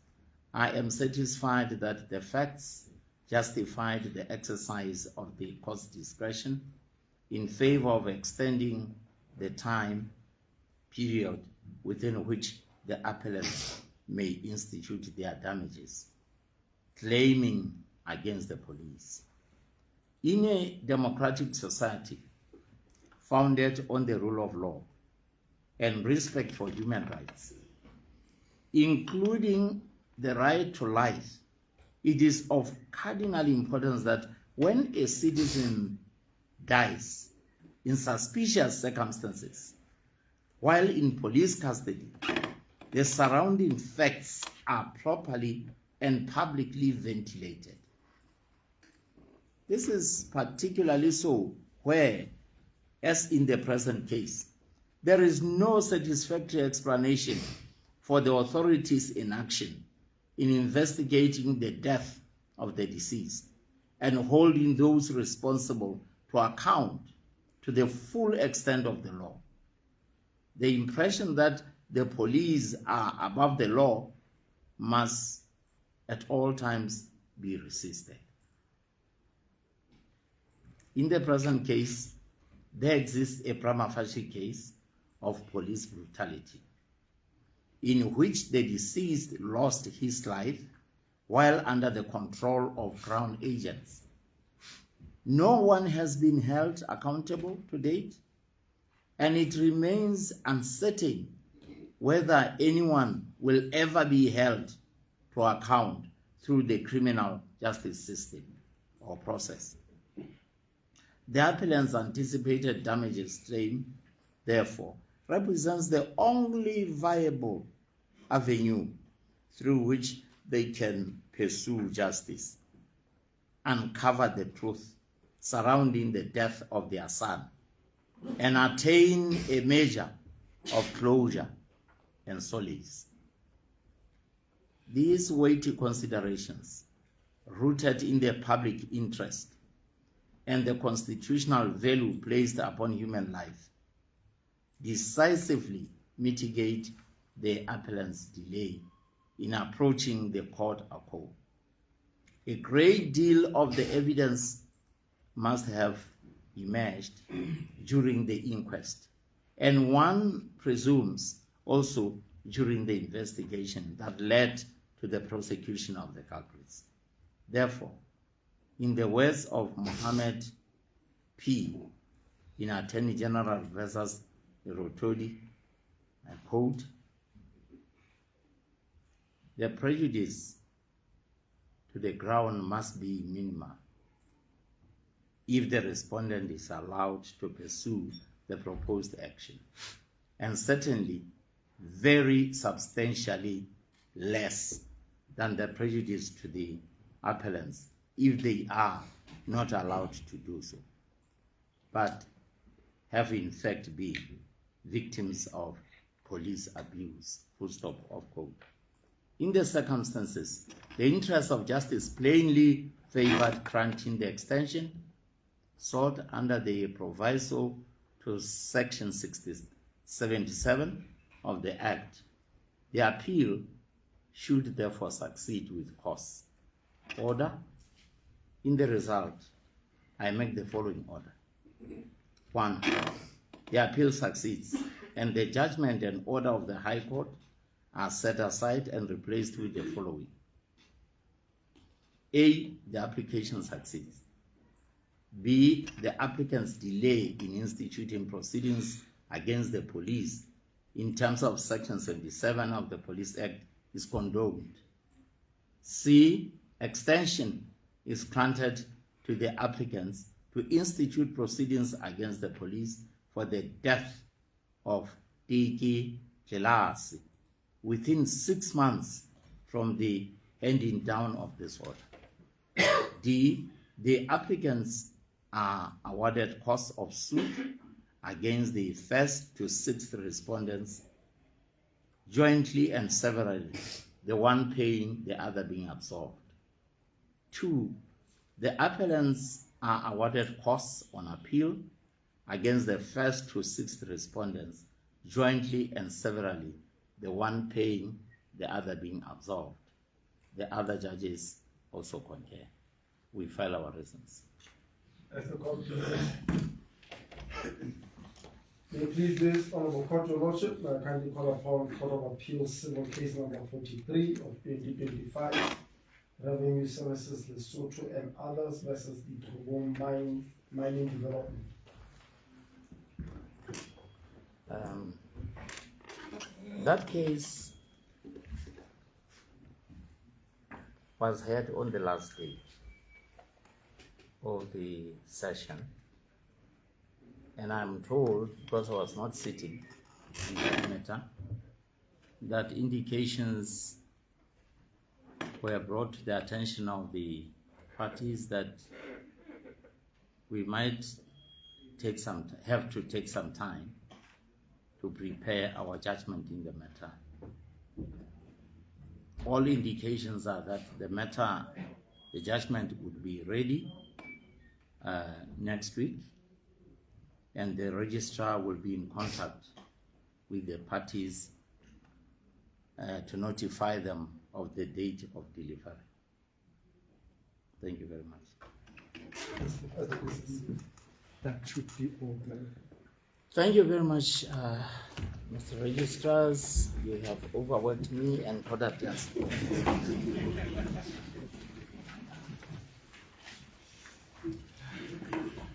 I am satisfied that the facts justified the exercise of the court's discretion in favor of extending the time period within which the appellants may institute their damages, claiming against the police. In a democratic society founded on the rule of law and respect for human rights, including the right to life, it is of cardinal importance that when a citizen dies in suspicious circumstances while in police custody, the surrounding facts are properly and publicly ventilated. This is particularly so where, as in the present case, there is no satisfactory explanation for the authorities' inaction in investigating the death of the deceased and holding those responsible to account to the full extent of the law. The impression that the police are above the law must at all times be resisted. In the present case, there exists a prima facie case of police brutality, in which the deceased lost his life while under the control of Crown agents. No one has been held accountable to date, and it remains uncertain whether anyone will ever be held to account through the criminal justice system or process. The appellant's anticipated damages claim, therefore, represents the only viable avenue through which they can pursue justice, uncover the truth surrounding the death of their son, and attain a measure of closure and solace. These weighty considerations, rooted in the public interest and the constitutional value placed upon human life, decisively mitigate the appellant's delay in approaching the court of law. A great deal of the evidence must have emerged during the inquest, and one presumes also during the investigation that led to the prosecution of the culprits. Therefore, in the words of Mohammed P. in Attorney General versus Rotodi, I quote, "The prejudice to the ground must be minimal if the respondent is allowed to pursue the proposed action, and certainly very substantially less than the prejudice to the appellants if they are not allowed to do so, but have in fact been victims of police abuse, full stop, of quote. In the circumstances, the interest of justice plainly favored granting the extension sought under the proviso to Section 77 of the Act. The appeal should therefore succeed with cause. Order. In the result, I make the following order. 1. The appeal succeeds, and the judgment and order of the High Court are set aside and replaced with the following. A. The application succeeds. B. The applicant's delay in instituting proceedings against the police in terms of Section 77 of the Police Act is condoned. C. Extension is granted to the applicants to institute proceedings against the police for the death of Ts'ehla within 6 months from the handing down of this order. D. The applicants are awarded costs of suit against the first to sixth respondents jointly and severally, the one paying, the other being absolved. 2. The appellants are awarded costs on appeal against the first to sixth respondents jointly and severally, the one paying, the other being absolved. The other judges also concur. We file our reasons. As the court pleases. May it please this Honorable Court, Your Lordship, may I kindly call upon Court of Appeals Civil Case number 43 of 2025, Revenue Services Lesotho and others versus the Trubong Mining Development. That case was heard on the last day of the session, and I'm told, because I was not sitting in that matter, that indications were brought to the attention of the parties that we might have to take some time to prepare our judgment in the matter. All indications are that the judgment would be ready next week, and the registrar will be in contact with the parties to notify them of the date of delivery. Thank you very much. That should be all. Thank you very much, Mr. Registrars. You have overworked me and ordered us.